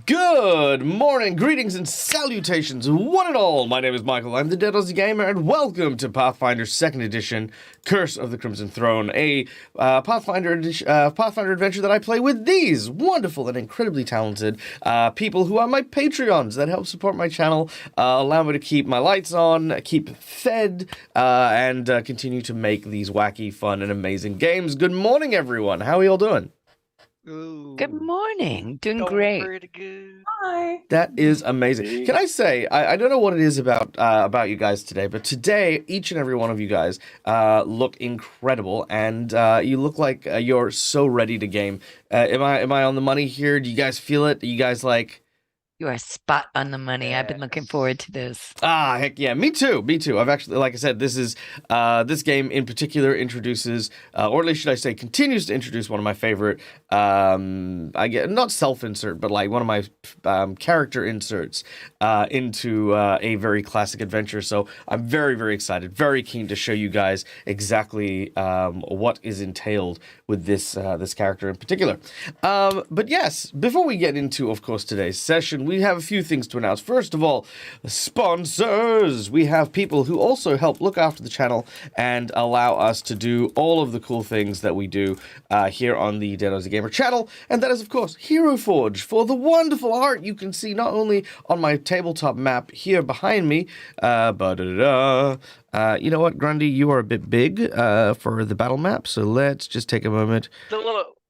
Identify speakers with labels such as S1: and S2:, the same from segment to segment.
S1: Good morning, greetings and salutations, one and all. My name is Michael, I'm the Dead Aussie Gamer, and welcome to Pathfinder 2nd Edition, Curse of the Crimson Throne, a Pathfinder adventure that I play with these wonderful and incredibly talented people who are my Patreons that help support my channel, allow me to keep my lights on, keep fed, and continue to make these wacky, fun, and amazing games. Good morning, everyone. How are you all doing?
S2: Ooh.
S3: Good morning. Doing great.
S2: Pretty good.
S4: Hi.
S1: That is amazing. Can I say, I don't know what it is about you guys today, but today, each and every one of you guys look incredible, and you look like you're so ready to game. Am I on the money here? Do you guys feel it? Are you guys like...
S3: You are spot on the money. I've been looking forward to this.
S1: Heck yeah, me too. I've actually, like I said, this game in particular introduces, or at least should I say, continues to introduce one of my favorite, not self-insert, but like one of my character inserts into a very classic adventure. So I'm very, very excited, very keen to show you guys exactly what is entailed with this character in particular. But yes, before we get into, of course, today's session, we have a few things to announce. First of all, sponsors. We have people who also help look after the channel and allow us to do all of the cool things that we do here on the Dead Aussie Gamer channel. And that is, of course, Hero Forge for the wonderful art you can see not only on my tabletop map here behind me, you know what, Grundy, you are a bit big for the battle map, so let's just take a moment.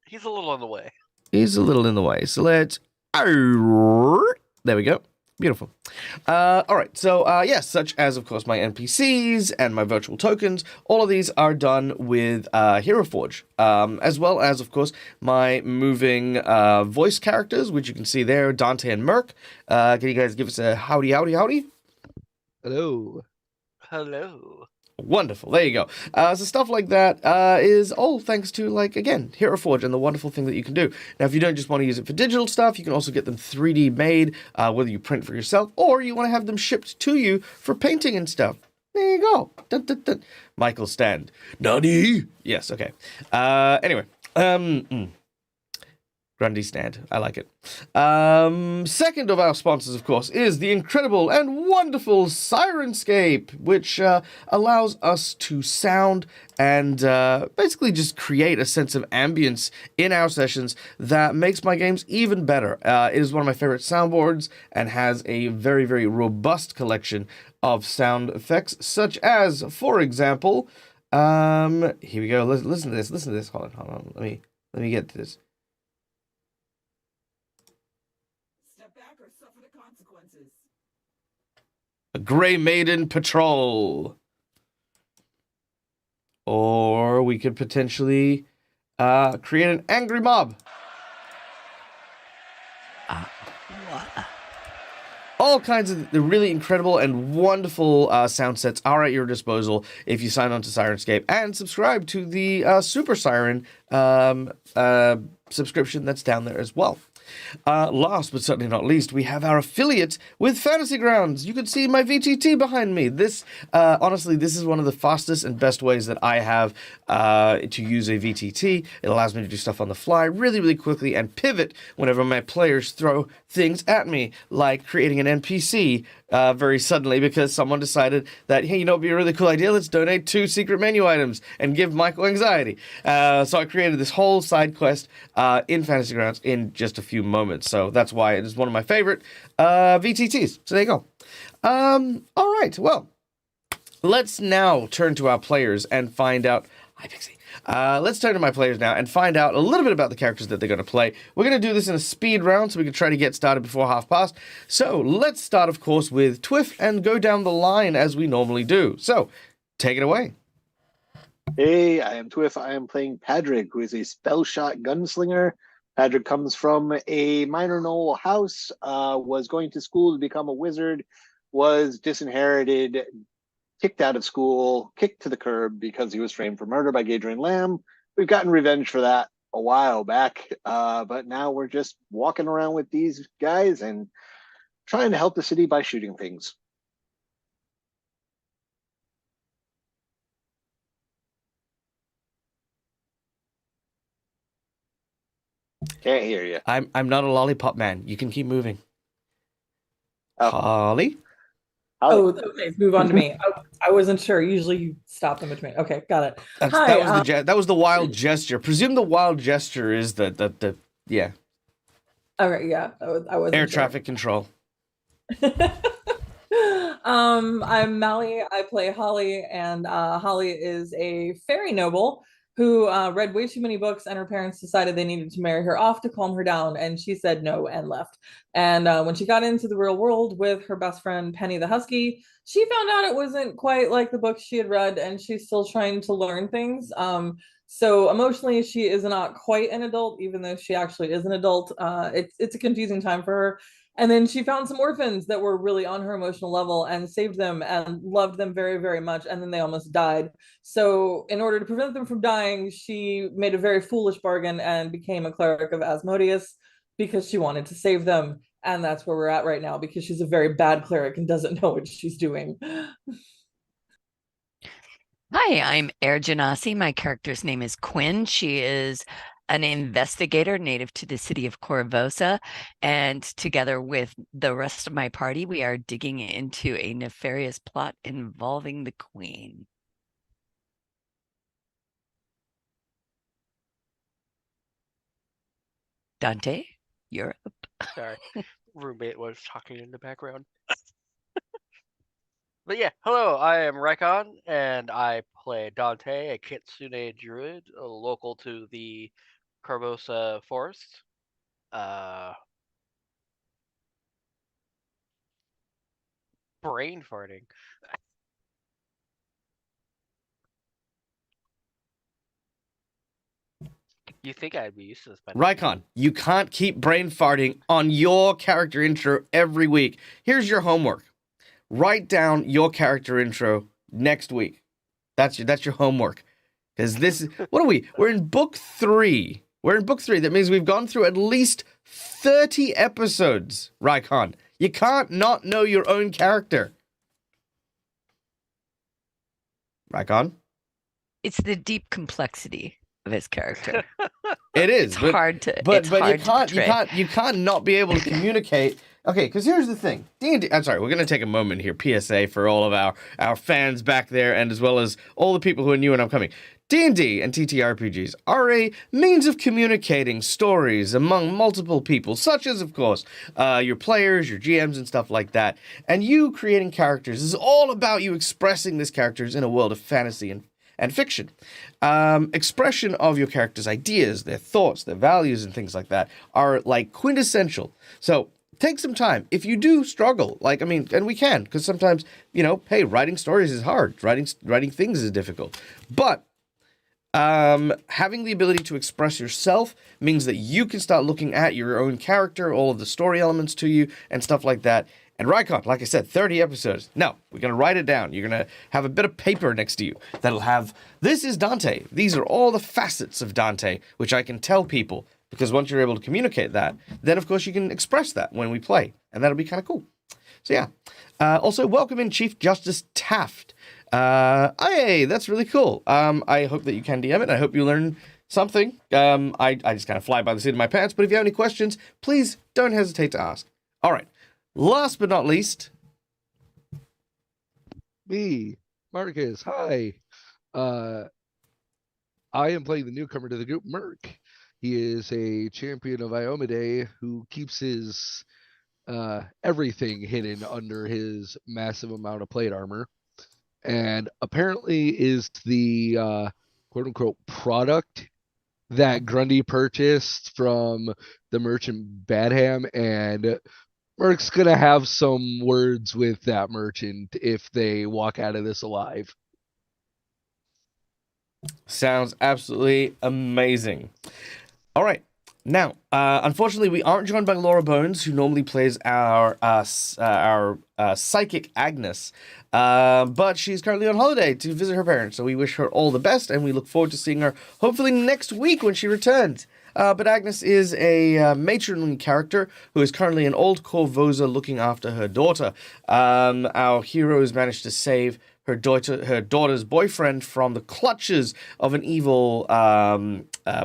S2: He's a little on the way.
S1: He's a little in the way, so let's... There we go. Beautiful. All right. So, yes, such as, of course, my NPCs and my virtual tokens, all of these are done with Hero Forge, as well as, of course, my moving voice characters, which you can see there, Dante and Merc. Can you guys give us a howdy, howdy, howdy?
S2: Hello. Hello.
S1: Wonderful. There you go. So stuff like that is all thanks to, like, again, Hero Forge and the wonderful thing that you can do. Now, if you don't just want to use it for digital stuff, you can also get them 3D made, whether you print for yourself or you want to have them shipped to you for painting and stuff. There you go. Dun, dun, dun. Michael Stand. Nani? Yes, okay. Anyway. Grundy Stand. I like it. Second of our sponsors, of course, is the incredible and wonderful Sirenscape, which allows us to sound and basically just create a sense of ambience in our sessions that makes my games even better. It is one of my favorite soundboards and has a very, very robust collection of sound effects, such as, for example, here we go. Listen to this. Hold on. Let me get to this. A Grey Maiden Patrol. Or we could potentially create an angry mob. All kinds of the really incredible and wonderful sound sets are at your disposal if you sign on to Sirenscape and subscribe to the Super Siren subscription that's down there as well. Last but certainly not least, we have our affiliate with Fantasy Grounds. You can see my VTT behind me. This, honestly, this is one of the fastest and best ways that I have to use a VTT. It allows me to do stuff on the fly really, really quickly and pivot whenever my players throw things at me, like creating an NPC very suddenly because someone decided that, hey, you know, it'd be a really cool idea. Let's donate 2 secret menu items and give Michael anxiety. So I created this whole side quest in Fantasy Grounds in just a few moments. So that's why it is one of my favorite VTTs. So there you go. All right. Well, let's now turn to our players and find out... Hi, Pixie. Let's turn to my players now and find out a little bit about the characters that they're going to play. We're going to do this in a speed round so we can try to get started before 1:30. So let's start, of course, with Twiff and go down the line as we normally do. So take it away.
S5: Hey, I am Twiff. I am playing Padrick, who is a spell shot gunslinger. Padrick comes from a minor noble house, was going to school to become a wizard, was disinherited, kicked out of school, kicked to the curb because he was framed for murder by Gadrian Lamb. We've gotten revenge for that a while back, but now we're just walking around with these guys and trying to help the city by shooting things. Can't hear you.
S1: I'm not a lollipop man. You can keep moving.
S5: Oh.
S1: Holly?
S4: Oh, okay. Move on to me. I wasn't sure. Usually you stop in between. Okay, got it. Hi.
S1: That was the wild gesture. Presume the wild gesture is the yeah.
S4: All right. Yeah, I wasn't
S1: Air
S4: sure.
S1: traffic control.
S4: I'm Mally. I play Holly, and Holly is a fairy noble who read way too many books, and her parents decided they needed to marry her off to calm her down, and she said no and left. And when she got into the real world with her best friend Penny the Husky, she found out it wasn't quite like the books she had read, and she's still trying to learn things. So emotionally, she is not quite an adult, even though she actually is an adult. It's a confusing time for her. And then she found some orphans that were really on her emotional level and saved them and loved them very, very much. And then they almost died. So in order to prevent them from dying, she made a very foolish bargain and became a cleric of Asmodeus because she wanted to save them. And that's where we're at right now, because she's a very bad cleric and doesn't know what she's doing.
S3: Hi, I'm Air Janasi. My character's name is Quinn. She is an investigator native to the city of Korvosa, and together with the rest of my party, we are digging into a nefarious plot involving the Queen. Dante, you're up.
S2: Sorry, roommate was talking in the background. But yeah, hello, I am Raikon, and I play Dante, a Kitsune druid, local to the Korvosa forest. Brain farting. You think I'd be used to this by now?
S1: Raikon, you can't keep brain farting on your character intro every week. Here's your homework. Write down your character intro next week. That's your homework. Because this is, what are we? We're in book 3. We're in book 3. That means we've gone through at least 30 episodes, Raikon. You can't not know your own character. Raikon?
S3: It's the deep complexity of his character.
S1: It is.
S3: It's hard to
S1: you can't not be able to communicate. Okay, because here's the thing. D&D, I'm sorry, we're going to take a moment here, PSA, for all of our fans back there, and as well as all the people who are new and upcoming. D&D and TTRPGs are a means of communicating stories among multiple people, such as, of course, your players, your GMs, and stuff like that. And you creating characters is all about you expressing these characters in a world of fantasy and fiction. Expression of your characters' ideas, their thoughts, their values, and things like that are like quintessential. So take some time. If you do struggle, and we can, because sometimes, hey, writing stories is hard. Writing things is difficult. But having the ability to express yourself means that you can start looking at your own character, all of the story elements to you, and stuff like that. And Raikon, like I said, 30 episodes. No, we're going to write it down. You're going to have a bit of paper next to you that'll have, this is Dante. These are all the facets of Dante, which I can tell people. Because once you're able to communicate that, then of course you can express that when we play. And that'll be kind of cool. So yeah. Also, welcome in Chief Justice Taft. Hey, that's really cool. I hope that you can DM it. I hope you learn something. I just kind of fly by the seat of my pants. But if you have any questions, please don't hesitate to ask. All right. Last but not least.
S6: Me, Marcus. Hi. I am playing the newcomer to the group, Merc. He is a champion of Iomade who keeps his everything hidden under his massive amount of plate armor, and apparently is the quote-unquote product that Grundy purchased from the merchant Badham, and Merc's gonna have some words with that merchant if they walk out of this alive.
S1: Sounds absolutely amazing. All right. Now, unfortunately, we aren't joined by Laura Bones, who normally plays our psychic Agnes, but she's currently on holiday to visit her parents, so we wish her all the best, and we look forward to seeing her hopefully next week when she returns. But Agnes is a matronly character who is currently in Old Korvosa looking after her daughter. Our heroes managed to save her daughter's boyfriend from the clutches of an evil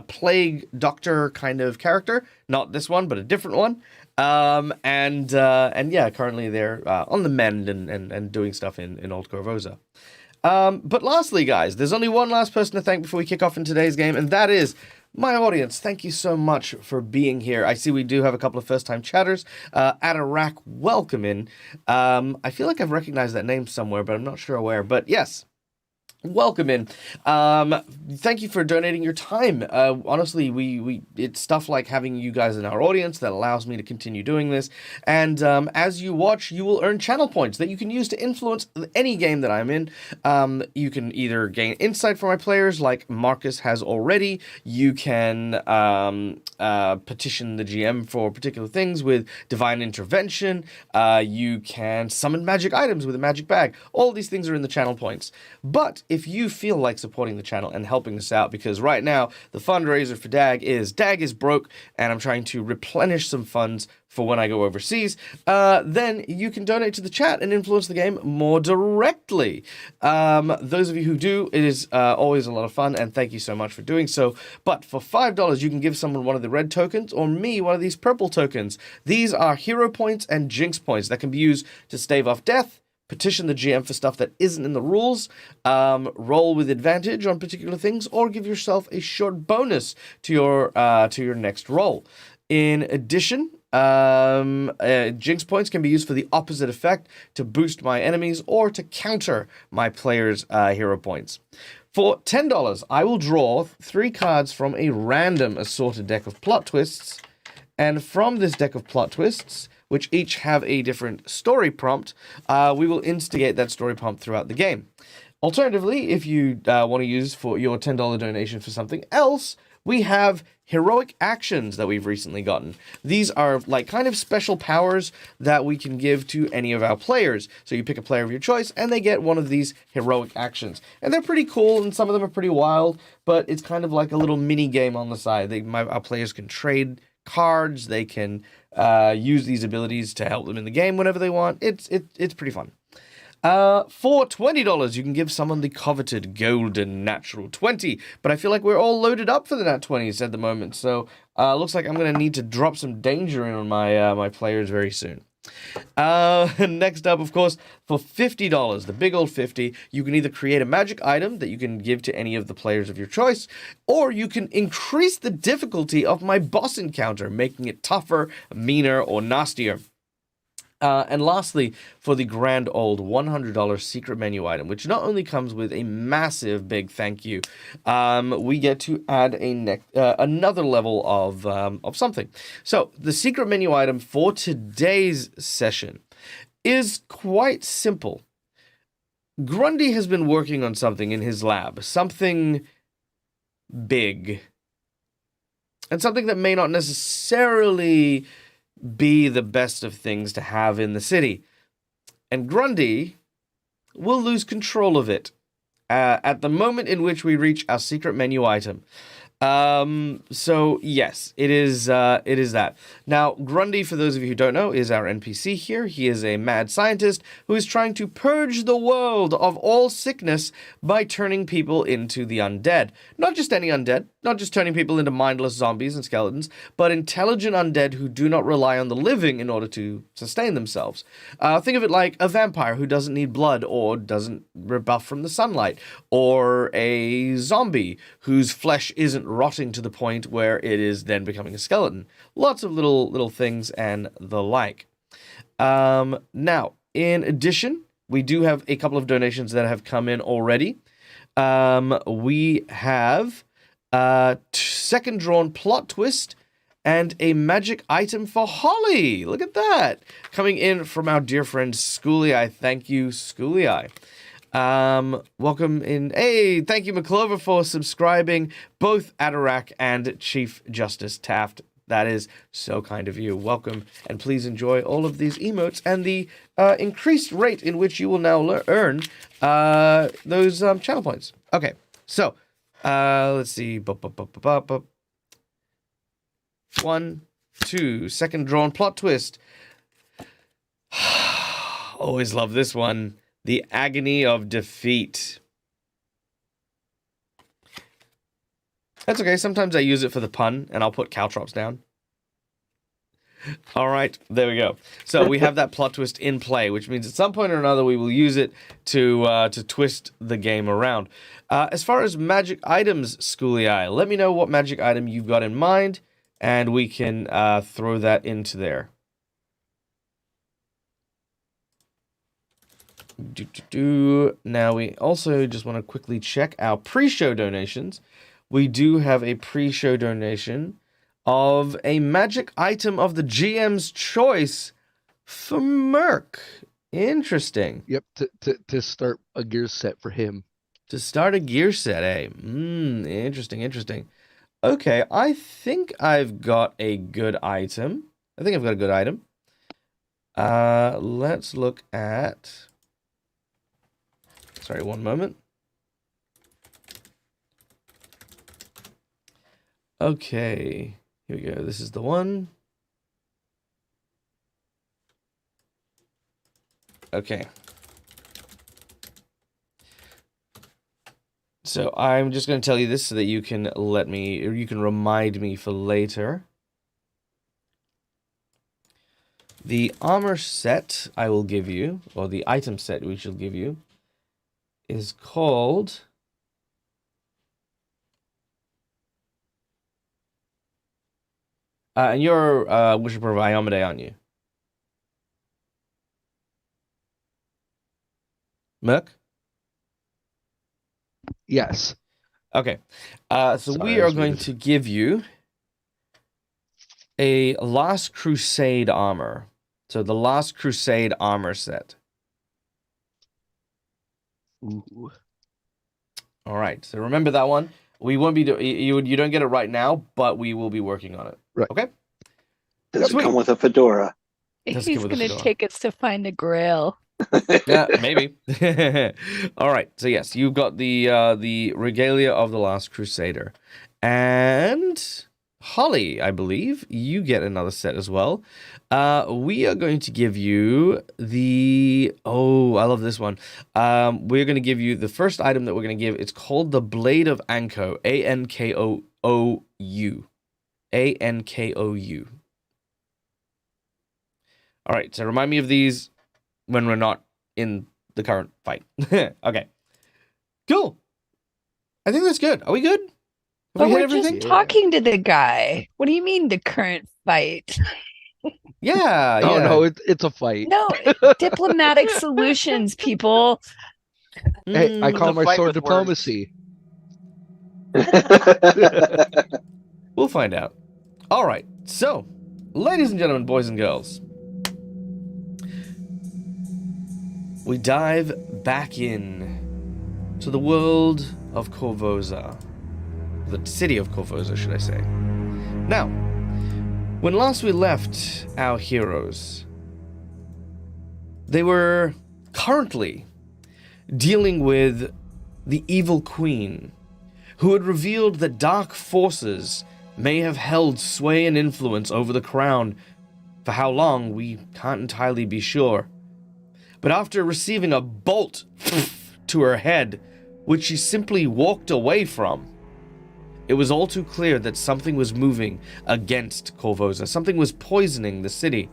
S1: plague doctor kind of character. Not this one, but a different one. And yeah, currently they're on the mend and doing stuff in Old Korvosa. But lastly, guys, there's only one last person to thank before we kick off in today's game, and that is my audience. Thank you so much for being here. I see we do have a couple of first-time chatters. Atarak, welcome in. I feel like I've recognized that name somewhere, but I'm not sure where. But yes, welcome in. Thank you for donating your time. Honestly, we it's stuff like having you guys in our audience that allows me to continue doing this. And as you watch, you will earn channel points that you can use to influence any game that I'm in. You can either gain insight from my players, like Marcus has already. You can petition the GM for particular things with divine intervention. You can summon magic items with a magic bag. All these things are in the channel points. But if you feel like supporting the channel and helping us out, because right now the fundraiser for DAG is broke, and I'm trying to replenish some funds for when I go overseas, then you can donate to the chat and influence the game more directly. Those of you who do, it is always a lot of fun, and thank you so much for doing so. But for $5, you can give someone one of the red tokens, or me one of these purple tokens. These are hero points and jinx points that can be used to stave off death, petition the GM for stuff that isn't in the rules, roll with advantage on particular things, or give yourself a short bonus to your next roll. In addition, jinx points can be used for the opposite effect, to boost my enemies or to counter my players' hero points. For $10, I will draw 3 cards from a random assorted deck of plot twists, and from this deck of plot twists, which each have a different story prompt, we will instigate that story prompt throughout the game. Alternatively, if you want to use for your $10 donation for something else, we have heroic actions that we've recently gotten. These are like kind of special powers that we can give to any of our players. So you pick a player of your choice and they get one of these heroic actions. And they're pretty cool, and some of them are pretty wild, but it's kind of like a little mini game on the side. Our players can trade cards, they can use these abilities to help them in the game whenever they want. It's pretty fun. For $20, you can give someone the coveted golden natural 20, but I feel like we're all loaded up for the nat 20s at the moment, so looks like I'm going to need to drop some danger in on my players very soon. Next up, of course, for $50, the big old 50, you can either create a magic item that you can give to any of the players of your choice, or you can increase the difficulty of my boss encounter, making it tougher, meaner, or nastier. And lastly, for the grand old $100 secret menu item, which not only comes with a massive big thank you, we get to add another level of something. So the secret menu item for today's session is quite simple. Grundy has been working on something in his lab, something big, and something that may not necessarily be the best of things to have in the city. And Grundy will lose control of it at the moment in which we reach our secret menu item. So yes, it is that. Now, Grundy, for those of you who don't know, is our NPC here. He is a mad scientist who is trying to purge the world of all sickness by turning people into the undead. Not just any undead, not just turning people into mindless zombies and skeletons, but intelligent undead who do not rely on the living in order to sustain themselves. Think of it like a vampire who doesn't need blood or doesn't rebuff from the sunlight, or a zombie whose flesh isn't rotting to the point where it is then becoming a skeleton. Lots of little things and the like. Now, in addition, we do have a couple of donations that have come in already. We have second drawn plot twist and a magic item for Holly. Look at that. Coming in from our dear friend Schooly Eye. Thank you, Schooly Eye. Welcome in. Hey, thank you, McClover, for subscribing, both Atarak and Chief Justice Taft. That is so kind of you. Welcome, and please enjoy all of these emotes and the increased rate in which you will now earn those channel points. Okay, so let's see. 1, 2, second drawn plot twist. Always love this one. The agony of defeat. That's okay. Sometimes I use it for the pun, and I'll put caltrops down. All right, there we go. So we have that plot twist in play, which means at some point or another we will use it to twist the game around. As far as magic items, Schooly Eye, let me know what magic item you've got in mind, and we can throw that into there. Now we also just want to quickly check our pre-show donations. We do have a pre-show donation of a magic item of the GM's choice for Merc. Interesting.
S6: Yep, to start a gear set for him.
S1: To start a gear set, eh? Interesting. Okay, I think I've got a good item. Let's look at... Sorry, one moment. Okay, here we go. This is the one. Okay. So I'm just going to tell you this so that you can let me, or you can remind me for later. The armor set I will give you, or the item set we shall give you, is called... and you're Worshipper of Iomade, aren't you? Merc?
S6: Yes.
S1: Okay. So
S6: Sorry,
S1: we
S6: I
S1: are
S6: was
S1: going
S6: muted.
S1: to give you a Last Crusade armor. So the Last Crusade armor set.
S6: Ooh.
S1: All right. So remember that one. We won't be you don't get it right now, but we will be working on it.
S6: Right.
S1: Okay?
S5: Does it
S1: Sweet.
S5: come with a fedora?
S1: Does
S3: He's
S1: give it a
S3: going to
S1: fedora.
S3: take us to find the grail.
S1: Yeah, maybe. All right. So yes, you've got the regalia of the Last Crusader, and Holly, I believe you get another set as well. We are going to give you the I love this one. We're going to give you the first item that we're going to give. It's called the Blade of Anko. Ankou. Ankou. All right. So remind me of these when we're not in the current fight. Okay. Cool. I think that's good. Are we good? Have
S3: But
S1: we hit
S3: we're
S1: everything?
S3: just talking to the guy. What do you mean the current fight?
S1: Yeah.
S6: Oh
S1: yeah.
S6: no, it's a fight.
S3: No, diplomatic solutions, people.
S6: Hey, I
S1: Mm,
S6: call
S2: a
S6: my
S2: fight
S6: sword
S2: with words.
S6: diplomacy.
S1: We'll find out. All right. So, ladies and gentlemen, boys and girls, we dive back in to the world of Korvosa. The city of Korvosa, should I say. Now, when last we left our heroes, they were currently dealing with the evil queen, who had revealed that dark forces may have held sway and influence over the crown. For how long, we can't entirely be sure. But after receiving a bolt to her head, which she simply walked away from, it was all too clear that something was moving against Korvosa. Something was poisoning the city.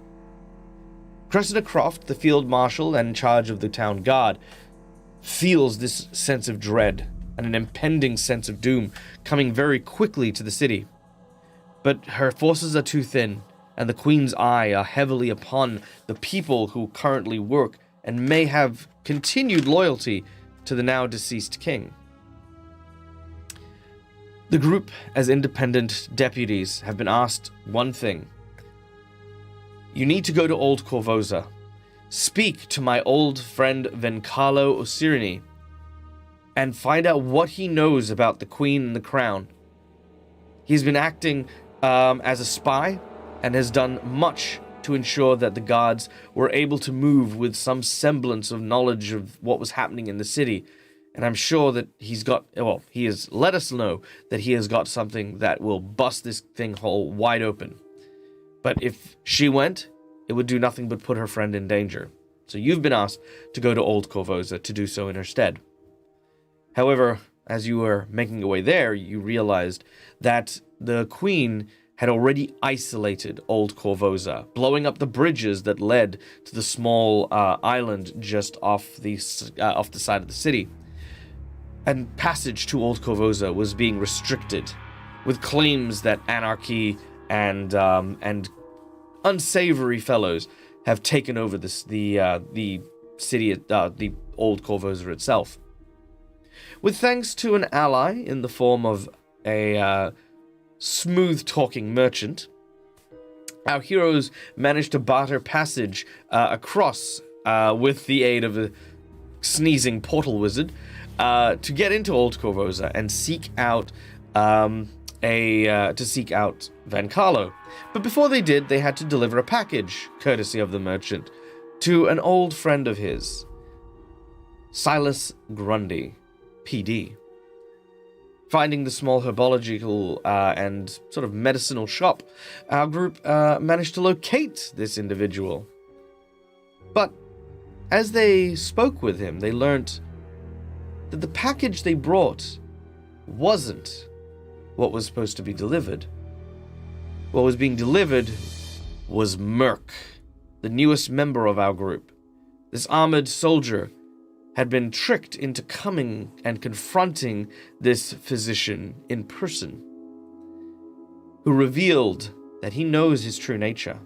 S1: Cressida Croft, the field marshal and in charge of the town guard, feels this sense of dread and an impending sense of doom coming very quickly to the city. But her forces are too thin, and the Queen's eye are heavily upon the people who currently work and may have continued loyalty to the now deceased king. The group, as independent deputies, have been asked one thing. You need to go to Old Korvosa. Speak to my old friend Vencalo Osirini and find out what he knows about the Queen and the Crown. He's been acting as a spy and has done much to ensure that the guards were able to move with some semblance of knowledge of what was happening in the city. And I'm sure that he has let us know that he has got something that will bust this thing hole wide open. But if she went, it would do nothing but put her friend in danger. So you've been asked to go to Old Korvosa to do so in her stead. However, as you were making your way there, you realized that the Queen had already isolated Old Korvosa, blowing up the bridges that led to the small island just off the side of the city. And passage to Old Korvosa was being restricted, with claims that anarchy and unsavory fellows have taken over the city, the Old Korvosa itself. With thanks to an ally in the form of a smooth-talking merchant, our heroes managed to barter passage across with the aid of a sneezing portal wizard to get into Old Korvosa and seek out Van Carlo. But before they did, they had to deliver a package, courtesy of the merchant, to an old friend of his, Silas Grundy, PD. Finding the small herbological and sort of medicinal shop, our group managed to locate this individual. But as they spoke with him, they learnt that the package they brought wasn't what was supposed to be delivered. What was being delivered was Merc, the newest member of our group. This armored soldier had been tricked into coming and confronting this physician in person, who revealed that he knows his true nature,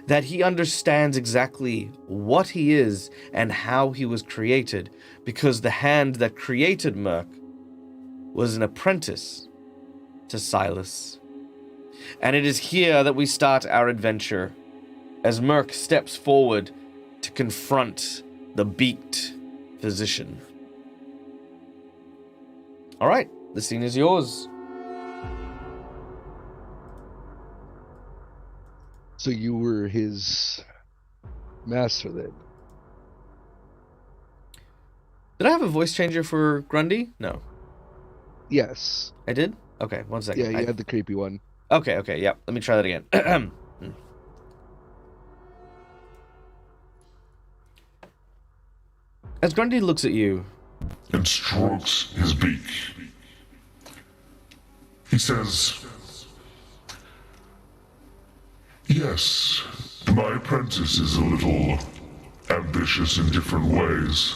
S1: that he understands exactly what he is and how he was created, because the hand that created Merc was an apprentice to Silas. And it is here that we start our adventure, as Merc steps forward to confront the beaked physician. All right, the scene is yours.
S6: So you were his master then?
S1: Did I have a voice changer for Grundy? No.
S6: Yes.
S1: I did? Okay, one second.
S6: Yeah, you had the creepy one.
S1: Okay, yep. Let me try that again. As Grundy looks at you
S7: and strokes his beak, he says, "Yes, my apprentice is a little ambitious in different ways.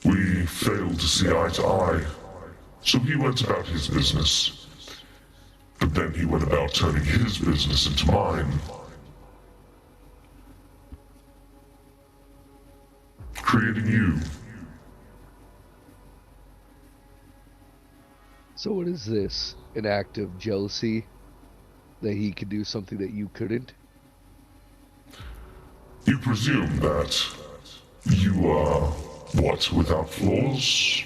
S7: We failed to see eye to eye, so he went about his business. But then he went about turning his business into mine. Creating you."
S6: So what is this? An act of jealousy? That he could do something that you couldn't?
S7: You presume that you are, what, without flaws?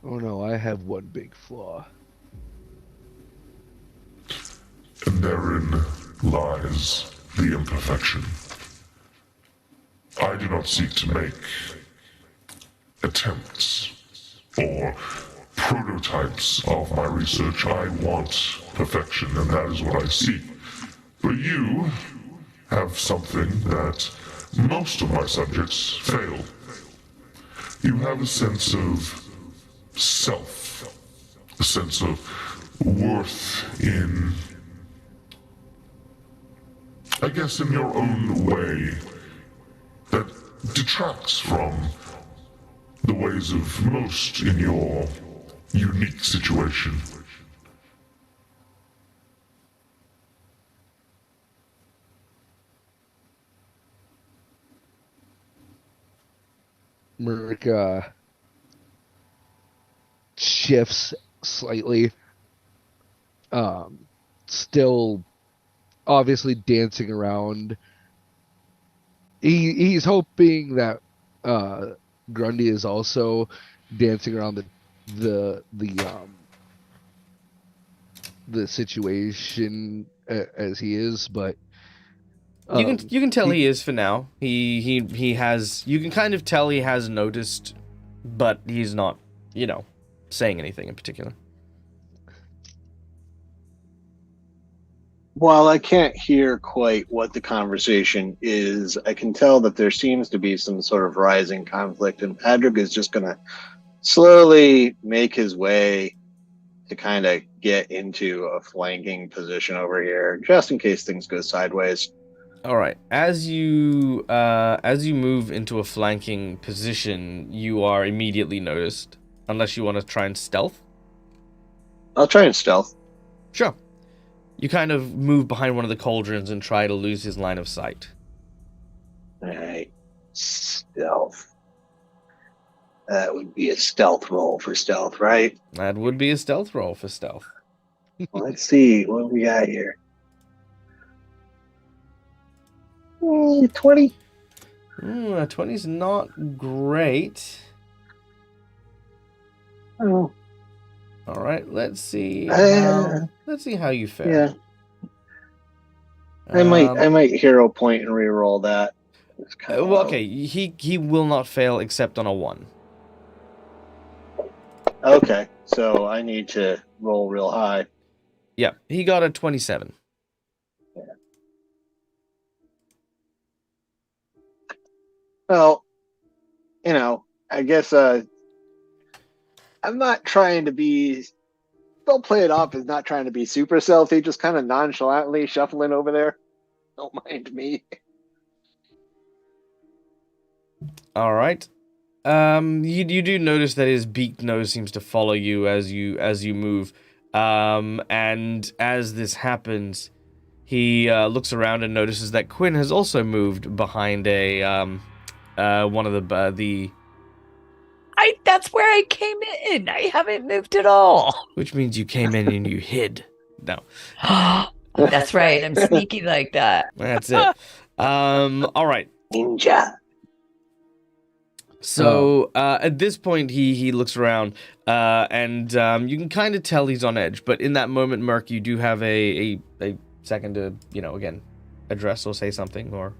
S6: Oh no, I have one big flaw.
S7: And therein lies the imperfection. I do not seek to make attempts or prototypes of my research. I want perfection, and that is what I seek. But you have something that most of my subjects fail. You have a sense of self, a sense of worth in, I guess, in your own way, that detracts from the ways of most in your unique situation.
S6: Merc shifts slightly. Still obviously dancing around. He's hoping that Grundy is also dancing around the situation as he is, but
S1: you can tell he is for now. He has, you can kind of tell he has noticed, but he's not, saying anything in particular.
S5: While I can't hear quite what the conversation is, I can tell that there seems to be some sort of rising conflict, and Patrick is just going to slowly make his way to kind of get into a flanking position over here, just in case things go sideways.
S1: All right. As you move into a flanking position, you are immediately noticed. Unless you want to try and stealth.
S5: I'll try and stealth.
S1: Sure. You kind of move behind one of the cauldrons and try to lose his line of sight.
S5: All right. Stealth. That would be a stealth roll for stealth, right?
S1: That would be a stealth roll for stealth.
S5: Well, let's see what we got here. 20.
S1: 20's not great.
S5: Oh.
S1: All right, let's see. Let's see how you fare.
S5: Yeah. I might hero point and reroll that.
S1: Well, okay, he will not fail except on a 1.
S5: Okay, so I need to roll real high.
S1: Yeah, he got a 27.
S5: Yeah. Well, I guess I'm not trying to be. Don't play it off as not trying to be super stealthy, just kind of nonchalantly shuffling over there. Don't mind me.
S1: All right. You do notice that his beaked nose seems to follow you as you move. And as this happens, he looks around and notices that Quinn has also moved behind one of the.
S3: That's where I came in. I haven't moved at all.
S1: Which means you came in and you hid. No.
S3: That's right. I'm sneaky like that.
S1: That's it. All right.
S5: Ninja.
S1: So at this point, he looks around, and you can kind of tell he's on edge. But in that moment, Merc, you do have a second to again address or say something. Or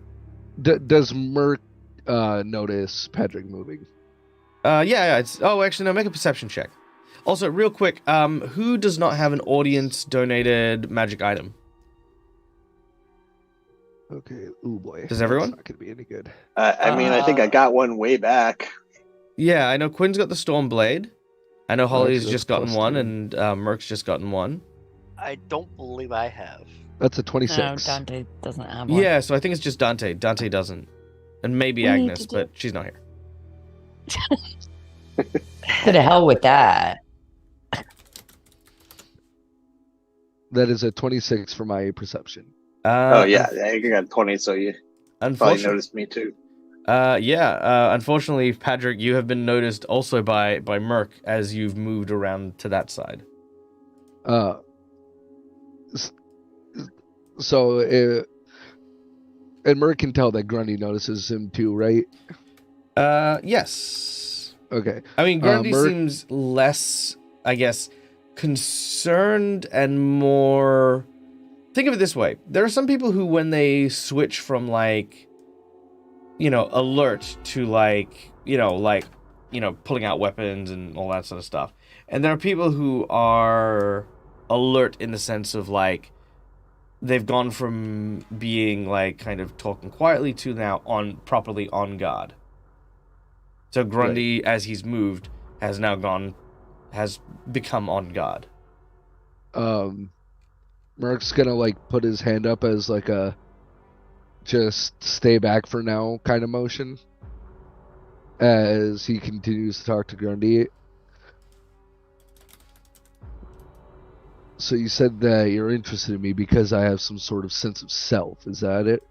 S6: does Merc notice Patrick moving?
S1: Yeah. Actually, no. Make a perception check. Also, real quick, who does not have an audience donated magic item?
S6: Okay. Ooh boy.
S1: Does everyone?
S6: That's not gonna be any good.
S5: I think I got one way back.
S1: Yeah, I know Quinn's got the Storm Blade. I know Holly's
S6: so
S1: just
S6: that's
S1: gotten
S6: plus
S1: one,
S6: 3.
S1: and Merc's just gotten one.
S2: I don't believe I have.
S6: That's a 26.
S3: No, Dante doesn't have one.
S1: Yeah, so I think it's just Dante. Dante doesn't. And maybe
S3: We need
S1: Agnes,
S3: to do-
S1: but she's not here.
S3: To the hell with that.
S6: That is a 26 for my perception.
S5: Oh yeah, I got 20, so you probably
S1: Unfortunately,
S5: noticed me too.
S1: unfortunately, Patrick, you have been noticed also by Merc as you've moved around to that side.
S6: So, and Merc can tell that Grundy notices him too, right?
S1: Yes.
S6: Okay.
S1: I mean, Grundy
S6: Merc-
S1: seems less, I guess, concerned and more. Think of it this way: there are some people who, when they switch from alert to pulling out weapons and all that sort of stuff, and there are people who are alert in the sense of they've gone from being kind of talking quietly to now properly on guard. So Grundy, as he's moved, has become on guard.
S6: Merc's gonna put his hand up as a just stay back for now kind of motion as he continues to talk to Grundy. So you said that you're interested in me because I have some sort of sense of self. Is that it?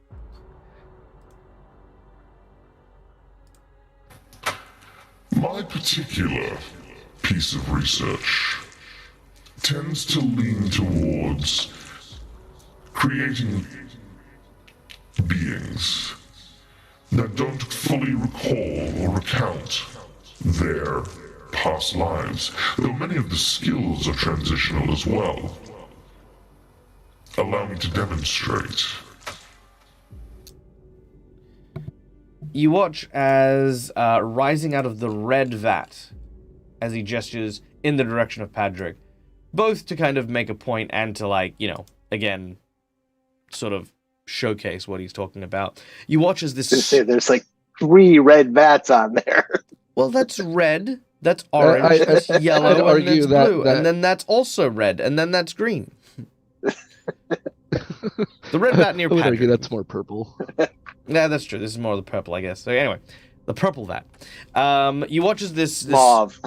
S7: My particular piece of research tends to lean towards creating beings that don't fully recall or recount their past lives, though many of the skills are transitional as well. Allow me to demonstrate.
S1: You watch as rising out of the red vat, as he gestures in the direction of Patrick, both to kind of make a point and to again, sort of showcase what he's talking about. You watch as this.
S5: They say there's like 3 red bats on there.
S1: Well, that's red. That's orange. That's
S6: I'd
S1: yellow, and
S6: argue
S1: that's blue, and then that's also red, and then that's green. The red bat near
S6: I would argue
S1: Patrick.
S6: that's more purple.
S1: Yeah, that's true. This is more the purple, I guess. So anyway, the purple vat. You watch as this
S5: Mauve.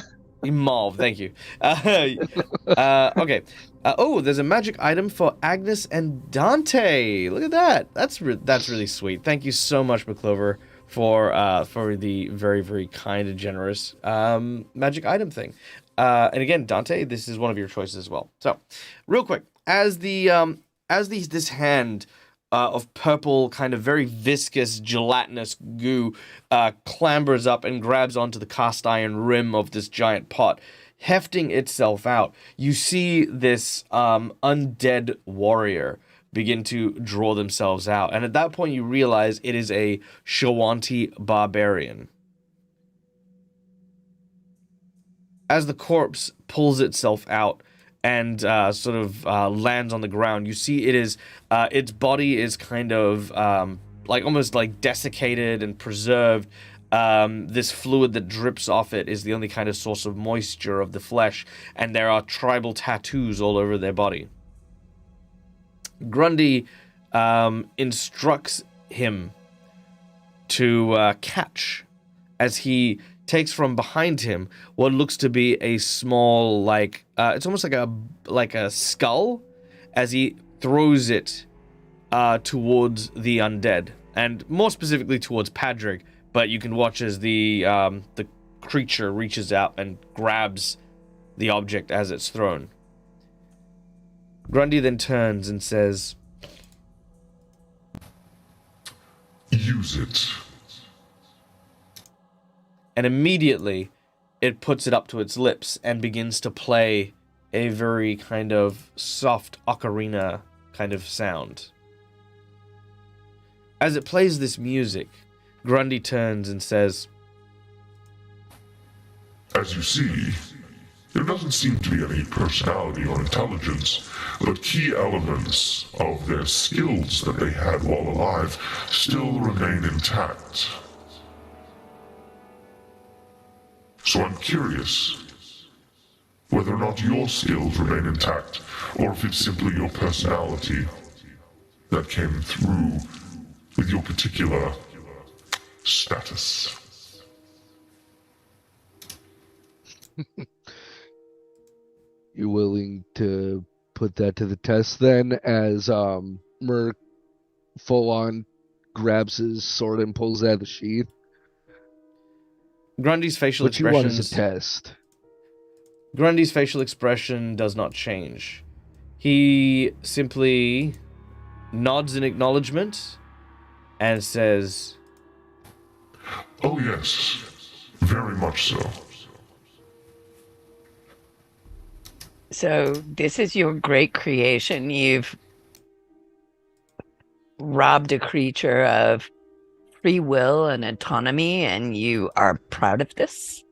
S1: Mauve, thank you. Okay. There's a magic item for Agnes and Dante. Look at that. That's really sweet. Thank you so much, McClover, for the very, very kind and generous magic item thing. And again, Dante, this is one of your choices as well. So, real quick, as this hand of purple, kind of very viscous, gelatinous goo clambers up and grabs onto the cast iron rim of this giant pot, hefting itself out, you see this undead warrior begin to draw themselves out. And at that point, you realize it is a Shawanti barbarian. As the corpse pulls itself out and sort of lands on the ground, you see it is its body is kind of like almost like desiccated and preserved. This fluid that drips off it is the only kind of source of moisture of the flesh, and there are tribal tattoos all over their body. Grundy instructs him to catch as he takes from behind him what looks to be a small, like it's almost like a skull, as he throws it towards the undead, and more specifically towards Padraig. But you can watch as the creature reaches out and grabs the object as it's thrown. Grundy then turns and says,
S7: Use it.
S1: And immediately it puts it up to its lips and begins to play a very kind of soft ocarina kind of sound. As it plays this music, Grundy turns and says,
S7: As you see, there doesn't seem to be any personality or intelligence, but key elements of their skills that they had while alive still remain intact. So I'm curious whether or not your skills remain intact, or if it's simply your personality that came through with your particular status.
S6: You willing to put that to the test then, as Merc full on grabs his sword and pulls it out of the sheath?
S1: Grundy's facial
S6: What you want
S1: expression
S6: is a test.
S1: Grundy's facial expression does not change. He simply nods in acknowledgement and says,
S7: Oh yes, very much so.
S3: So this is your great creation. You've robbed a creature of free will and autonomy, and you are proud of this?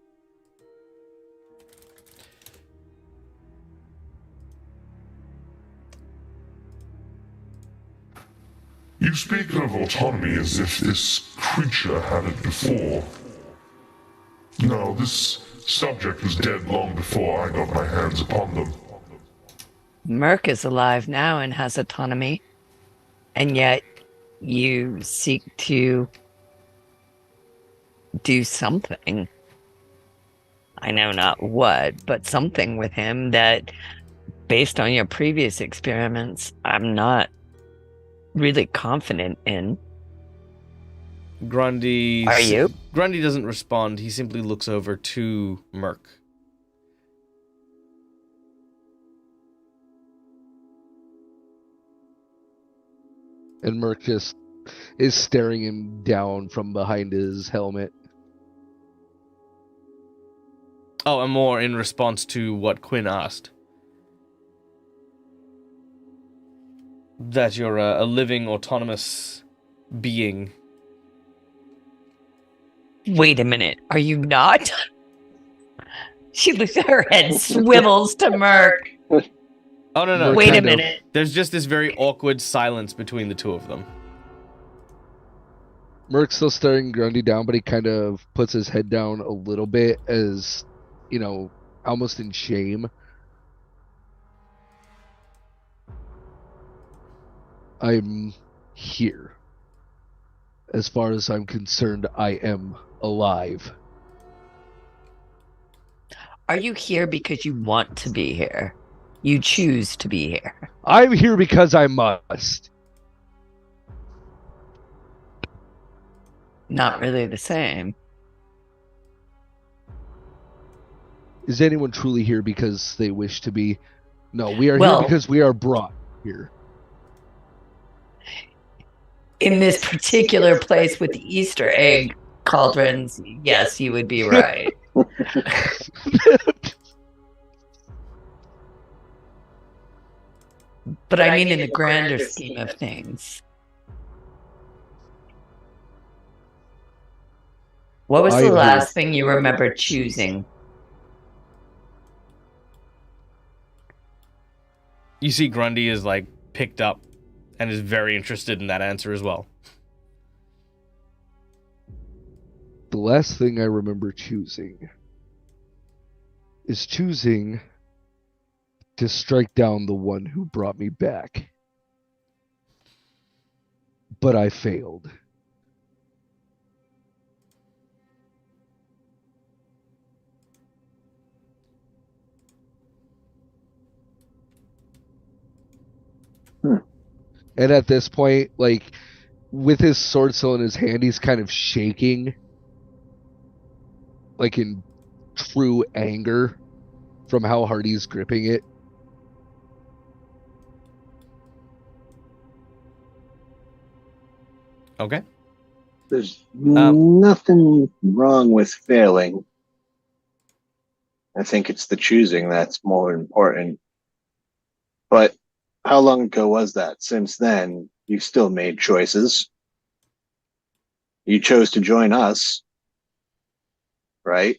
S7: You speak of autonomy as if this creature had it before. No, this subject was dead long before I got my hands upon them.
S3: Merc is alive now and has autonomy, and yet you seek to do something. I know not what, but something with him that, based on your previous experiments, I'm not really confident in.
S1: Grundy...
S3: Are you?
S1: Grundy doesn't respond. He simply looks over to Merc.
S6: And Merc just is staring him down from behind his helmet.
S1: Oh, and more in response to what Quinn asked. That you're a living, autonomous being.
S3: Wait a minute, are you not? She looks, her head swivels to Merc.
S1: Oh, no.
S6: We're
S3: Wait a
S6: kind of-
S3: minute.
S1: There's just this very awkward silence between the two of them.
S6: Merc's still staring Grundy down, but he kind of puts his head down a little bit as, almost in shame. I'm here. As far as I'm concerned, I am alive.
S3: Are you here because you want to be here? You choose to be here.
S6: I'm here because I must.
S3: Not really the same.
S6: Is anyone truly here because they wish to be? No, we are
S3: Well-
S6: here because we are brought here.
S3: In this particular place with the Easter egg cauldrons, yes, you would be right. But I mean in the grander scheme of things. What was
S6: I
S3: the
S6: agree.
S3: last thing you remember choosing?
S1: You see Grundy is like picked up and is very interested in that answer as well.
S6: The last thing I remember choosing is choosing to strike down the one who brought me back. But I failed. And at this point, with his sword still in his hand, he's kind of shaking, in true anger from how hard he's gripping it.
S1: Okay.
S5: There's nothing wrong with failing. I think it's the choosing that's more important. But how long ago was that? Since then, you've still made choices. You chose to join us, right?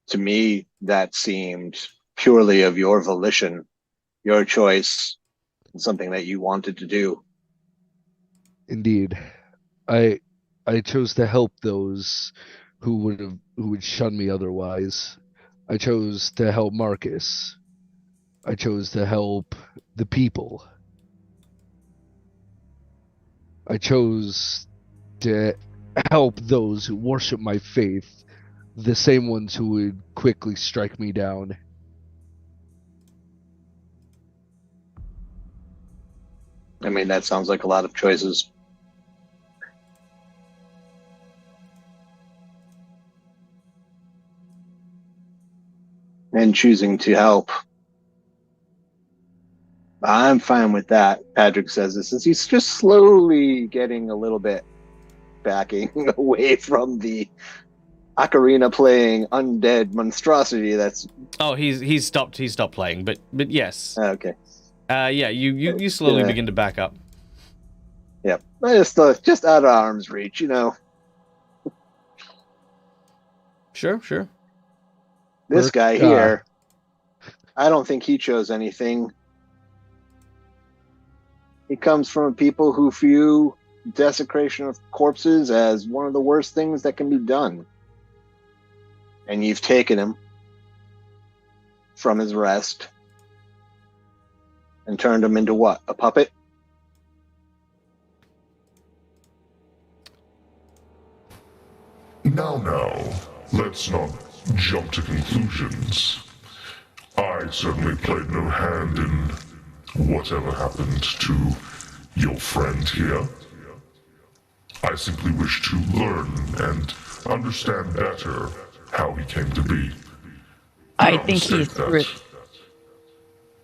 S5: To me, that seemed purely of your volition, your choice, and something that you wanted to do.
S6: Indeed. I chose to help those who would shun me otherwise. I chose to help Marcus. I chose to help the people. I chose to help those who worship my faith, the same ones who would quickly strike me down.
S5: I mean, that sounds like a lot of choices. And choosing to help. I'm fine with that. Patrick says this as he's just slowly getting a little bit backing away from the ocarina playing undead monstrosity that's
S1: Oh, he's stopped playing, but yes.
S5: okay.
S1: Yeah, you slowly
S5: Yeah.
S1: begin to back up.
S5: Yep. Just out of arm's reach,
S1: Sure.
S5: This
S6: Work,
S5: guy here, I don't think he chose anything. He comes from a people who view desecration of corpses as one of the worst things that can be done. And you've taken him from his rest and turned him into what? A puppet?
S7: Now, let's not jump to conclusions. I certainly played no hand in whatever happened to your friend here. I simply wish to learn and understand better how he came to be.
S3: I
S7: Now
S3: think
S7: mistake
S3: he's
S7: that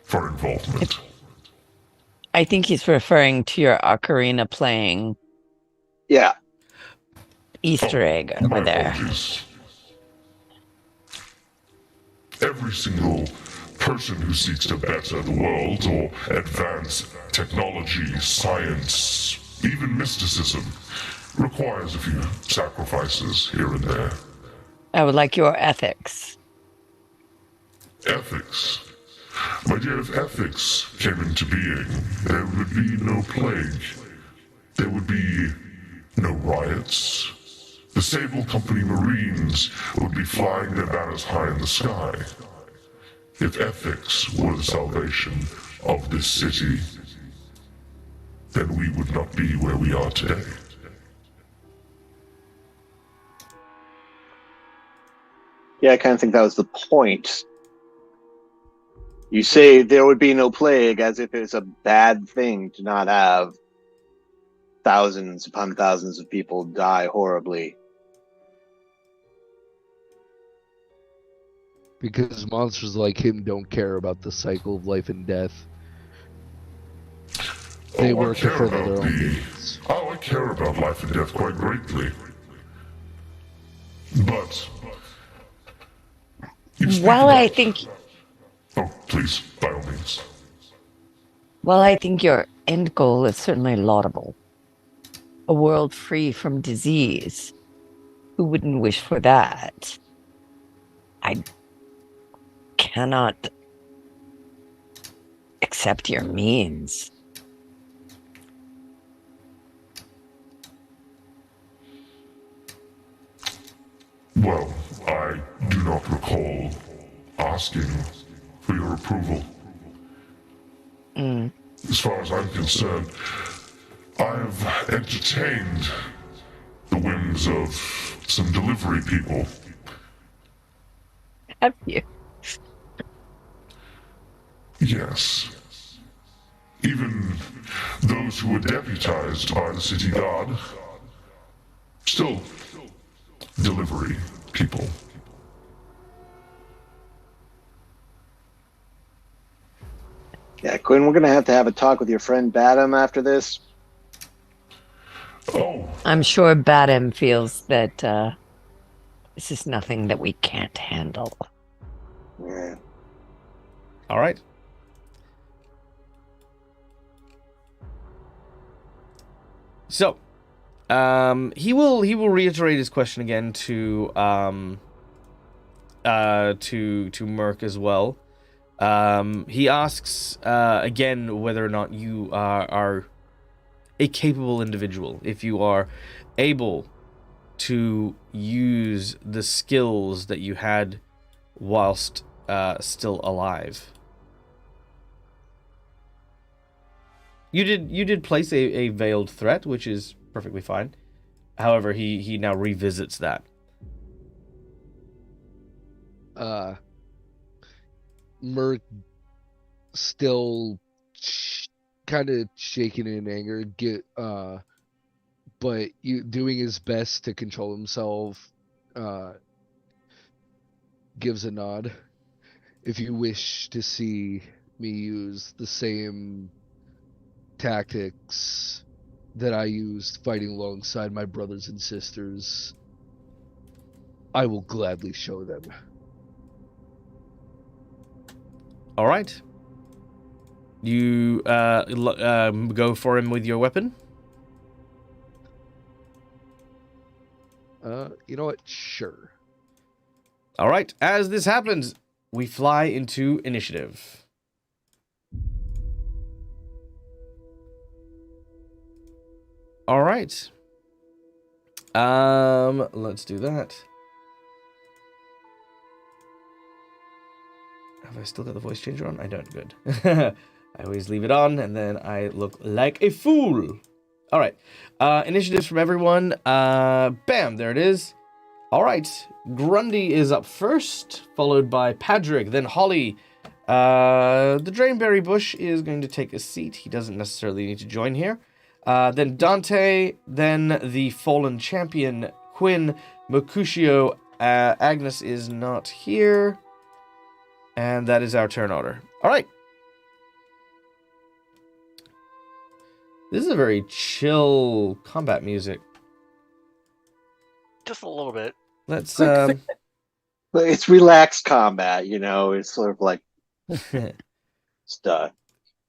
S7: for involvement.
S3: I think he's referring to your ocarina playing
S5: Yeah.
S3: Easter egg
S7: My
S3: over there.
S7: apologies. Every single person who seeks to better the world or advance technology, science, even mysticism requires a few sacrifices here and there.
S3: I would like your ethics.
S7: Ethics. My dear, if ethics came into being, there would be no plague. There would be no riots. The Sable Company Marines would be flying their banners high in the sky. If ethics were the salvation of this city, then we would not be where we are today.
S5: Yeah, I kind of think that was the point. You say there would be no plague as if it's a bad thing to not have thousands upon thousands of people die horribly.
S6: Because monsters like him don't care about the cycle of life and death. They work to further their own gains.
S7: Oh, I care about life and death quite greatly. But...
S3: Well, I think...
S7: Oh, please, by all means.
S3: Well, I think your end goal is certainly laudable. A world free from disease. Who wouldn't wish for that? I cannot accept your means.
S7: Well, I do not recall asking for your approval. As far as I'm concerned, I've entertained the whims of some delivery people.
S3: Have you?
S7: Yes. Even those who were deputized by the city guard. Still, delivery people.
S5: Yeah, Quinn, we're going to have a talk with your friend Badham after this.
S7: Oh,
S3: I'm sure Badham feels that this is nothing that we can't handle.
S5: Yeah.
S1: All right. So, he will reiterate his question again to Merc as well. He asks again whether or not you are a capable individual, if you are able to use the skills that you had whilst still alive. You did place a veiled threat, which is perfectly fine. However, he now revisits that.
S6: Merc still kind of shaking in anger, but doing his best to control himself, gives a nod. If you wish to see me use the same tactics that I used fighting alongside my brothers and sisters, I will gladly show them.
S1: All right. You go for him with your weapon?
S6: You know what? Sure.
S1: All right. As this happens, we fly into initiative. All right. Let's do that. Have I still got the voice changer on? I don't. Good. I always leave it on, and then I look like a fool. All right. Initiatives from everyone. Bam, there it is. All right. Grundy is up first, followed by Padrick, then Holly. The Drainberry Bush is going to take a seat. He doesn't necessarily need to join here. Then Dante, then the Fallen Champion, Quinn, Mercutio. Agnes is not here. And that is our turn order. All right. This is a very chill combat music.
S2: Just a little bit.
S1: Let's
S5: But it's relaxed combat, you know. It's sort of like stuff.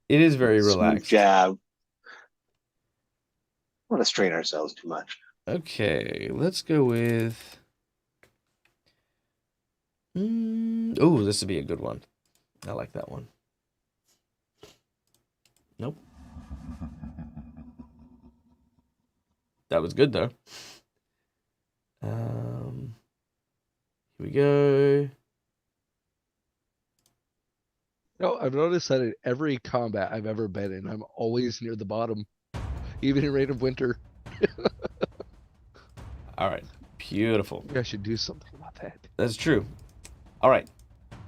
S1: It is very relaxed.
S5: Jab. I want to strain ourselves too much.
S1: Okay, let's go with. Oh, this would be a good one. I like that one. Nope. That was good though. Here we go.
S6: No, I've noticed that in every combat I've ever been in, I'm always near the bottom, even in Reign of Winter.
S1: All right. Beautiful.
S6: Maybe I should do something about that.
S1: That's true. All right.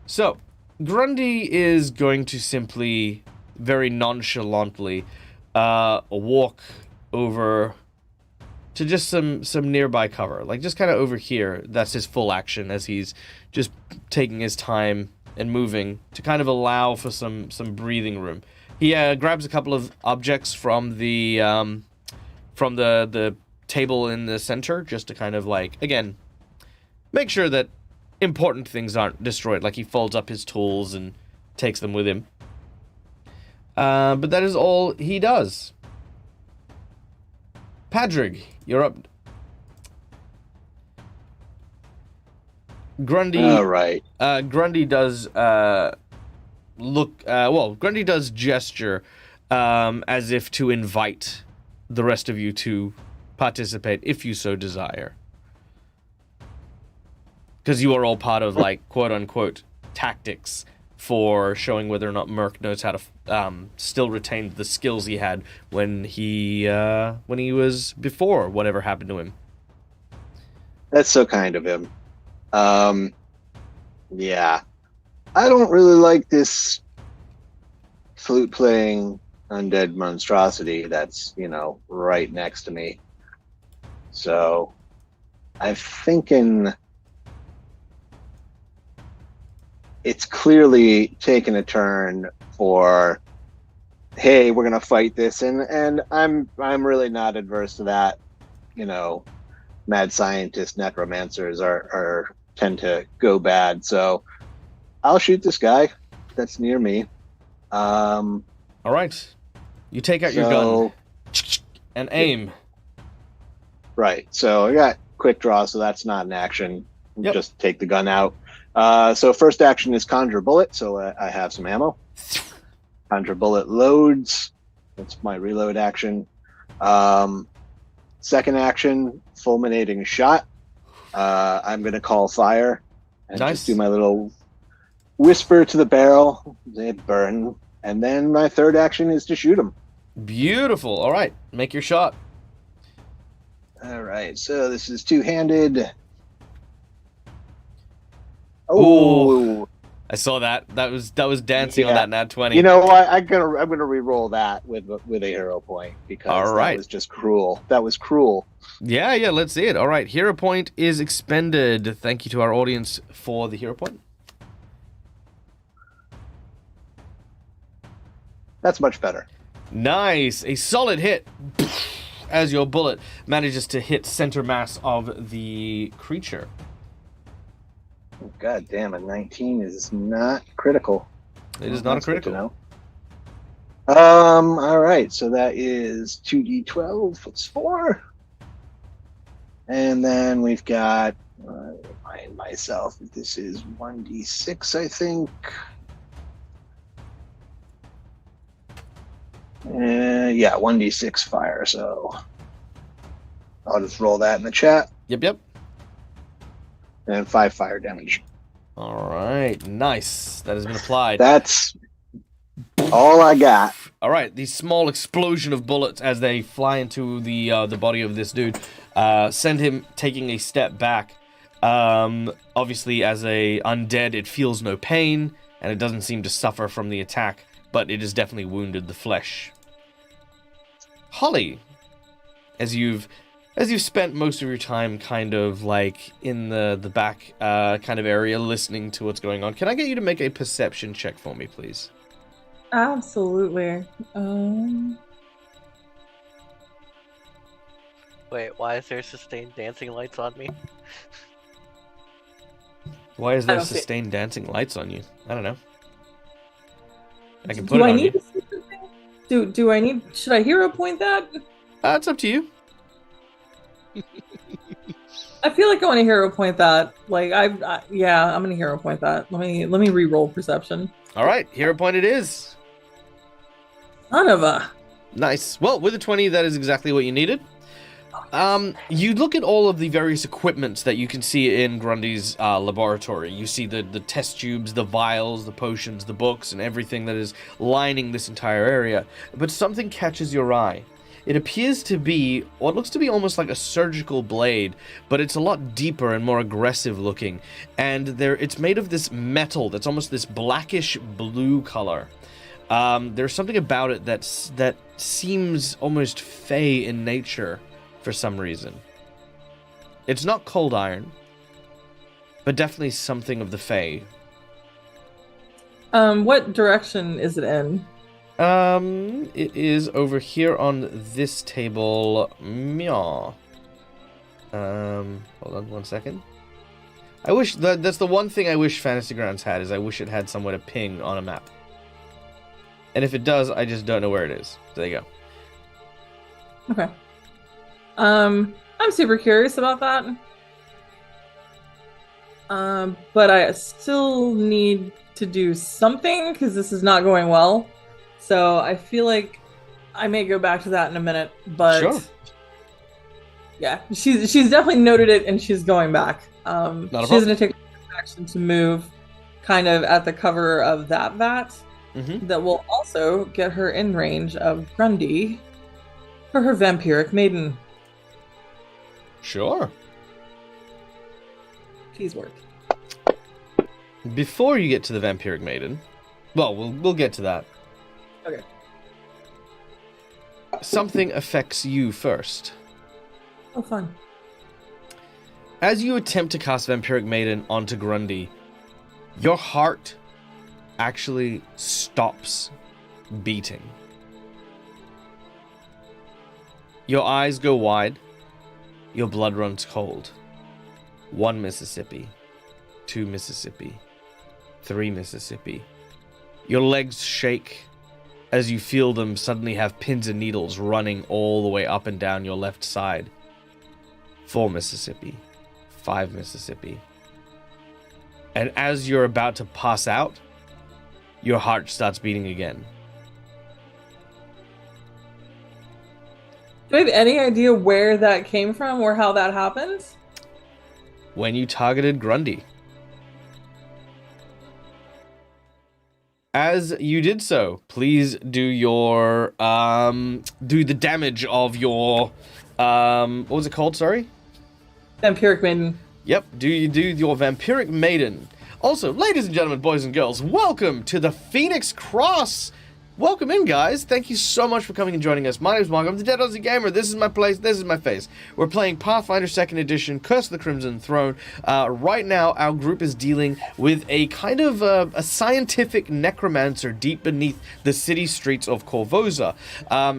S1: So, Grundy is going to simply, very nonchalantly, walk over to just some nearby cover. Like, just kind of over here. That's his full action as he's just taking his time and moving to kind of allow for some breathing room. He grabs a couple of objects from the table in the center, just to kind of like, again, make sure that important things aren't destroyed. Like he folds up his tools and takes them with him. But that is all he does. Padrig, you're up. Grundy.
S5: All right.
S1: Grundy does Grundy does gesture as if to invite the rest of you to participate if you so desire. Because you are all part of, like, quote-unquote tactics for showing whether or not Merc knows how to still retain the skills he had when he was before whatever happened to him.
S5: That's so kind of him. Yeah. I don't really like this flute-playing undead monstrosity that's, right next to me. So, I'm thinking it's clearly taken a turn for, hey, we're gonna fight this, and I'm really not adverse to that. Mad scientists, necromancers are tend to go bad, so I'll shoot this guy that's near me.
S1: All right, you take out your gun and aim.
S5: Right, so I got quick draw, so that's not an action.
S1: Yep.
S5: Just take the gun out. So first action is conjure bullet, so I have some ammo. Conjure bullet loads. That's my reload action. Second action, fulminating shot. I'm going to call fire and
S1: Nice.
S5: just do my little whisper to the barrel. They burn. And then my third action is to shoot him.
S1: Beautiful. All right, make your shot.
S5: All right, so this is two-handed.
S1: Ooh. I saw that. That was dancing on
S5: Yeah.
S1: that nat 20.
S5: You know what? I'm gonna re-roll that with a hero point because
S1: All right.
S5: that was just cruel. That was cruel.
S1: Yeah, let's see it. All right, hero point is expended. Thank you to our audience for the hero point.
S5: That's much better.
S1: Nice. A solid hit as your bullet manages to hit center mass of the creature.
S5: God damn it, 19 is not critical.
S1: It is not a
S5: That's good to
S1: critical.
S5: know. All right, so that is 2d12 plus 4. And then we've got, remind myself, this is 1d6, I think. Yeah, 1d6 fire, so I'll just roll that in the chat.
S1: Yep.
S5: And 5 fire damage.
S1: All right, nice. That has been applied.
S5: That's all I got.
S1: All right, the small explosion of bullets as they fly into the body of this dude send him taking a step back. Obviously, as a undead, it feels no pain, and it doesn't seem to suffer from the attack, but it has definitely wounded the flesh. Holly, as you've spent most of your time kind of like in the back kind of area listening to what's going on, can I get you to make a perception check for me, please?
S4: Absolutely.
S2: Wait, why is there sustained dancing lights on me?
S1: Why is
S4: I
S1: there
S4: don't see-
S1: sustained dancing lights on you? I don't know. I can
S4: Do
S1: put it
S4: I
S1: on
S4: need
S1: you.
S4: to see something? Do I need? Should I hero point that?
S1: It's up to you.
S4: I feel like I want to hero point that. Like yeah, I'm gonna hero point that. Let me re-roll perception.
S1: All right, hero point it is.
S4: Son of a.
S1: Nice. Well, with a 20, that is exactly what you needed. You look at all of the various equipments that you can see in Grundy's laboratory. You see the test tubes, the vials, the potions, the books, and everything that is lining this entire area. But something catches your eye. It appears to be what looks to be almost like a surgical blade, but it's a lot deeper and more aggressive looking. And it's made of this metal that's almost this blackish blue color. There's something about it that seems almost fey in nature for some reason. It's not cold iron, but definitely something of the fey.
S4: What direction is it in?
S1: It is over here on this table. Meow. Hold on 1 second. I wish that's the one thing I wish Fantasy Grounds had, is I wish it had somewhere to ping on a map. And if it does, I just don't know where it is. So there you go.
S4: Okay. I'm super curious about that. But I still need to do something because this is not going well. So I feel like I may go back to that in a minute. But
S1: Sure.
S4: Yeah, she's definitely noted it and she's going back.
S1: Not a
S4: She's
S1: problem.
S4: going to take action to move kind of at the cover of that vat.
S1: Mm-hmm.
S4: That will also get her in range of Grundy for her vampiric maiden.
S1: Sure.
S4: Please work.
S1: Before you get to the Vampiric Maiden, well, we'll get to that.
S4: Okay.
S1: Something affects you first.
S4: Oh, fun.
S1: As you attempt to cast Vampiric Maiden onto Grundy, your heart actually stops beating. Your eyes go wide. Your blood runs cold. 1 Mississippi. 2 Mississippi. 3 Mississippi. Your legs shake as you feel them suddenly have pins and needles running all the way up and down your left side. 4 Mississippi. 5 Mississippi. And as you're about to pass out, your heart starts beating again.
S4: Do I have any idea where that came from or how that happened?
S1: When you targeted Grundy. As you did so, please do your do the damage of your what was it called? Sorry.
S4: Vampiric maiden.
S1: Yep. Do your Vampiric Maiden. Also, ladies and gentlemen, boys and girls, welcome to the Phoenix Cross. Welcome in, guys. Thank you so much for coming and joining us. My name is Mark. I'm the Dead Aussie Gamer. This is my place. This is my face. We're playing Pathfinder 2nd Edition, Curse of the Crimson Throne. Right now, our group is dealing with a kind of a scientific necromancer deep beneath the city streets of Korvosa.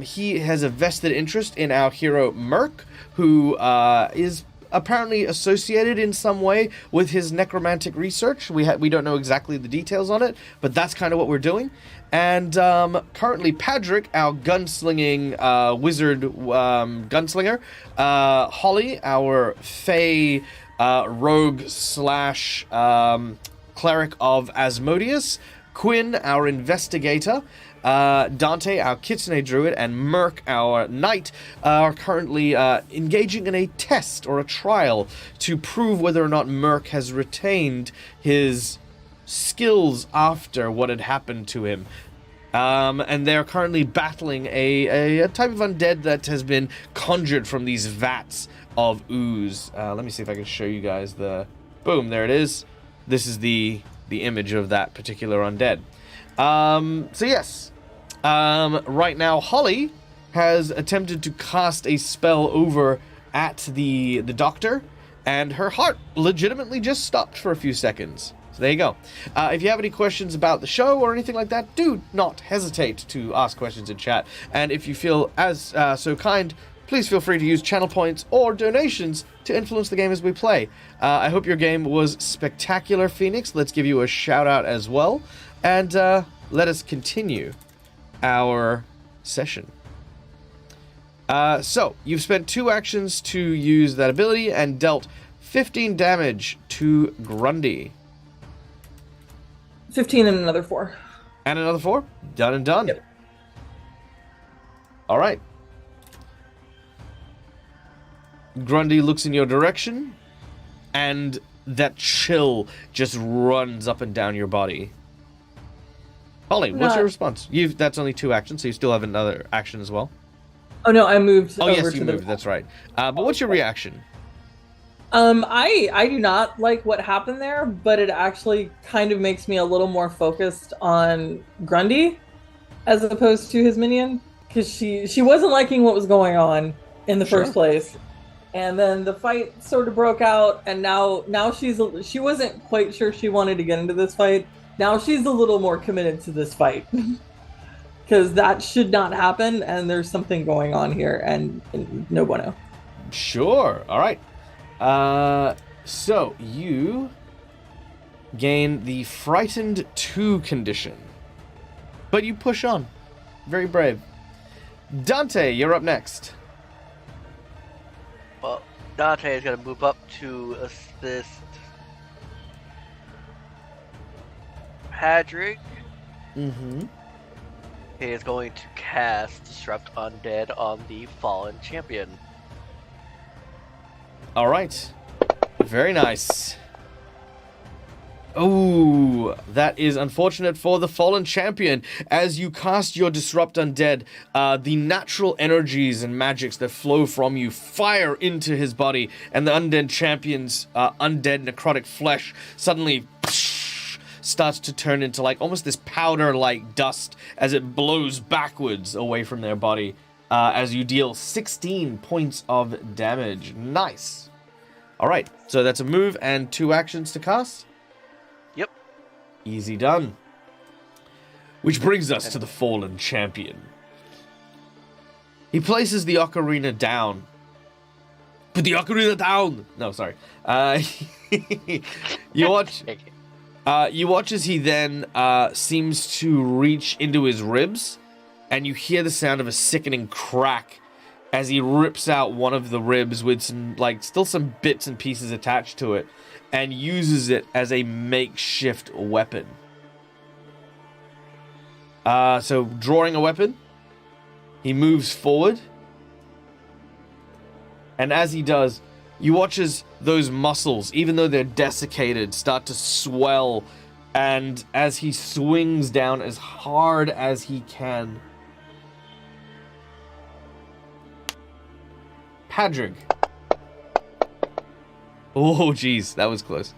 S1: He has a vested interest in our hero, Merc, who is apparently associated in some way with his necromantic research. We don't know exactly the details on it, but that's kind of what we're doing. And currently, Patrick, our gunslinging wizard gunslinger, Holly, our fey rogue slash cleric of Asmodeus, Quinn, our investigator, Dante, our kitsune druid, and Merc, our knight, are currently engaging in a test or a trial to prove whether or not Merc has retained his skills after what had happened to him. And they're currently battling a type of undead that has been conjured from these vats of ooze. Let me see if I can show you guys the... Boom, there it is. This is the image of that particular undead. So yes, right now Holly has attempted to cast a spell over at the doctor, and her heart legitimately just stopped for a few seconds. So there you go. If you have any questions about the show or anything like that, do not hesitate to ask questions in chat. And if you feel as so kind, please feel free to use channel points or donations to influence the game as we play. I hope your game was spectacular, Phoenix. Let's give you a shout out as well. And let us continue our session. So, you've spent 2 actions to use that ability and dealt 15 damage to Grundy.
S4: 15 and another 4.
S1: And another 4. Done and done.
S4: Yep.
S1: All right. Grundy looks in your direction, and that chill just runs up and down your body. Holly, what's your response? That's only 2 actions, so you still have another action as well.
S4: Oh no, I moved.
S1: Oh
S4: over
S1: yes,
S4: to
S1: you
S4: the...
S1: moved. That's right. But what's your reaction?
S4: I do not like what happened there, but it actually kind of makes me a little more focused on Grundy as opposed to his minion, because she wasn't liking what was going on in the first place. And then the fight sort of broke out, and now she wasn't quite sure she wanted to get into this fight. Now she's a little more committed to this fight. Because that should not happen, and there's something going on here, and no bueno.
S1: Sure. All right. So you gain the Frightened 2 condition. But you push on. Very brave. Dante, you're up next.
S2: Well, Dante is going to move up to assist Patrick.
S1: Mm-hmm.
S2: He is going to cast Disrupt Undead on the Fallen Champion.
S1: All right. Very nice. Oh, that is unfortunate for the Fallen Champion. As you cast your Disrupt Undead, the natural energies and magics that flow from you fire into his body, and the Undead Champion's undead necrotic flesh suddenly starts to turn into like almost this powder-like dust as it blows backwards away from their body as you deal 16 points of damage. Nice. All right, so that's a move and 2 actions to cast.
S2: Yep.
S1: Easy done. Which brings us to the Fallen Champion. He places the ocarina down. Put the ocarina down! No, sorry. You watch... you watch as he then seems to reach into his ribs, and you hear the sound of a sickening crack as he rips out one of the ribs with some, like, still some bits and pieces attached to it, and uses it as a makeshift weapon. So, drawing a weapon, he moves forward, and as he does, you watch as those muscles, even though they're desiccated, start to swell, and as he swings down as hard as he can. Padrig. Oh, geez, that was close.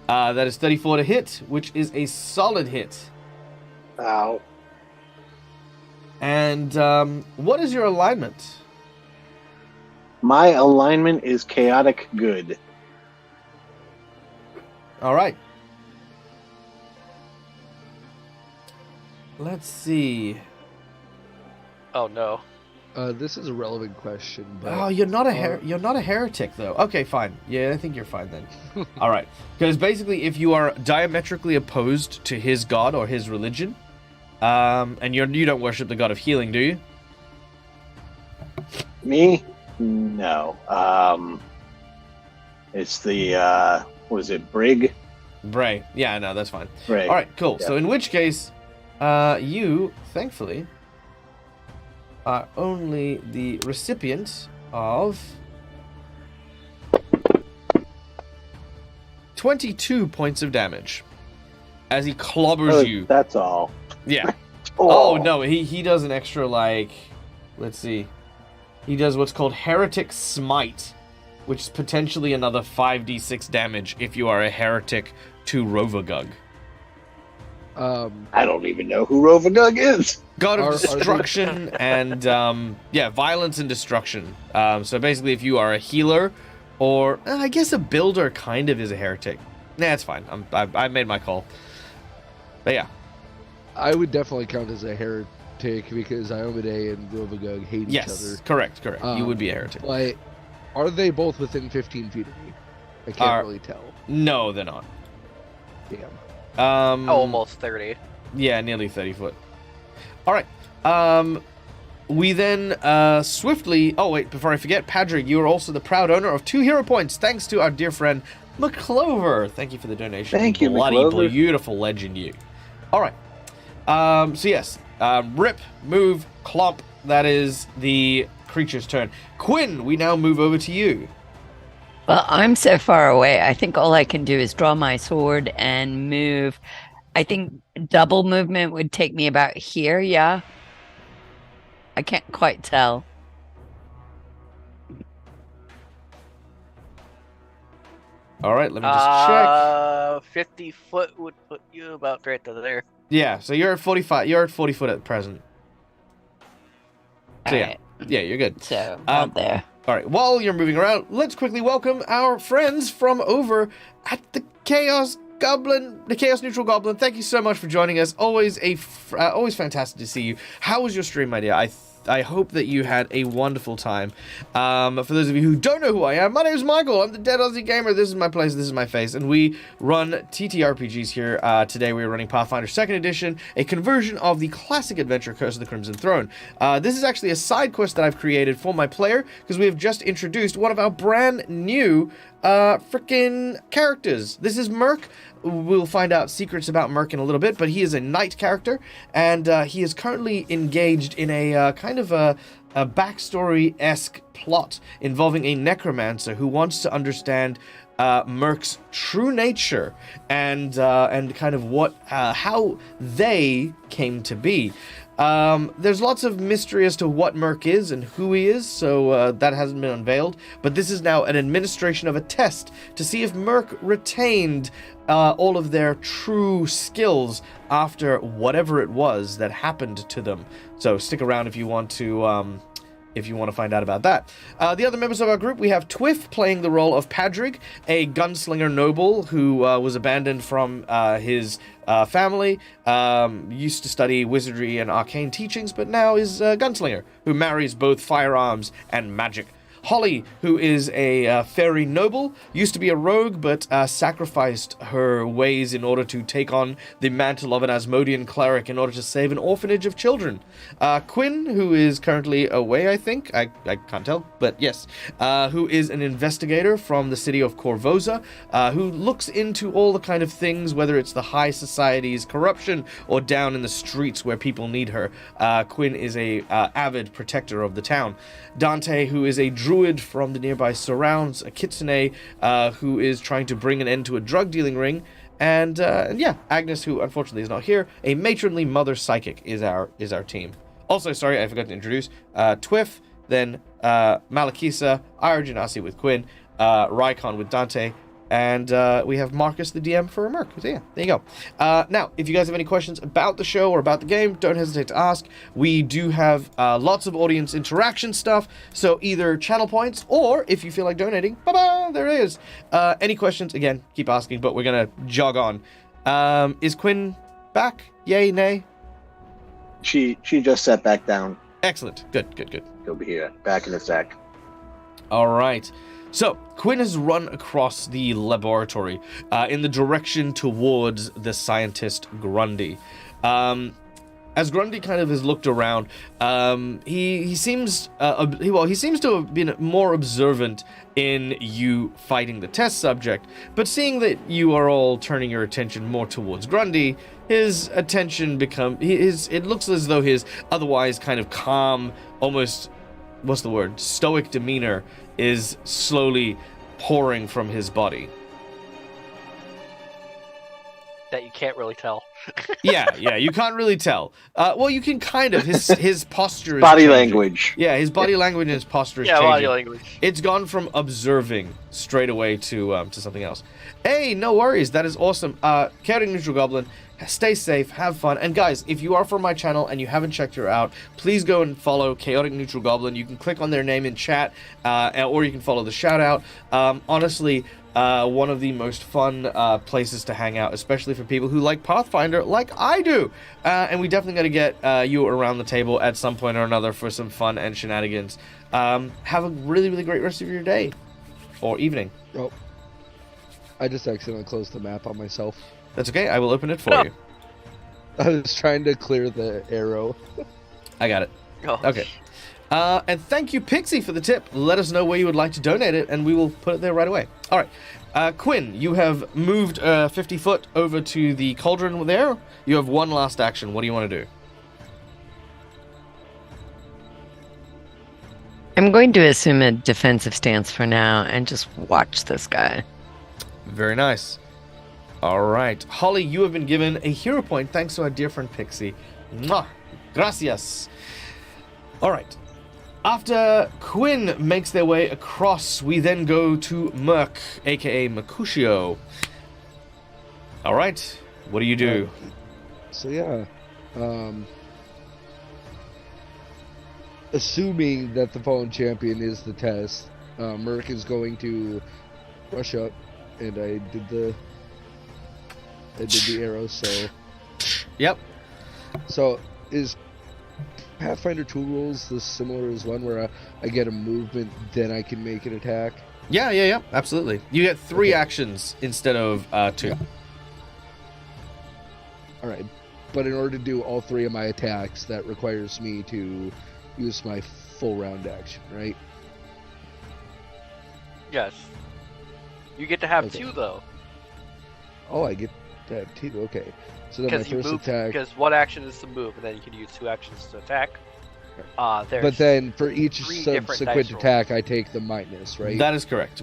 S1: That is 34 to hit, which is a solid hit.
S5: Ow.
S1: And what is your alignment?
S5: My alignment is chaotic good.
S1: All right. Let's see.
S2: Oh no.
S6: This is a relevant question, but
S1: Oh, you're not a heretic though. Okay, fine. Yeah, I think you're fine then. All right. Because basically, if you are diametrically opposed to his god or his religion, and you don't worship the god of healing, do you?
S5: Me? No. It's the was it Brig?
S1: Bray. Yeah, no, that's fine.
S5: Brig.
S1: All right, cool.
S5: Yeah.
S1: So in which case, you thankfully are only the recipient of 22 points of damage as he clobbers you.
S5: That's all.
S1: Yeah. Oh no, he does an extra, like, let's see. He does what's called Heretic Smite, which is potentially another 5d6 damage if you are a heretic to Rovagug.
S5: I don't even know who Rovagug is.
S1: God of destruction and violence and destruction. So basically, if you are a healer, or I guess a builder, kind of is a heretic. Nah, it's fine. I made my call. But yeah,
S6: I would definitely count as a heretic because Iomade and Rovagug hate each other.
S1: Yes, correct. You would be a heretic.
S6: But are they both within 15 feet of me? I can't really tell.
S1: No, they're not.
S6: Damn.
S2: Almost 30.
S1: Yeah, nearly 30 foot. All right. We then swiftly... Oh, wait, before I forget, Padrig, you are also the proud owner of 2 hero points, thanks to our dear friend McClover. Thank you for the donation.
S5: Thank you,
S1: Bloody
S5: McClover.
S1: beautiful legend, you. All right. So, yes. Rip, move, clomp, that is the creature's turn. Quinn, we now move over to you.
S3: Well, I'm so far away. I think all I can do is draw my sword and move. I think double movement would take me about here, yeah? I can't quite tell.
S1: All right, let me just check.
S2: 50 foot would put you about right to there.
S1: Yeah, so you're at 45. You're at 40 foot at present. So
S3: Alright,
S1: yeah, you're good.
S3: so out there.
S1: All right, while you're moving around, let's quickly welcome our friends from over at the Chaos Goblin, the Chaos Neutral Goblin. Thank you so much for joining us. Always always fantastic to see you. How was your stream, my dear? I hope that you had a wonderful time. For those of you who don't know who I am, my name is Michael. I'm the Dead Aussie Gamer. This is my place. This is my face. And we run TTRPGs here. Today we're running Pathfinder 2nd Edition, a conversion of the classic adventure Curse of the Crimson Throne. This is actually a side quest that I've created for my player because we have just introduced one of our brand new freaking characters. This is Merc. We'll find out secrets about Merc in a little bit, but he is a knight character, and he is currently engaged in a kind of a backstory-esque plot involving a necromancer who wants to understand Merc's true nature and kind of what how they came to be. There's lots of mystery as to what Merc is and who he is, so that hasn't been unveiled. But this is now an administration of a test to see if Merc retained all of their true skills after whatever it was that happened to them. So stick around if you want to find out about that. The other members of our group, we have Twiff playing the role of Padrig, a gunslinger noble who was abandoned from his family, used to study wizardry and arcane teachings, but now is a gunslinger who marries both firearms and magic. Holly, who is a fairy noble, used to be a rogue, but sacrificed her ways in order to take on the mantle of an Asmodean cleric in order to save an orphanage of children. Quinn, who is currently away, I think. I can't tell, but yes. Who is an investigator from the city of Korvosa, who looks into all the kind of things, whether it's the high society's corruption or down in the streets where people need her. Quinn is a avid protector of the town. Dante, who is a druid from the nearby surrounds, a kitsune who is trying to bring an end to a drug dealing ring, and yeah, Agnes, who unfortunately is not here, a matronly mother psychic is our team. Also, sorry, I forgot to introduce Twiff, then Malakisa, Arjanasi with Quinn, Rykon with Dante, and we have Marcus, the DM, for Merc. So yeah, there you go. Now, if you guys have any questions about the show or about the game, don't hesitate to ask. We do have lots of audience interaction stuff, so either channel points or if you feel like donating, bye-bye, there it is. Any questions, again, keep asking, but we're going to jog on. Is Quinn back? Yay, nay?
S5: She just sat back down.
S1: Excellent. Good.
S5: He'll be here, back in a sec.
S1: All right. So, Quinn has run across the laboratory in the direction towards the scientist Grundy. As Grundy kind of has looked around, he seems to have been more observant in you fighting the test subject, but seeing that you are all turning your attention more towards Grundy, his attention it looks as though his otherwise kind of calm, almost, stoic demeanor is slowly pouring from his body.
S2: That you can't really tell.
S1: yeah, you can't really tell. Well, you can kind of. His posture is
S5: body
S1: changing.
S5: language.
S1: Yeah, his body language and his posture is changing.
S2: Body language.
S1: It's gone from observing straight away to something else. Hey, no worries. That is awesome. Chaotic Neutral Goblin, stay safe, have fun. And guys, if you are from my channel and you haven't checked her out, please go and follow Chaotic Neutral Goblin. You can click on their name in chat, or you can follow the shout out. Honestly, one of the most fun places to hang out, especially for people who like Pathfinder like I do. And we definitely got to get you around the table at some point or another for some fun and shenanigans. Have a really, really great rest of your day or evening.
S6: Oh, I just accidentally closed the map on myself.
S1: That's okay. I will open it for you.
S6: I was trying to clear the arrow.
S1: I got it.
S2: Oh.
S1: Okay. And thank you, Pixie, for the tip. Let us know where you would like to donate it, and we will put it there right away. All right. Quinn, you have moved 50 foot over to the cauldron there. You have one last action. What do you want to do?
S3: I'm going to assume a defensive stance for now and just watch this guy.
S1: Very nice. All right. Holly, you have been given a hero point thanks to our dear friend Pixie. Mwah. Gracias. All right. After Quinn makes their way across, we then go to Merc, aka Mercutio. All right. What do you do?
S6: So yeah, assuming that the fallen champion is the test, Merc is going to rush up, and I did the arrow. So
S1: Yep.
S6: so is Pathfinder 2 rules this similar as one where I get a movement, then I can make an attack?
S1: Yeah. Absolutely. You get 3
S6: Okay.
S1: actions instead of 2.
S6: Yeah. All right, but in order to do all 3 of my attacks, that requires me to use my full round action, right?
S2: Yes. You get to have
S6: Okay.
S2: 2 though,
S6: Oh, I get that too. Okay, so then my
S2: because you
S6: first
S2: move.
S6: attack.
S2: Because one action is to move, and then you can use 2 actions to attack. There's
S6: But then for each
S2: 3 different
S6: subsequent
S2: dice rolls.
S6: attack, I take the minus, right?
S1: That is correct.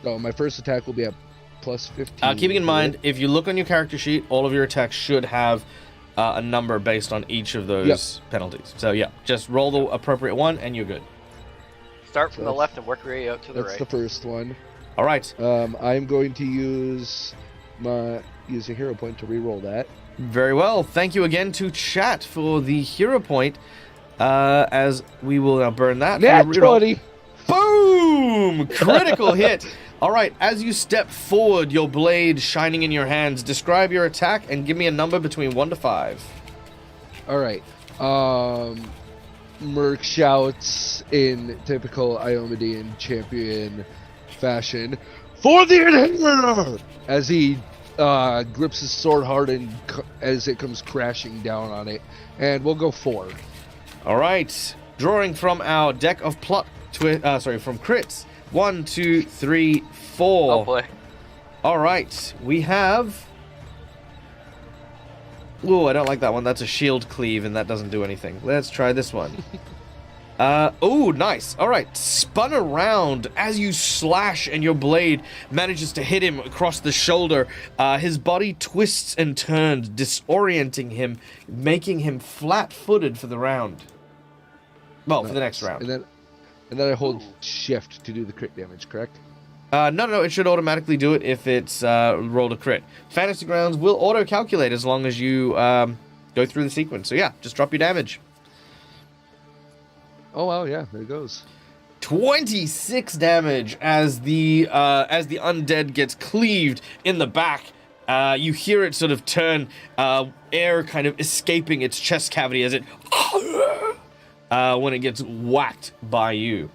S6: So my first attack will be a plus 15.
S1: Keeping in mind, if you look on your character sheet, all of your attacks should have a number based on each of those penalties. So yeah, just roll the appropriate one and you're good.
S2: Start from the
S6: that's-
S2: left and work your way out to the
S6: That's
S2: right.
S6: the first one.
S1: All right.
S6: I'm going to use a hero point to re-roll that.
S1: Very well. Thank you again to chat for the hero point. As we will now burn that.
S6: Nat
S1: for your reroll.
S6: 20.
S1: Boom! Critical hit. All right. As you step forward, your blade shining in your hands, describe your attack and give me a number between 1 to 5.
S6: All right. Merc shouts in typical Iomedean champion fashion, "For the inhibitor!" as he grips his sword hard and as it comes crashing down on it. And we'll go 4.
S1: All right. Drawing from our deck of from crits. 1, 2, 3, 4.
S2: Oh boy.
S1: All right. We have. Ooh, I don't like that one. That's a shield cleave, and that doesn't do anything. Let's try this one. Oh, nice. All right. Spun around as you slash, and your blade manages to hit him across the shoulder. His body twists and turns, disorienting him, making him flat-footed for the round. Well, for the next round.
S6: And then I hold shift to do the crit damage, correct?
S1: No, it should automatically do it if it's rolled a crit. Fantasy Grounds will auto-calculate as long as you go through the sequence. So yeah, just drop your damage.
S6: Oh, well, yeah, there it goes.
S1: 26 damage as the undead gets cleaved in the back. You hear it sort of turn, air kind of escaping its chest cavity as it when it gets whacked by you.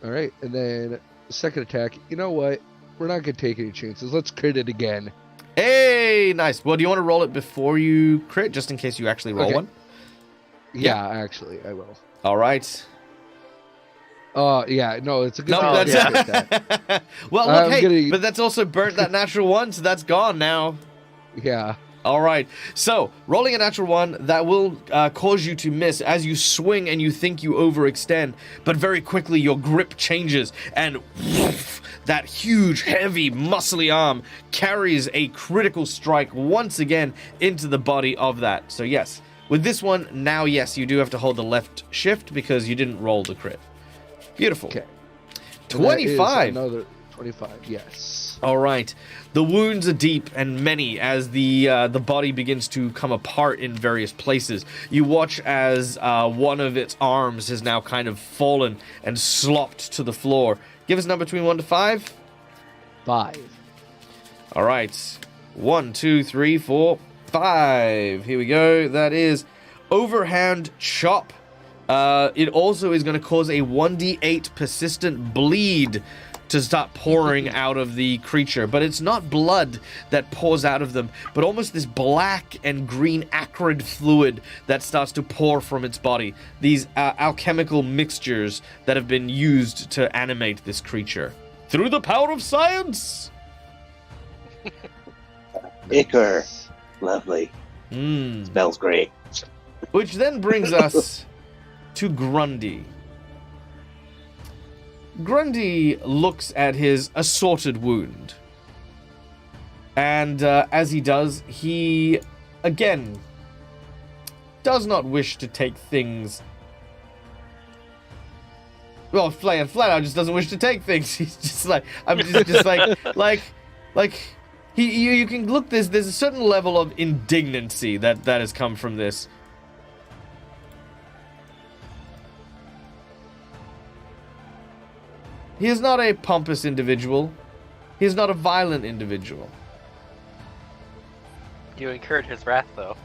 S6: All right, and then second attack. You know what? We're not going to take any chances. Let's crit it again.
S1: Hey, nice. Well, do you want to roll it before you crit, just in case you actually roll
S6: Okay.
S1: one?
S6: Yeah, actually, I will.
S1: All right.
S6: Yeah, no, it's a good
S1: No,
S6: thing I
S1: that's
S6: didn't get that.
S1: well,
S6: I'm
S1: look, hey,
S6: gonna-
S1: but that's also burnt that natural one, so that's gone now.
S6: Yeah.
S1: All right. So, rolling a natural one, that will cause you to miss as you swing and you think you overextend, but very quickly your grip changes and woof, that huge, heavy, muscly arm carries a critical strike once again into the body of that. So, yes, with this one, now, yes, you do have to hold the left shift because you didn't roll the crit. Beautiful.
S6: Okay.
S1: 25.
S6: Another 25. Yes.
S1: All right. The wounds are deep and many as the body begins to come apart in various places. You watch as one of its arms has now kind of fallen and slopped to the floor. Give us a number between 1 to 5.
S6: 5.
S1: All right. 1, 2, 3, 4, 5. Here we go. That is overhand chop. It also is going to cause a 1d8 persistent bleed to start pouring out of the creature. But it's not blood that pours out of them, but almost this black and green acrid fluid that starts to pour from its body. These alchemical mixtures that have been used to animate this creature. Through the power of science!
S5: Ichor. Lovely.
S1: Mm.
S5: Smells great.
S1: Which then brings us to Grundy. Grundy looks at his assorted wound. And as he does, he, again, does not wish to take things... Well, flat out just doesn't wish to take things. He's just like... I'm just like... You can look, there's a certain level of indignancy that has come from this. He is not a pompous individual. He is not a violent individual.
S2: You incurred his wrath, though.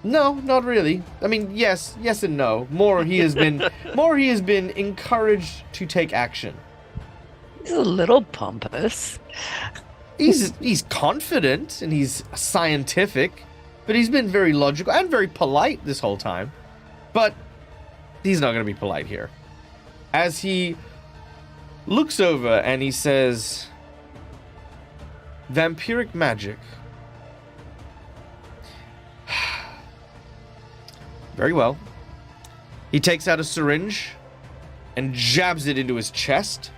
S1: No, not really. I mean, yes and no. More he has been encouraged to take action.
S3: He's a little pompous.
S1: He's confident and he's scientific, but he's been very logical and very polite this whole time. But he's not going to be polite here. As he looks over and he says, "Vampiric magic. Very well." He takes out a syringe and jabs it into his chest.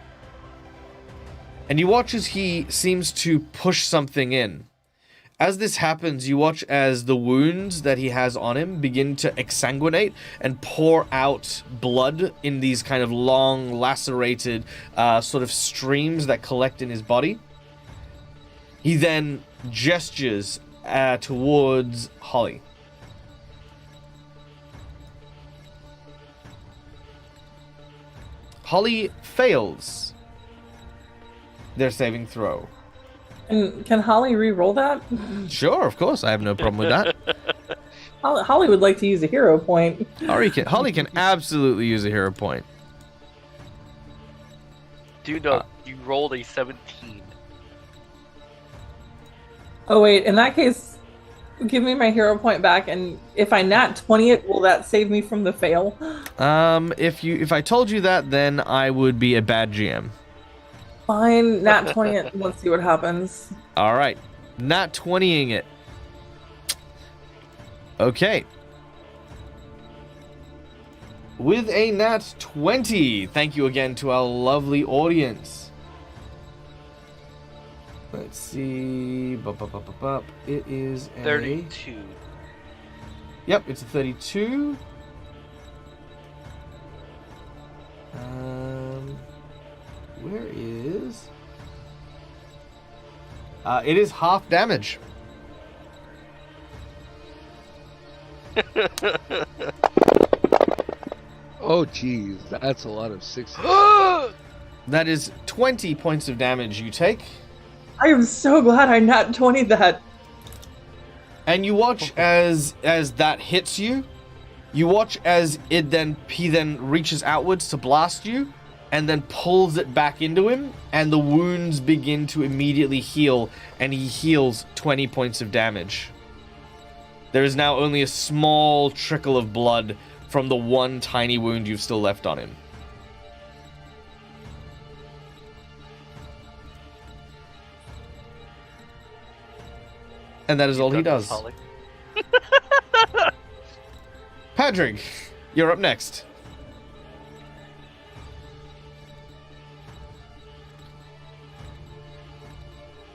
S1: And you watch as he seems to push something in. As this happens, you watch as the wounds that he has on him begin to exsanguinate and pour out blood in these kind of long, lacerated sort of streams that collect in his body. He then gestures towards Holly. Holly fails their saving throw.
S4: And can Holly re-roll that?
S1: Sure, of course. I have no problem with that.
S4: Holly would like to use a hero point.
S1: Holly can absolutely use a hero point.
S2: Do know you rolled a 17.
S4: Oh wait, in that case, give me my hero point back, and if I nat 20 it, will that save me from the fail?
S1: If I told you that, then I would be a bad GM.
S4: Fine, nat 20 it, let's see what happens.
S1: Alright. Nat 20ing it. Okay. With a nat 20, thank you again to our lovely audience. Let's see. It is a
S2: 32.
S1: Yep, it's a 32. Where is... it is half damage.
S6: Oh, geez, that's a lot of sixes.
S1: That is 20 points of damage you take.
S4: I am so glad I nat 20 that.
S1: And you watch as that hits you. You watch as he then reaches outwards to blast you, and then pulls it back into him, and the wounds begin to immediately heal, and he heals 20 points of damage. There is now only a small trickle of blood from the one tiny wound you've still left on him. And that is all he does. Patrick, you're up next.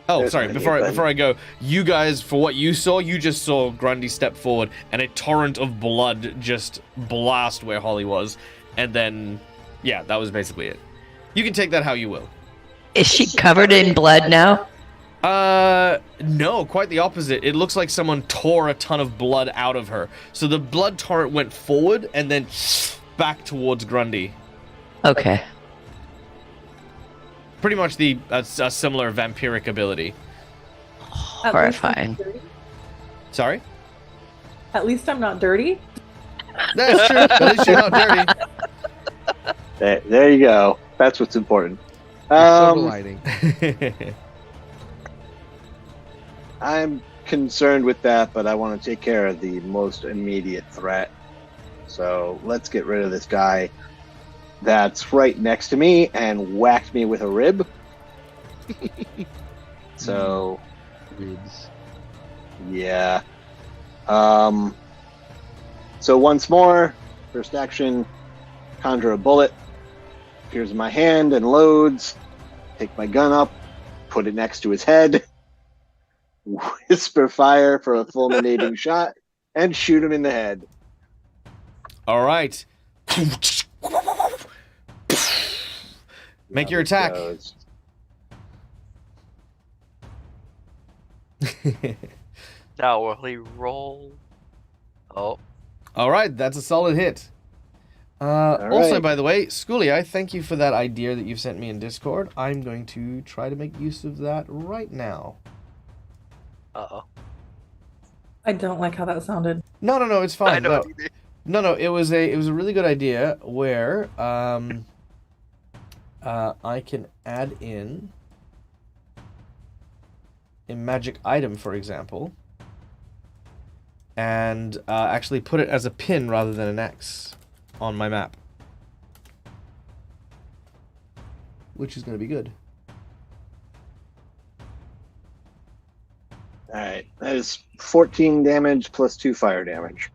S1: Oh, sorry, before I go, you guys, for what you saw, you just saw Grundy step forward and a torrent of blood just blast where Holly was. And then, yeah, that was basically it. You can take that how you will.
S3: Is she covered in blood now?
S1: No, quite the opposite. It looks like someone tore a ton of blood out of her. So the blood torrent went forward and then back towards Grundy.
S3: Okay.
S1: Pretty much a similar vampiric ability.
S3: Horrifying.
S1: Sorry?
S4: At least I'm not dirty.
S1: That's true. At least you're not dirty.
S5: There you go. That's what's important.
S6: Silver lining.
S5: I'm concerned with that, but I want to take care of the most immediate threat. So let's get rid of this guy that's right next to me and whacked me with a rib. So,
S6: Ribs.
S5: yeah. So once more, first action, conjure a bullet, appears in my hand and loads. Take my gun up, put it next to his head, whisper fire for a fulminating shot, and shoot him in the head.
S1: All right. Make your attack.
S5: Goes.
S2: Now will he roll? Oh,
S1: All right, that's a solid hit. Also,
S5: right.
S1: by the way, Schoolie, I thank you for that idea that you've sent me in Discord. I'm going to try to make use of that right now.
S2: uh-oh.
S4: I don't like how that sounded.
S1: No, it's fine.
S2: I know
S1: No.
S2: what you mean.
S1: No, it was a really good idea where I can add in a magic item, for example, and actually put it as a pin rather than an X on my map, which is going to be good.
S5: All right, that is 14 damage plus 2 fire damage.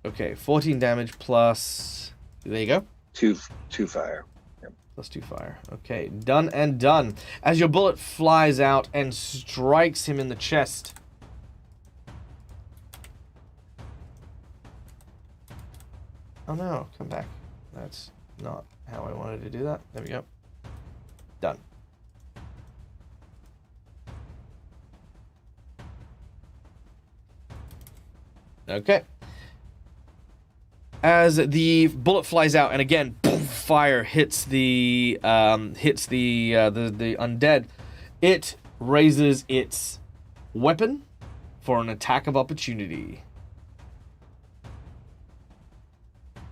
S1: Okay, 14 damage plus... There you go.
S5: 2 fire.
S1: Plus 2 fire. Okay, done and done. As your bullet flies out and strikes him in the chest. Oh no, come back. That's not how I wanted to do that. There we go. Done. Okay. As the bullet flies out, and again, boom, fire hits the undead, it raises its weapon for an attack of opportunity.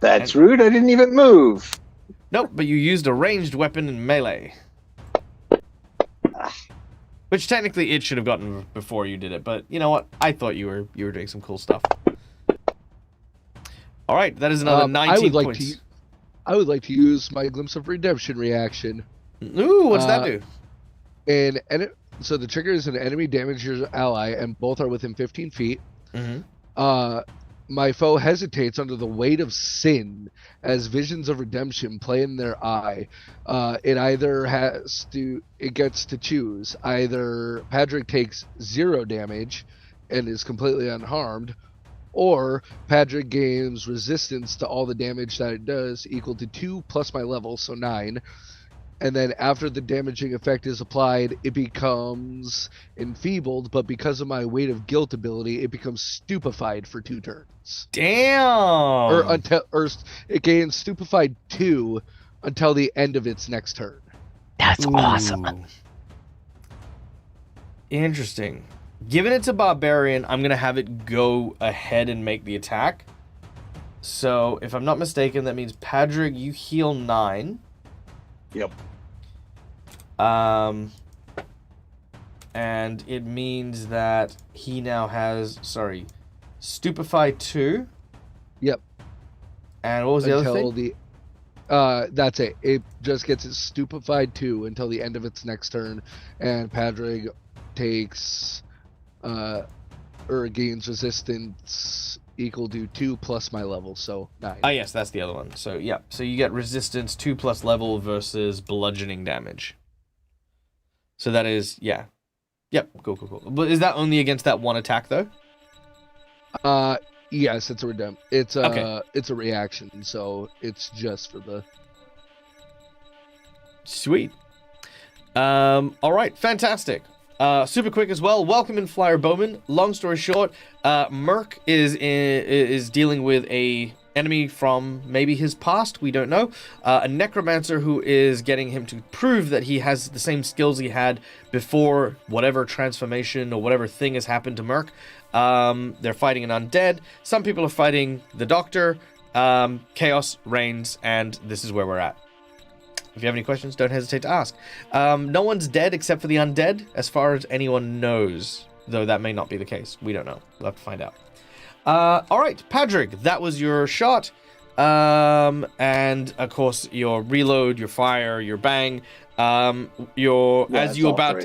S5: That's rude. I didn't even move.
S1: Nope, but you used a ranged weapon in melee. Which technically it should have gotten before you did it, but you know what? I thought you were doing some cool stuff. All right, that is another 19 points.
S6: I would like to use my Glimpse of Redemption reaction.
S1: Ooh, what's that do?
S6: So the trigger is an enemy damages your ally, and both are within 15 feet.
S1: Mm-hmm.
S6: My foe hesitates under the weight of sin as visions of redemption play in their eye. It gets to choose. Either Patrick takes 0 damage and is completely unharmed, or Patrick gains resistance to all the damage that it does, equal to 2 plus my level, so 9. And then after the damaging effect is applied, it becomes enfeebled, but because of my weight of guilt ability, it becomes stupefied for 2 turns.
S1: Damn!
S6: Or it gains stupefied 2 until the end of its next turn.
S3: That's awesome.
S1: Interesting. Given it's a barbarian, I'm going to have it go ahead and make the attack. So, if I'm not mistaken, that means Padraig, you heal 9.
S5: Yep.
S1: And it means that he now has, Stupefy 2.
S6: Yep.
S1: And what was the other thing?
S6: That's it. It just gets its stupefied 2 until the end of its next turn, and Padraig takes, or gains resistance equal to 2 plus my level, so 9.
S1: Ah, yes, that's the other one. So, yeah. So you get resistance 2 plus level versus bludgeoning damage. So that is, yeah. Yep, cool. But is that only against that one attack, though?
S6: Yes, it's a it's a reaction, so it's just for the...
S1: Sweet. All right, fantastic. Super quick as well. Welcome in, Flyer Bowman. Long story short, Merc is dealing with a enemy from maybe his past. We don't know. A necromancer who is getting him to prove that he has the same skills he had before whatever transformation or whatever thing has happened to Merc. They're fighting an undead. Some people are fighting the Doctor. Chaos reigns, and this is where we're at. If you have any questions, don't hesitate to ask. No one's dead except for the undead, as far as anyone knows. Though that may not be the case. We don't know. We'll have to find out. All right, Padraig, that was your shot. And, of course, your reload, your fire, your bang. As you're about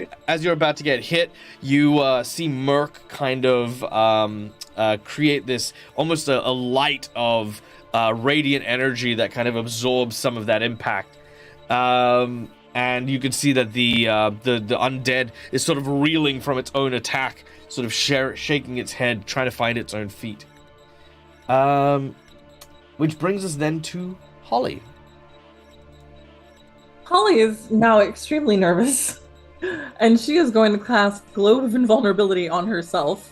S1: to get hit, you see Merc kind of create this almost a light of radiant energy that kind of absorbs some of that impact. And you can see that the undead is sort of reeling from its own attack, sort of shaking its head, trying to find its own feet. Which brings us then to Holly.
S4: Holly is now extremely nervous, and she is going to cast Globe of Invulnerability on herself.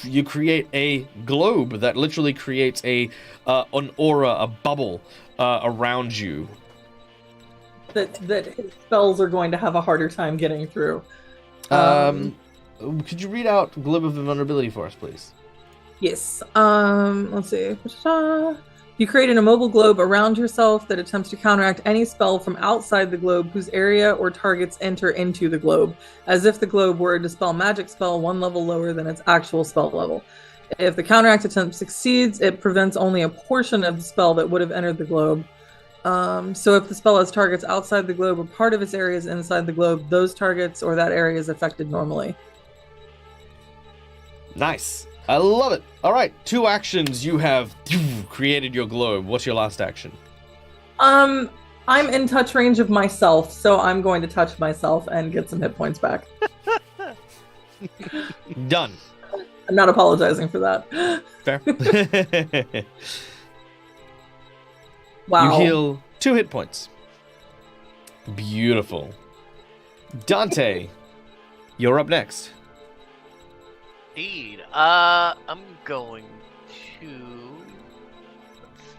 S1: You create a globe that literally creates an aura, a bubble around you.
S4: That his spells are going to have a harder time getting through.
S1: Could you read out Globe of Invulnerability for us, please?
S4: Yes. Let's see. You create an immobile globe around yourself that attempts to counteract any spell from outside the globe whose area or targets enter into the globe, as if the globe were a dispel magic spell one level lower than its actual spell level. If the counteract attempt succeeds, it prevents only a portion of the spell that would have entered the globe. So if the spell has targets outside the globe or part of its area is inside the globe, those targets or that area is affected normally.
S1: Nice. I love it. All right, 2 actions. You have created your globe. What's your last action?
S4: I'm in touch range of myself, so I'm going to touch myself and get some hit points back.
S1: Done.
S4: I'm not apologizing for that.
S1: Fair.
S4: Wow.
S1: You heal 2 hit points. Beautiful. Dante, you're up next.
S2: Indeed. I'm going to. Let's see.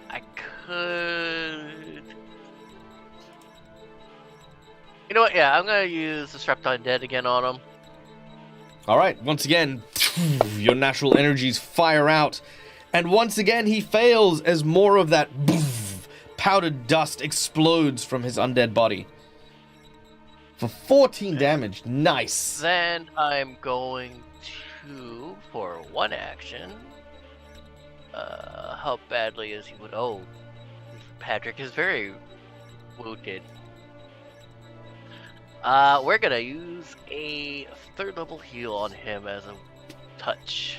S2: I could. You know what? Yeah, I'm gonna use Disrupt Undead again on him.
S1: All right. Once again, your natural energies fire out, and once again he fails as more of that powdered dust explodes from his undead body. For 14 damage. Nice.
S2: Then I'm going to, for 1 action, how badly is he wounded? Oh, Patrick is very wounded. We're gonna use a 3rd level heal on him as a touch.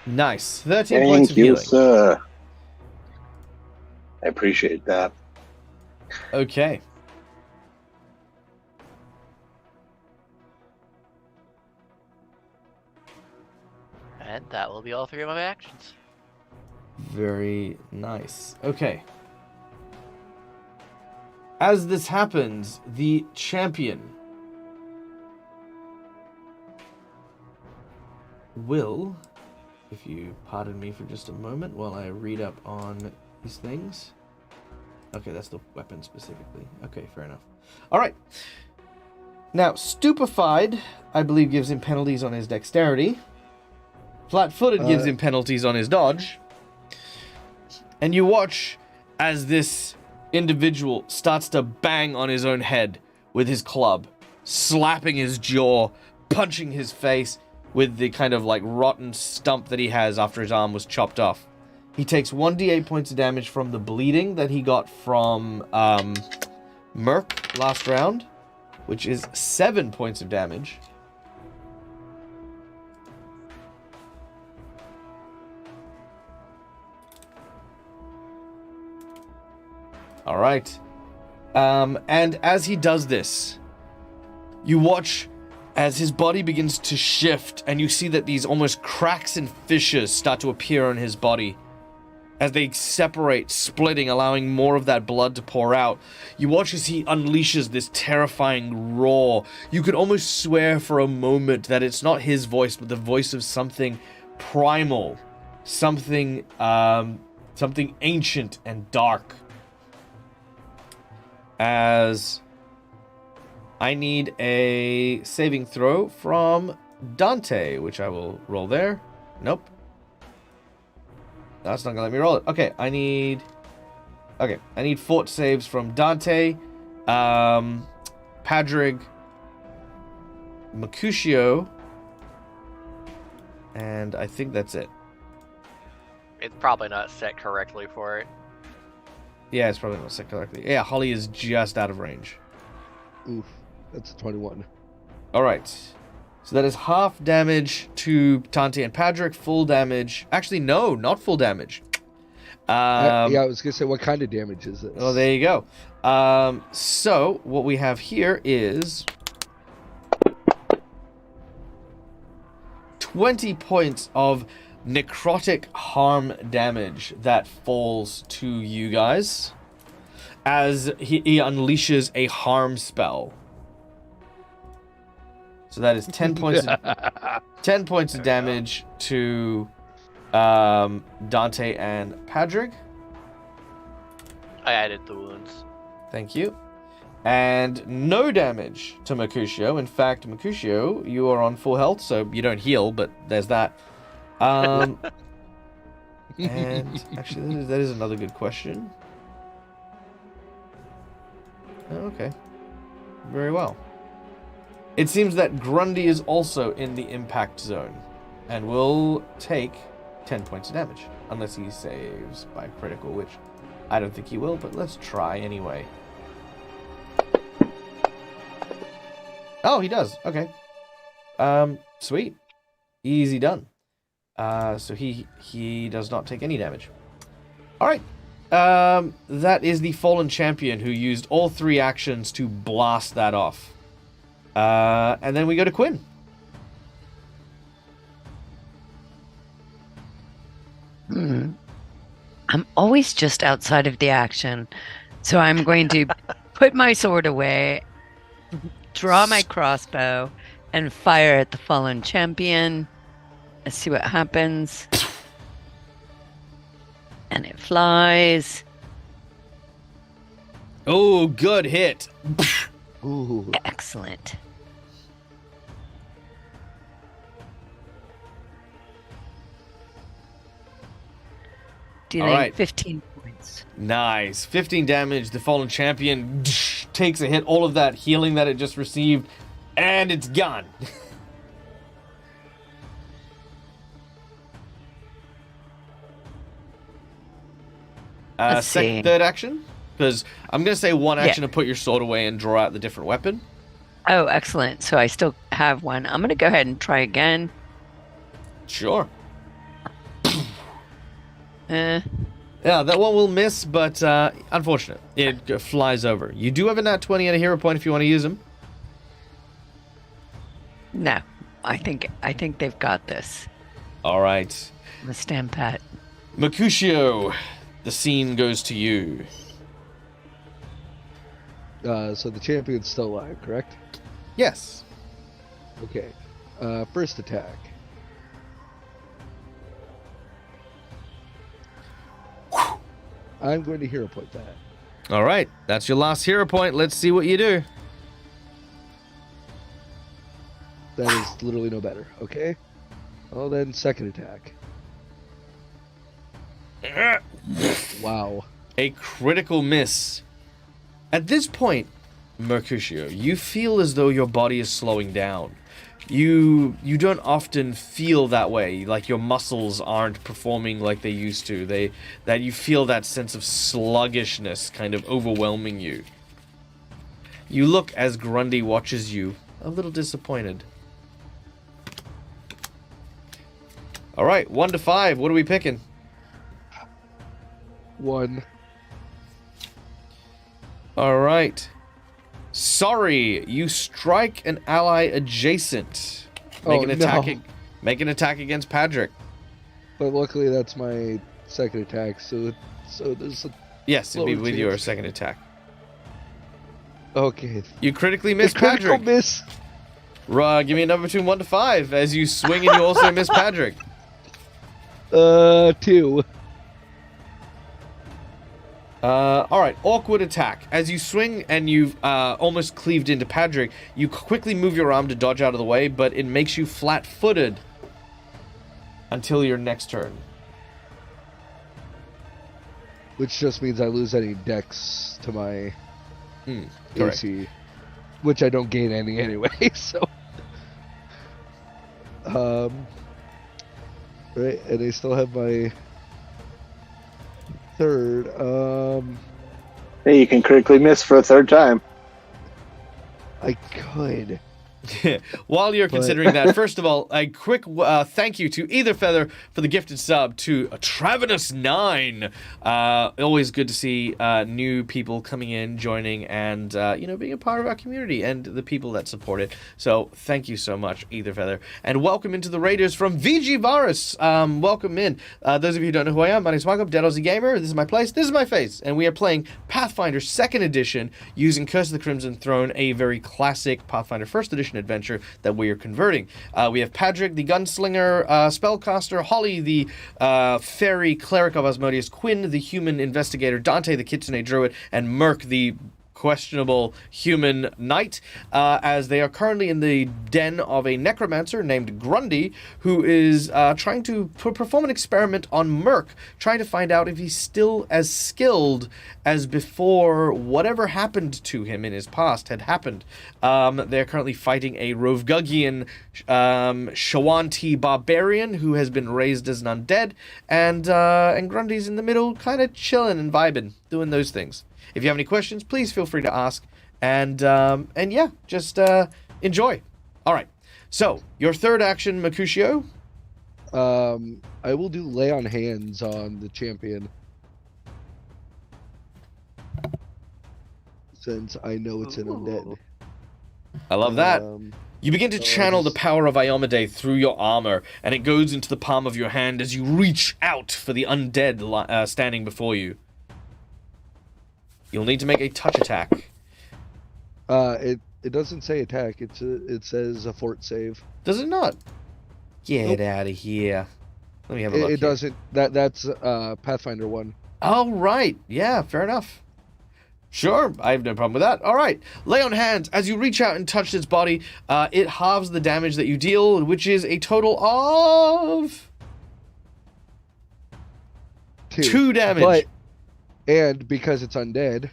S1: Nice. 13 points of healing.
S5: Thank you, sir. I appreciate that.
S1: Okay.
S2: And that will be all 3 of my actions.
S1: Very nice. Okay. As this happens, the champion will, if you pardon me for just a moment while I read up on these things. Okay, that's the weapon specifically. Okay, fair enough. All right. Now, stupefied, I believe, gives him penalties on his dexterity. Flat-footed gives him penalties on his dodge. And you watch as this individual starts to bang on his own head with his club, slapping his jaw, punching his face with the kind of like rotten stump that he has after his arm was chopped off. He takes 1d8 points of damage from the bleeding that he got from Merc last round, which is 7 points of damage. All right. And as he does this, you watch as his body begins to shift, and you see that these almost cracks and fissures start to appear on his body. As they separate, splitting, allowing more of that blood to pour out. You watch as he unleashes this terrifying roar. You could almost swear for a moment that it's not his voice, but the voice of something primal. Something ancient and dark. As I need a saving throw from Dante, which I will roll there. Nope. That's not gonna let me roll it. Okay, I need fort saves from Dante, Padrig, Mercutio, and I think that's it.
S2: It's probably not set correctly for it.
S1: Yeah, it's probably not set correctly. Yeah, Holly is just out of range.
S6: Oof, that's a 21.
S1: All right. So that is half damage to Tante and Padrick, full damage. Actually, no, not full damage.
S6: Yeah, I was gonna say, what kind of damage is this?
S1: Oh, there you go. So what we have here is 20 points of necrotic harm damage that falls to you guys as he unleashes a harm spell. So that is 10 points. 10 points of damage to Dante and Padrick.
S2: I added the wounds.
S1: Thank you. And no damage to Mercutio. In fact, Mercutio, you are on full health, so you don't heal, but there's that. And actually, that is another good question. Okay. Very well. It seems that Grundy is also in the impact zone and will take 10 points of damage, unless he saves by critical, which I don't think he will, but let's try anyway. Oh, he does. Okay. Sweet. Easy done. So he does not take any damage. All right. That is the fallen champion who used all 3 actions to blast that off. And then we go to Quinn.
S3: I'm always just outside of the action. So I'm going to put my sword away, draw my crossbow, and fire at the fallen champion. Let's see what happens. And it flies.
S1: Oh, good hit.
S6: Ooh.
S3: Excellent. Dealing
S1: All right.
S3: 15 points.
S1: Nice. 15 damage. The fallen champion takes a hit. All of that healing that it just received. And it's gone.
S3: Let's see.
S1: Third action? Because I'm going to say one action
S3: Yeah.
S1: to put your sword away and draw out the different weapon.
S3: Oh, excellent. So I still have one. I'm going to go ahead and try again.
S1: Sure.
S3: Eh.
S1: Yeah, that one will miss, but unfortunate. It flies over. You do have a nat 20 and a hero point if you want to use them.
S3: No. I think they've got this.
S1: All right.
S3: I'm going to stand pat.
S1: Mercutio, the scene goes to you.
S6: So the champion's still alive, correct?
S1: Yes.
S6: Okay. First attack. I'm going to hero point that.
S1: All right. That's your last hero point. Let's see what you do.
S6: That is literally no better. Okay. Well, then second attack. Wow.
S1: A critical miss. At this point, Mercutio, you feel as though your body is slowing down. You don't often feel that way, like your muscles aren't performing like they used to. That you feel that sense of sluggishness kind of overwhelming you. You look as Grundy watches you, a little disappointed. All right, 1 to 5. What are we picking?
S6: 1.
S1: All right. Sorry, you strike an ally adjacent. Make an attack.
S6: No.
S1: Make an attack against Padrick.
S6: But luckily that's my second attack, so there's a...
S1: Yes, it'd be
S6: Lower
S1: with your
S6: chance.
S1: second attack.
S6: Okay.
S1: You critically miss
S6: Critical
S1: Padrick.
S6: miss.
S1: Give me a number between 1 to 5 as you swing and you also miss Padrick.
S6: 2.
S1: All right, awkward attack. As you swing and you've almost cleaved into Padrick, you quickly move your arm to dodge out of the way, but it makes you flat-footed until your next turn.
S6: Which just means I lose any dex to my
S1: Correct.
S6: AC, which I don't gain any anyway. So, right, and I still have my third.
S5: Hey, you can critically miss for a third time.
S6: I could.
S1: While you're
S6: But-
S1: considering that, first of all, a quick thank you to Either Feather for the gifted sub to Travenous9. Always good to see new people coming in, joining, and being a part of our community and the people that support it. So thank you so much, Either Feather, and welcome into the Raiders from VG Varus. Welcome in. Those of you who don't know who I am, my name's Michael, Dead Aussie Gamer. This is my place. This is my face, and we are playing Pathfinder 2nd Edition using Curse of the Crimson Throne, a very classic Pathfinder 1st Edition adventure that we are converting. We have Patrick, the gunslinger, spellcaster, Holly, the fairy cleric of Asmodeus, Quinn, the human investigator, Dante, the kitsune druid, and Merc, the questionable human knight, as they are currently in the den of a necromancer named Grundy, who is trying to perform an experiment on Merc, trying to find out if he's still as skilled as before whatever happened to him in his past had happened. They're currently fighting a Rovgugian Shawanti barbarian who has been raised as an undead, and Grundy's in the middle, kind of chilling and vibing, doing those things. If you have any questions, please feel free to ask. And yeah, just enjoy. All right. So, your third action, Mercutio?
S6: I will do lay on hands on the champion. Since I know it's an undead.
S1: I love that. You begin to
S6: so
S1: channel the
S6: just-
S1: power of Iomade through your armor, and it goes into the palm of your hand as you reach out for the undead standing before you. You'll need to make a touch attack.
S6: It doesn't say attack. It says a fort save.
S1: Does it not? Get
S6: Nope.
S1: out of here. Let me have a look.
S6: It
S1: here.
S6: doesn't. That's Pathfinder 1.
S1: Oh, right. Yeah, fair enough. Sure, I have no problem with that. All right. Lay on hands. As you reach out and touch its body, it halves the damage that you deal, which is a total of 2 damage.
S6: And because it's undead,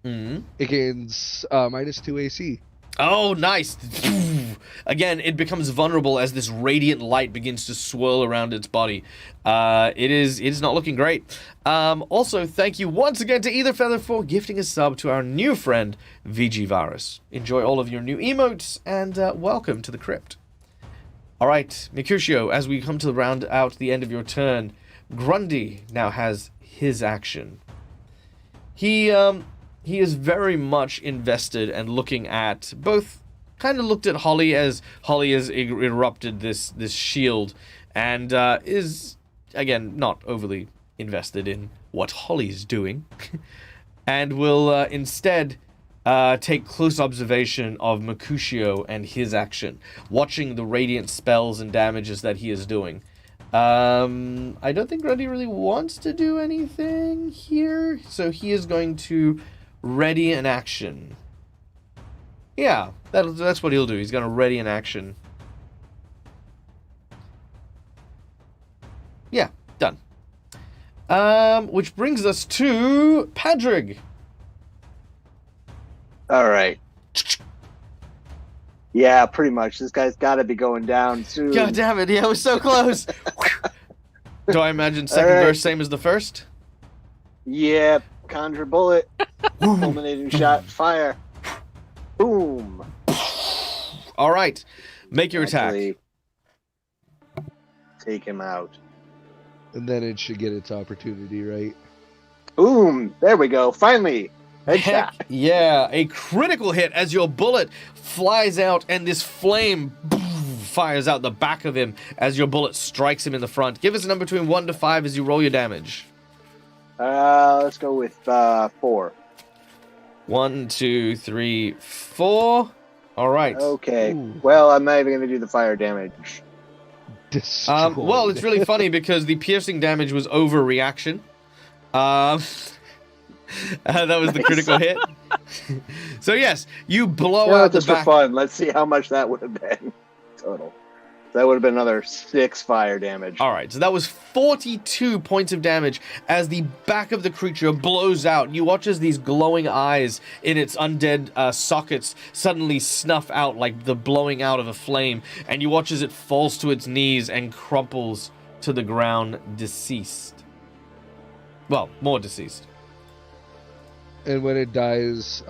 S1: Mhm.
S6: it gains -2 AC.
S1: Oh, nice. Again, it becomes vulnerable as this radiant light begins to swirl around its body. It is not looking great. Also, thank you once again to Either Feather for gifting a sub to our new friend, VG Varus. Enjoy all of your new emotes, and welcome to the crypt. All right, Mercutio, as we come to round out the end of your turn, Grundy now has his action. He is very much invested and looking at both. Kind of looked at Holly as Holly has erupted this shield, and is again not overly invested in what Holly's doing, and will instead take close observation of Mercutio and his action, watching the radiant spells and damages that he is doing. I don't think Grundy really wants to do anything here, so he is going to ready an action. Yeah, that's what he'll do. He's going to ready an action. Yeah, done. Which brings us to Padrig.
S5: All right. Yeah, pretty much. This guy's got to be going down soon.
S1: God damn it, yeah, it was so close. Do I imagine second
S5: Alright.
S1: verse same as the first?
S5: Yeah, conjure bullet. Fulminating shot, fire. Boom.
S1: All right, make your attack.
S5: Actually, take him out.
S6: And then it should get its opportunity, right?
S5: Boom. There we go. Finally. Headshot.
S1: Heck yeah, a critical hit as your bullet flies out and this flame fires out the back of him as your bullet strikes him in the front. Give us a number between 1 to 5 as you roll your damage.
S5: Let's go with 4.
S1: 1, 2, 3, 4. All right.
S5: Okay.
S6: Ooh.
S5: Well, I'm not even going to do the fire damage.
S6: Destroyed.
S1: Well, it's really funny because the piercing damage was overreaction. That was the critical hit. So yes, you blow out the
S5: Just for
S1: back.
S5: fun. Let's see how much that would have been total. That would have been another 6 fire damage.
S1: All right, so that was 42 points of damage as the back of the creature blows out. You watch as these glowing eyes in its undead sockets suddenly snuff out like the blowing out of a flame, and you watch as it falls to its knees and crumples to the ground, deceased. Well, more deceased.
S6: And when it dies,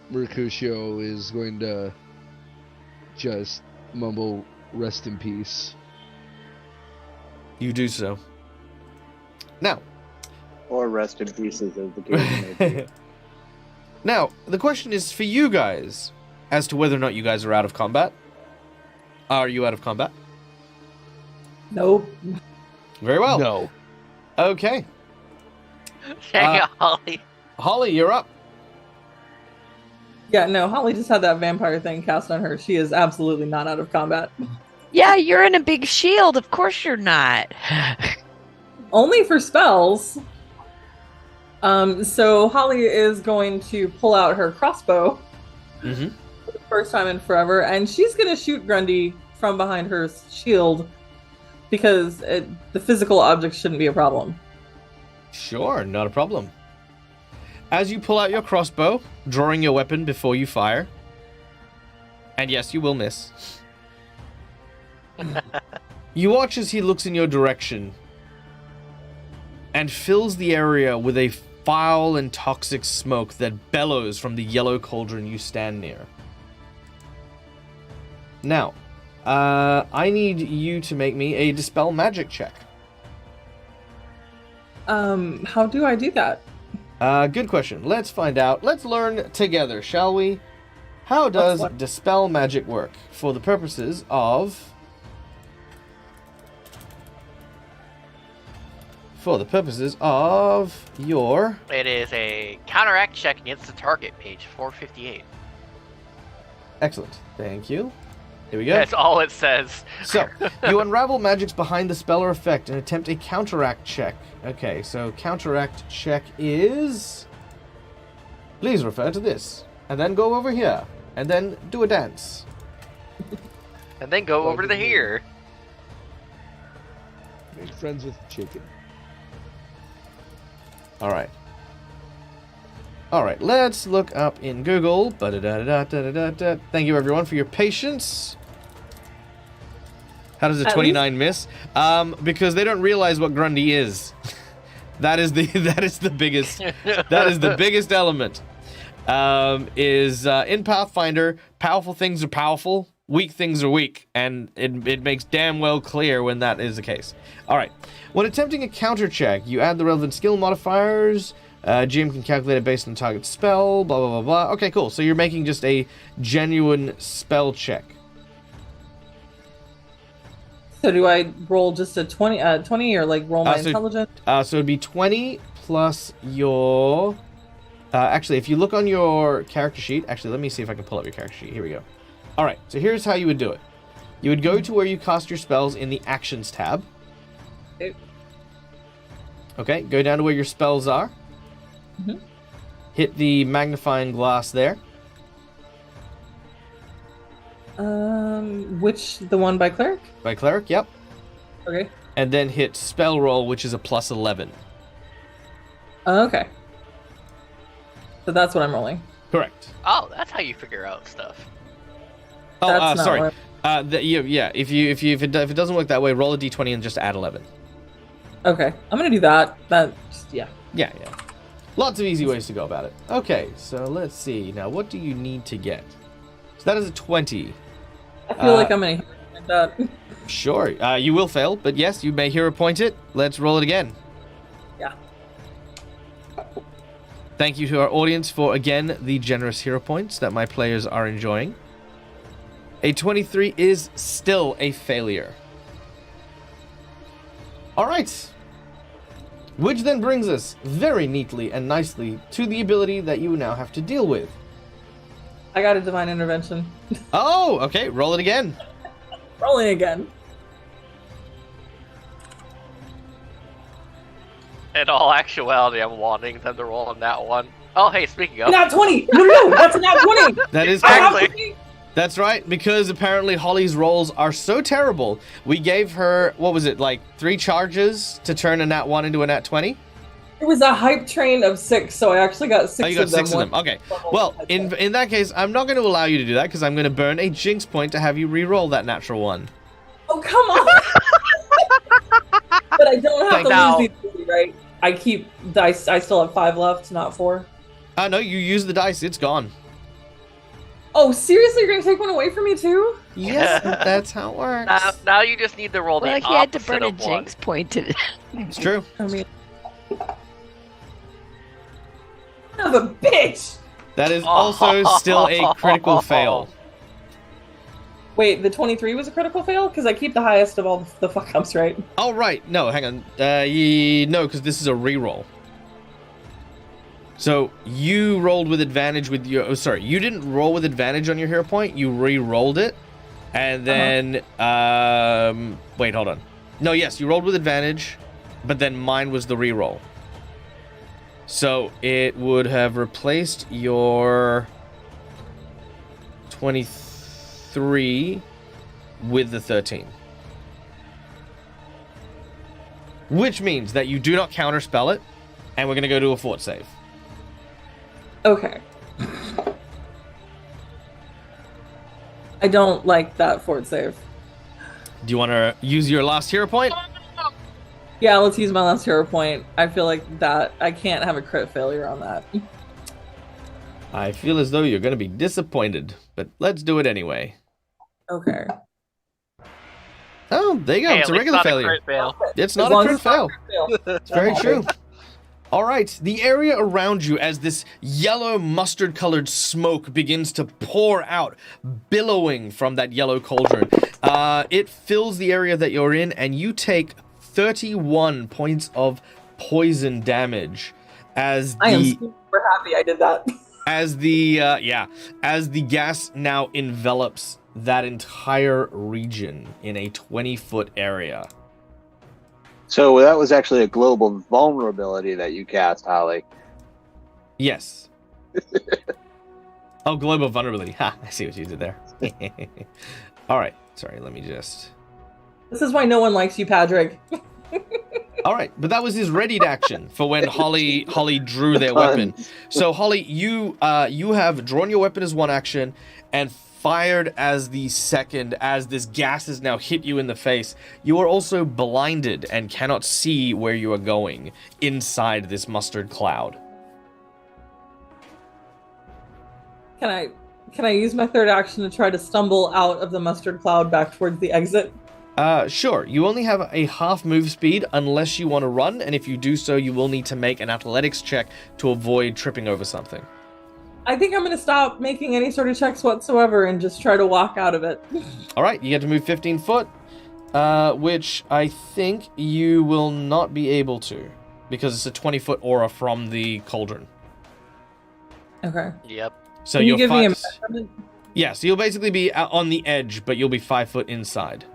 S6: Mercutio is going to just mumble, "Rest in peace."
S1: You do so. Now,
S5: Or rest in pieces, as the case may be.
S1: now, the question is for you guys as to whether or not you guys are out of combat. Are you out of combat?
S4: Nope.
S1: Very well.
S6: No.
S1: Okay.
S2: Dang it, Holly.
S1: Holly, you're up.
S4: Yeah, no, Holly just had that vampire thing cast on her. She is absolutely not out of combat.
S3: Yeah, you're in a big shield. Of course you're not.
S4: Only for spells. So Holly is going to pull out her crossbow
S1: Mm-hmm.
S4: for the first time in forever, and she's going to shoot Grundy from behind her shield because the physical object shouldn't be a problem.
S1: Sure, not a problem. As you pull out your crossbow, drawing your weapon before you fire, and yes, you will miss. You watch as he looks in your direction and fills the area with a foul and toxic smoke that bellows from the yellow cauldron you stand near. Now, I need you to make me a Dispel Magic check.
S4: How do I do that?
S1: Good question. Let's find out. Let's learn together, shall we? How does
S4: what?
S1: Dispel Magic work for the purposes of... For the purposes of your...
S2: It is a counteract check against the target, page 458.
S1: Excellent. Thank you. Here we go.
S2: That's all it says.
S1: So, you unravel magics behind the spell or effect and attempt a counteract check. Okay, so counteract check is... Please refer to this. And then go over here. And then do a dance.
S2: And then go over to the here.
S6: Make friends with the chicken.
S1: Alright. Alright, let's look up in Google. Ba-da-da-da-da-da-da. Thank you everyone for your patience. How does a 29 miss? Because they don't realize what Grundy is. that is the biggest element. In Pathfinder, powerful things are powerful, weak things are weak, and it makes damn well clear when that is the case. All right. When attempting a counter check, you add the relevant skill modifiers. GM can calculate it based on the target spell, blah, blah, blah, blah. Okay, cool. So you're making just a genuine spell check.
S4: So do I roll just a 20 or like roll my intelligence?
S1: So it'd be 20 plus your... actually, if you look on your character sheet... Actually, let me see if I can pull up your character sheet. Here we go. All right, so here's how you would do it. You would go to where you cast your spells in the Actions tab. Okay, go down to where your spells are.
S4: Mm-hmm.
S1: Hit the magnifying glass there.
S4: The one by cleric?
S1: By cleric, yep.
S4: Okay.
S1: And then hit spell roll, which is a plus 11.
S4: Okay. So that's what I'm rolling.
S1: Correct.
S2: Oh, that's how you figure out stuff.
S1: Oh,
S4: That's not
S1: sorry.
S4: what-
S1: Yeah. If it doesn't work that way, roll a d20 and just add 11.
S4: Okay, I'm gonna do that. Yeah.
S1: Yeah. Lots of easy ways to go about it. Okay, so let's see. Now, what do you need to get? So that is a 20.
S4: I feel like I'm gonna hit that.
S1: Sure. You will fail, but yes, you may hero point it. Let's roll it again.
S4: Yeah.
S1: Thank you to our audience for, again, the generous hero points that my players are enjoying. A 23 is still a failure. All right. Which then brings us very neatly and nicely to the ability that you now have to deal with.
S4: I got a divine intervention.
S1: Oh, okay. Roll it again.
S4: Rolling again.
S2: In all actuality, I'm wanting them to roll on that one. Oh, hey, speaking of...
S4: Not 20! No, that's not 20!
S1: That is
S2: Exactly.
S1: That's right, because apparently Holly's rolls are so terrible. We gave her, what was it, like 3 charges to turn a nat 1 into a nat 20?
S4: It was a hype train of 6, so I actually got 6
S1: Oh, you got
S4: of them.
S1: 6 of them. Okay. Well, in that case, I'm not going to allow you to do that because I'm going to burn a jinx point to have you re-roll that natural 1.
S4: Oh, come on! But I don't have
S2: Now-
S4: to lose these, right? I keep dice. I still have 5 left, not 4.
S1: No, you use the dice. It's gone.
S4: Oh, seriously? You're gonna take one away from me too?
S1: Yes, that's how it works.
S2: Now you just need to roll
S3: Well,
S2: the
S3: he had to
S2: opposite
S3: burn a
S2: of one.
S3: jinx point to.
S1: It's true.
S4: I mean, son of a bitch!
S1: That is also still a critical fail.
S4: Wait, the 23 was a critical fail? Because I keep the highest of all the fuck ups, right?
S1: Oh, right. No, hang on. No, because this is a reroll. So you rolled with advantage with your. Oh, sorry. You didn't roll with advantage on your hero point. You re-rolled it. And then. Wait, hold on. No, yes, you rolled with advantage. But then mine was the re-roll. So it would have replaced your 23 with the 13. Which means that you do not counterspell it, and we're going to go to a fort save.
S4: Okay. I don't like that fort save.
S1: Do you want to use your last hero point?
S4: Yeah, let's use my last hero point. I feel like that I can't have a crit failure on that.
S1: I feel as though you're going to be disappointed, but let's do it anyway.
S4: Okay.
S1: Oh, there you go.
S2: Hey,
S1: It's
S2: at
S1: a
S2: least
S1: regular
S2: not
S1: failure.
S2: crit fail.
S1: It's
S4: As
S1: not a
S4: long
S1: crit
S4: as it's not
S1: fail.
S4: a crit fail.
S1: It's very true. All right, the area around you as this yellow mustard-colored smoke begins to pour out, billowing from that yellow cauldron. It fills the area that you're in, and you take 31 points of poison damage as
S4: I am super happy I did that.
S1: as the gas now envelops that entire region in a 20-foot area.
S5: So that was actually a global vulnerability that you cast, Holly.
S1: Yes. Oh, global vulnerability. Ha, I see what you did there. All right. Sorry, let me just...
S4: This is why no one likes you, Patrick.
S1: All right, but that was his readied action for when Holly drew their weapon. So Holly, you have drawn your weapon as one action and fired as the second, as this gas has now hit you in the face. You are also blinded and cannot see where you are going inside this mustard cloud.
S4: Can I use my third action to try to stumble out of the mustard cloud back towards the exit?
S1: Sure. You only have a half move speed unless you want to run, and if you do so, you will need to make an athletics check to avoid tripping over something.
S4: I think I'm going to stop making any sort of checks whatsoever and just try to walk out of it.
S1: All right, you get to move 15 foot, which I think you will not be able to because it's a 20-foot aura from the cauldron.
S4: Okay.
S2: Yep.
S1: So
S4: Can you
S1: you're
S4: give me a
S1: five...
S4: measurement?
S1: Yeah, so you'll basically be out on the edge, but you'll be 5 foot inside.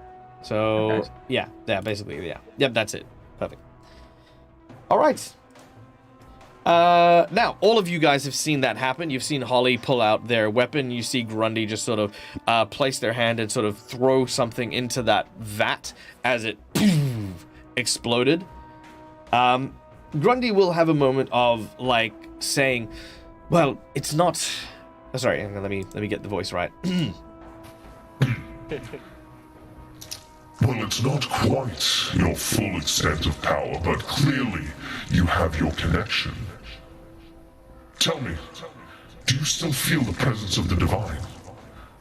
S1: So,
S4: Okay.
S1: yeah, basically, yeah. Yep, that's it. Perfect. All right. Now, all of you guys have seen that happen. You've seen Holly pull out their weapon. You see Grundy just sort of place their hand and sort of throw something into that vat as it exploded. Grundy will have a moment of, like, saying, well, it's not... Oh, sorry, let me get the voice right.
S7: Well, it's not quite your full extent of power, but clearly you have your connection. Tell me, do you still feel the presence of the divine?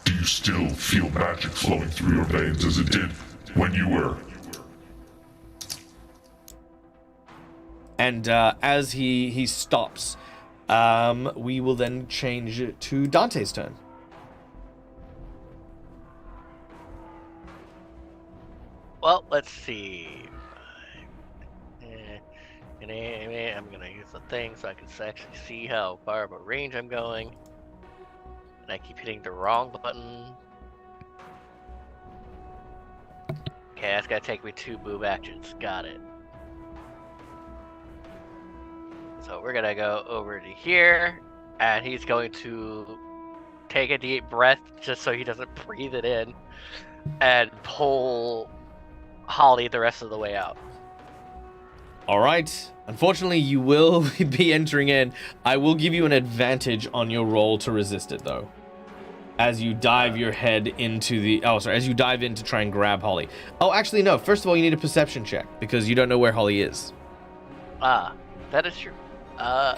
S7: Do you still feel magic flowing through your veins as it did when you were...
S1: And as he stops, we will then change it to Dante's turn.
S2: Well, let's see. I'm gonna use the thing so I can actually see how far of a range I'm going. And I keep hitting the wrong button. Okay, that's gonna take me 2 move actions. Got it. So we're gonna go over to here, and he's going to take a deep breath just so he doesn't breathe it in, and pull Holly the rest of the way out.
S1: All right. Unfortunately, you will be entering in. I will give you an advantage on your roll to resist it, though. As you dive your head into the... Oh, sorry. As you dive in to try and grab Holly. Oh, actually, no. First of all, you need a perception check because you don't know where Holly is.
S2: Ah, that is true. Where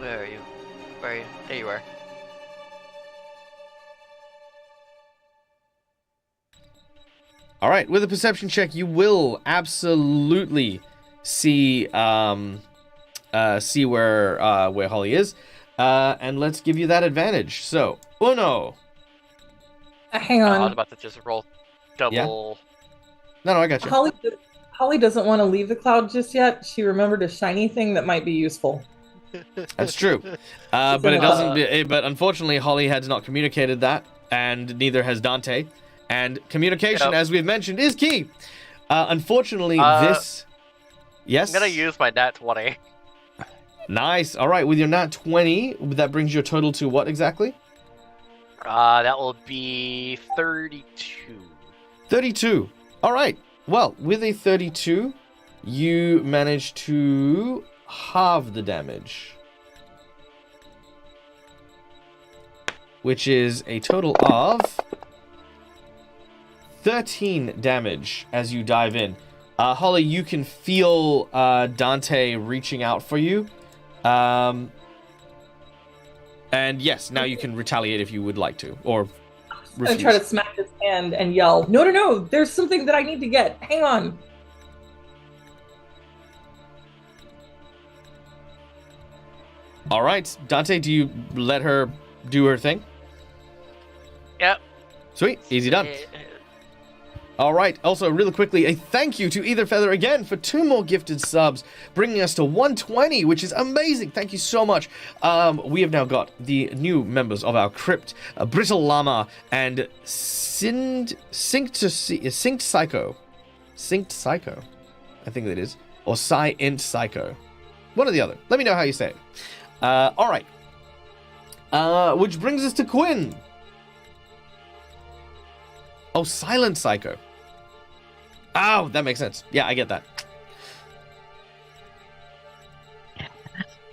S2: are you? Where are you? There you are.
S1: All right, with a perception check, you will absolutely see see where Holly is, and let's give you that advantage. So, uno.
S4: Hang
S2: I was
S4: on.
S2: about to just roll double.
S1: No, I got you.
S4: Holly doesn't want to leave the cloud just yet. She remembered a shiny thing that might be useful.
S1: That's true. But it doesn't. But unfortunately, Holly has not communicated that, and neither has Dante. And communication, as we've mentioned, is key. Unfortunately, this. Yes.
S2: I'm gonna use my nat 20.
S1: Nice. All right, with your nat 20, that brings your total to what exactly?
S2: That will be 32.
S1: 32. All right. Well, with a 32, you manage to halve the damage, which is a total of 13 damage as you dive in. Holly, you can feel Dante reaching out for you. And yes, now you can retaliate if you would like to, or refuse.
S4: I'm try to smack his hand and yell, no, there's something that I need to get. Hang on.
S1: All right, Dante, do you let her do her thing?
S2: Yep.
S1: Sweet, easy done. All right, also, really quickly, a thank you to Either Feather again for 2 more gifted subs, bringing us to 120, which is amazing. Thank you so much. We have now got the new members of our crypt, Brittle Llama and Synced Psycho. Synced Psycho, I think that is. Or Psy-Int Psycho. One or the other. Let me know how you say it. All right. Which brings us to Quinn. Oh, Silent Psycho. Oh, that makes sense. Yeah, I get that.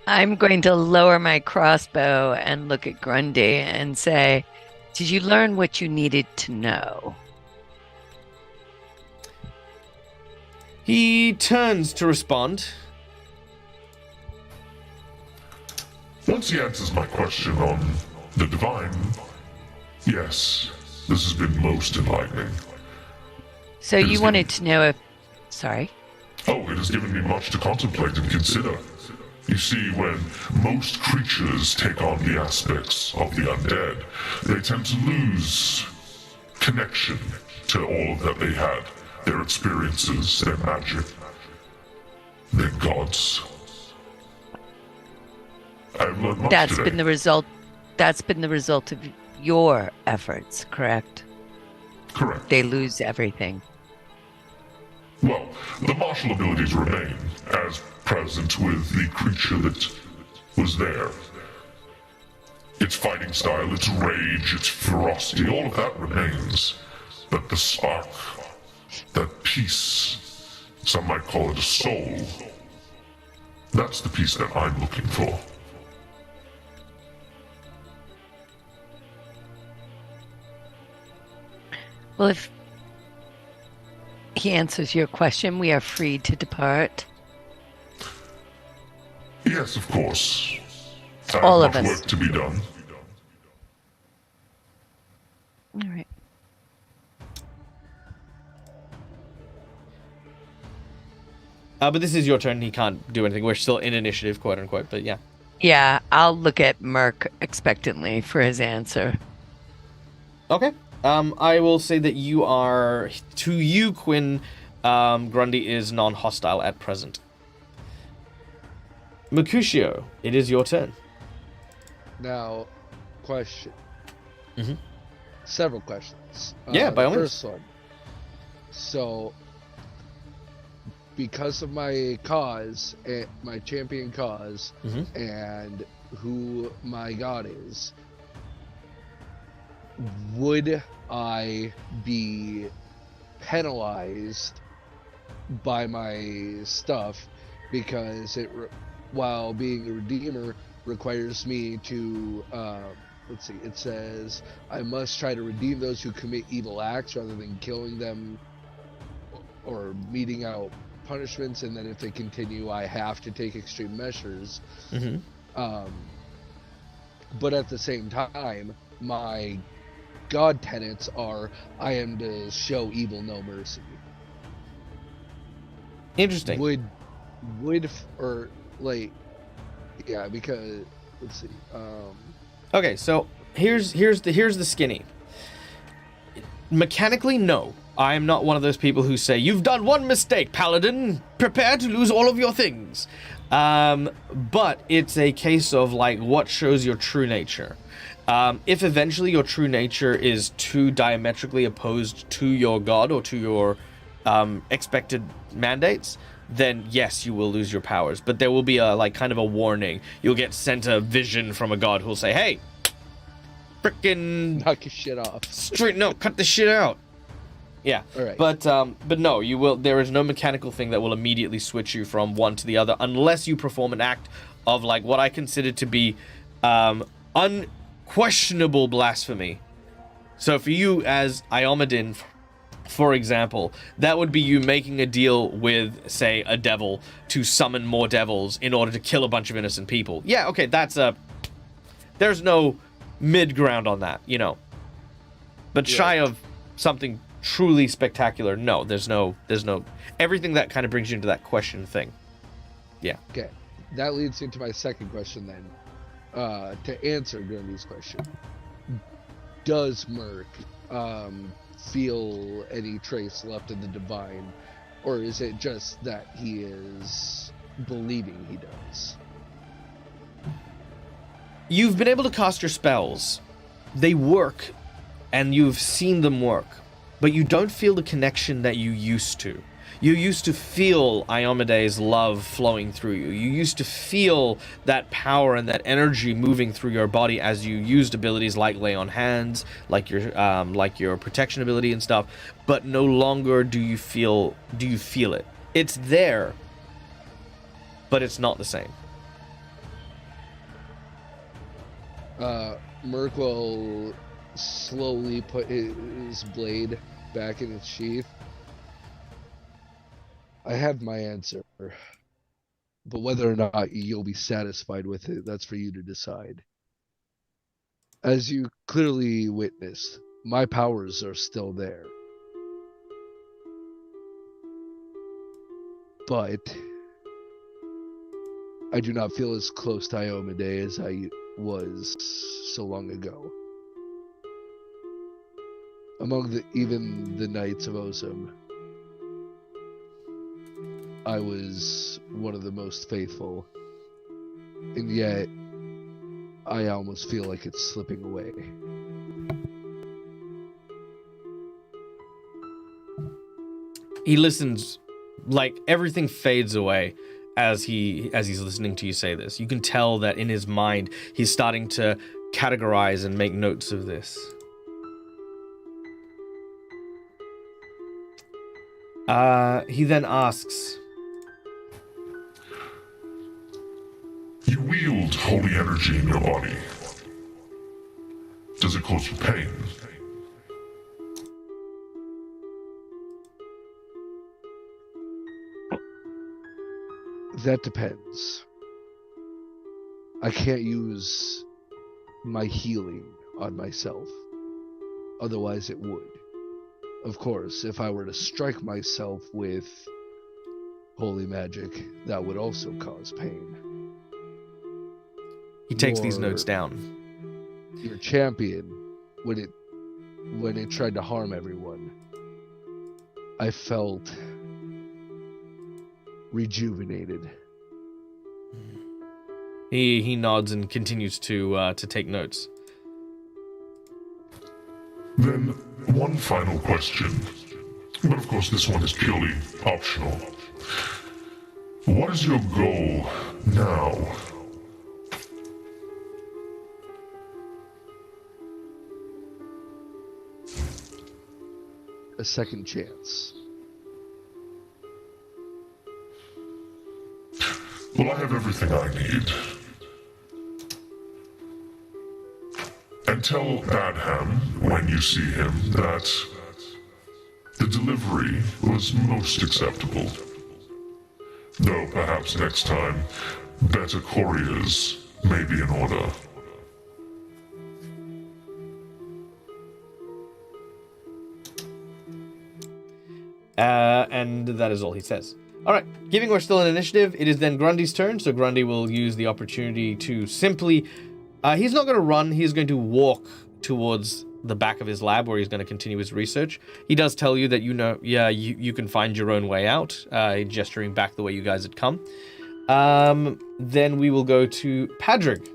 S3: I'm going to lower my crossbow and look at Grundy and say, did you learn what you needed to know?
S1: He turns to respond.
S7: Once he answers my question on the divine, yes, this has been most enlightening.
S3: So you wanted to know if... Sorry?
S7: Oh, it has given me much to contemplate and consider. You see, when most creatures take on the aspects of the undead, they tend to lose connection to all that they had. Their experiences, their magic, their gods. I've learned much
S3: That's
S7: today.
S3: been the result. That's been the result of your efforts, correct?
S7: Correct.
S3: They lose everything.
S7: Well, the martial abilities remain, as present with the creature that was there. Its fighting style, its rage, its ferocity, all of that remains. But the spark, that piece, some might call it a soul, that's the piece that I'm looking for.
S3: Well, if he answers your question, we are free to depart.
S7: Yes, of course.
S3: All
S7: I
S3: of
S7: have
S3: us.
S7: work to be done.
S3: All right.
S1: But this is your turn. He can't do anything. We're still in initiative, quote unquote. But yeah.
S3: Yeah, I'll look at Merc expectantly for his answer.
S1: Okay. I will say that you are, to you, Quinn, Grundy is non-hostile at present. Mercutio, it is your turn.
S6: Now, question.
S1: Mhm.
S6: Several questions.
S1: Yeah, by all means.
S6: First one. So, because of my cause, my champion cause,
S1: Mhm.
S6: and who my god is, would I be penalized by my stuff because while being a redeemer requires me to let's see, it says I must try to redeem those who commit evil acts rather than killing them or meting out punishments, and then if they continue, I have to take extreme measures. But at the same time, my god tenets are I am to show evil no mercy.
S1: Interesting.
S6: Because let's see.
S1: Okay, so here's the skinny. Mechanically, no. I am not one of those people who say, you've done one mistake, Paladin. Prepare to lose all of your things. But it's a case of, like, what shows your true nature. If eventually your true nature is too diametrically opposed to your god or to your expected mandates, then yes, you will lose your powers. But there will be a, like, kind of a warning. You'll get sent a vision from a god who'll say, hey, frickin'
S6: knock your shit off.
S1: Cut the shit out. Yeah.
S6: All right.
S1: But no, you will. There is no mechanical thing that will immediately switch you from one to the other, unless you perform an act of, like, what I consider to be unquestionable blasphemy. So for you as Iomadin, for example, that would be you making a deal with, say, a devil to summon more devils in order to kill a bunch of innocent people. Yeah, okay, there's no mid ground on that, you know. But shy of something truly spectacular, no, there's no everything that kind of brings you into that question thing. Yeah.
S6: Okay. That leads into my second question then. To answer Grundy's question. Does Merc feel any trace left of the divine, or is it just that he is believing he does?
S1: You've been able to cast your spells. They work, and you've seen them work, but you don't feel the connection that you used to. You used to feel Iomede's love flowing through you. You used to feel that power and that energy moving through your body as you used abilities like Lay on Hands, like your protection ability and stuff. But no longer do you feel it. It's there, but it's not the same.
S6: Merc will slowly put his blade back in its sheath. I have my answer, but whether or not you'll be satisfied with it, that's for you to decide. As you clearly witnessed, my powers are still there. But I do not feel as close to Iomade as I was so long ago. Among even the Knights of Ozum, I was one of the most faithful, and yet I almost feel like it's slipping away.
S1: He listens, like everything fades away as he's listening to you say this. You can tell that in his mind he's starting to categorize and make notes of this. He then asks,
S7: you wield holy energy in your body. Does it cause you pain?
S6: That depends. I can't use my healing on myself. Otherwise it would. Of course, if I were to strike myself with holy magic, that would also cause pain.
S1: He takes these notes down.
S6: Your champion, when it tried to harm everyone, I felt rejuvenated.
S1: He nods and continues to take notes.
S7: Then, one final question. But of course, this one is purely optional. What is your goal now?
S6: A second chance.
S7: Well, I have everything I need. And tell Badham, when you see him, that the delivery was most acceptable. Though perhaps next time, better couriers may be in order.
S1: And that is all he says. All right, given we're still in initiative, it is then Grundy's turn, so Grundy will use the opportunity to simply... he's not going to run, he's going to walk towards the back of his lab where he's going to continue his research. He does tell you that you can find your own way out, gesturing back the way you guys had come. Then we will go to Padrig.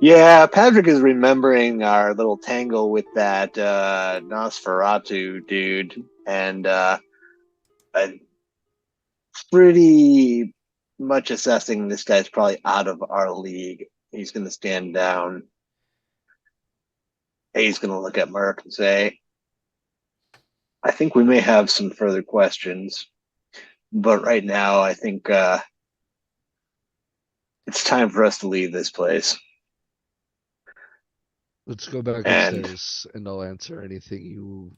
S5: Yeah, Patrick is remembering our little tangle with that Nosferatu dude, and I'm pretty much assessing this guy's probably out of our league. He's going to stand down. He's going to look at Merc and say, I think we may have some further questions, but right now I think it's time for us to leave this place.
S6: Let's go back upstairs and I'll answer anything you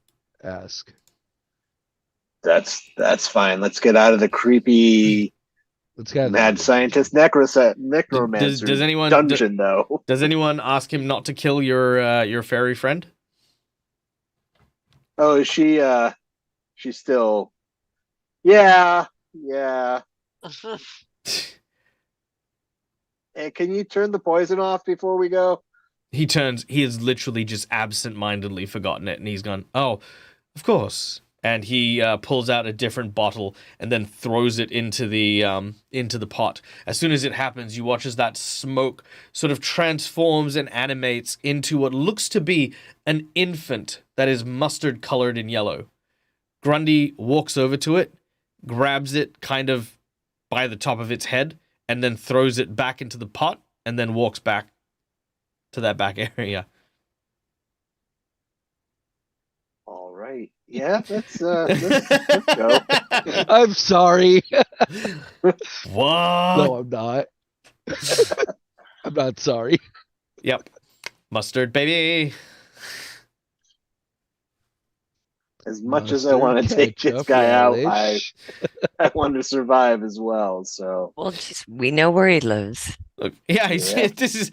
S6: ask.
S5: That's fine. Let's get out of the creepy mad scientist necromancer
S1: does anyone,
S5: dungeon, though.
S1: Does anyone ask him not to kill your fairy friend?
S5: Oh, is she's still... Yeah. Hey, can you turn the poison off before we go?
S1: He has literally just absent-mindedly forgotten it, and he's gone, oh, of course. And he pulls out a different bottle and then throws it into the pot. As soon as it happens, you watch as that smoke sort of transforms and animates into what looks to be an infant that is mustard-colored in yellow. Grundy walks over to it, grabs it kind of by the top of its head, and then throws it back into the pot, and then walks back to that back area.
S5: All right. Yeah, let's go.
S6: I'm sorry.
S1: What?
S6: No, I'm not. I'm not sorry.
S1: Yep. Mustard, baby.
S5: As much as I want to take this guy out, I want to survive as well. So,
S3: well, we know where he lives.
S1: Look, this is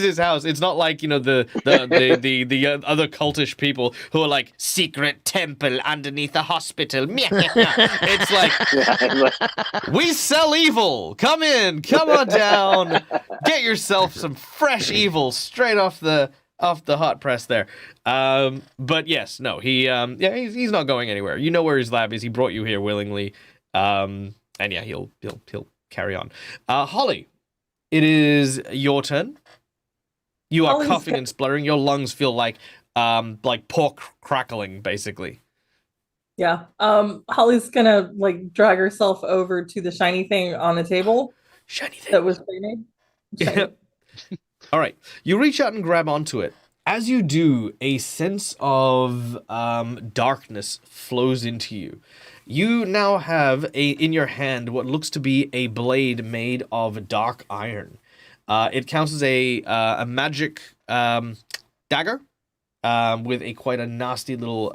S1: his house. It's not like, the other cultish people who are like secret temple underneath a hospital. It's like, we sell evil. Come in, come on down. Get yourself some fresh evil straight off the hot press there. But yes, no, he's not going anywhere. You know where his lab is. He brought you here willingly. And yeah, he'll carry on. Holly, it is your turn. You are coughing and spluttering. Your lungs feel like pork crackling, basically.
S4: Yeah. Holly's gonna drag herself over to the shiny thing on the table.
S1: Shiny thing
S4: that was pre-made.
S1: Yeah. All right. You reach out and grab onto it. As you do, a sense of darkness flows into you. You now have in your hand what looks to be a blade made of dark iron. It counts as a magic dagger with quite a nasty little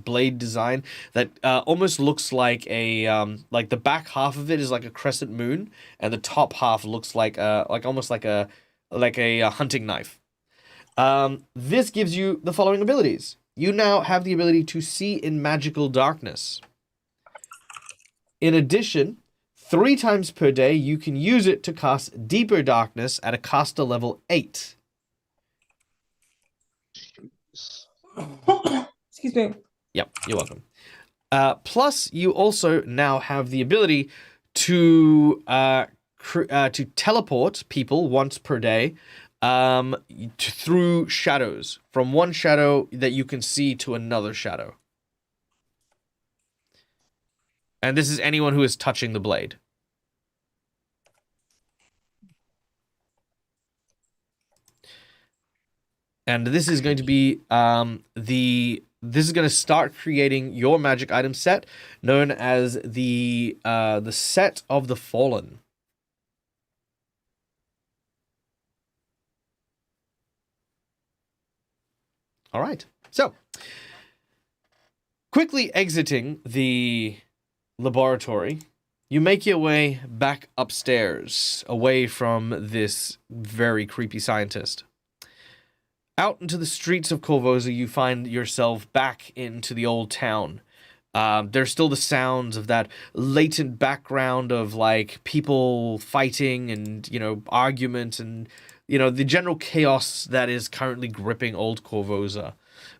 S1: blade design that almost looks like the back half of it is like a crescent moon, and the top half looks like almost like a hunting knife. This gives you the following abilities. You now have the ability to see in magical darkness. In addition, 3 times per day, you can use it to cast deeper darkness at a caster level 8.
S4: Excuse me.
S1: Yep, you're welcome. Plus, you also now have the ability to teleport people once per day through shadows, from one shadow that you can see to another shadow. And this is anyone who is touching the blade. And this is going to be this is going to start creating your magic item set, known as the set of the fallen. All right. So, Quickly exiting the laboratory, you make your way back upstairs, away from this very creepy scientist. Out into the streets of Korvosa, you find yourself back into the old town. There's still the sounds of that latent background of like people fighting and, argument and, the general chaos that is currently gripping Old Korvosa.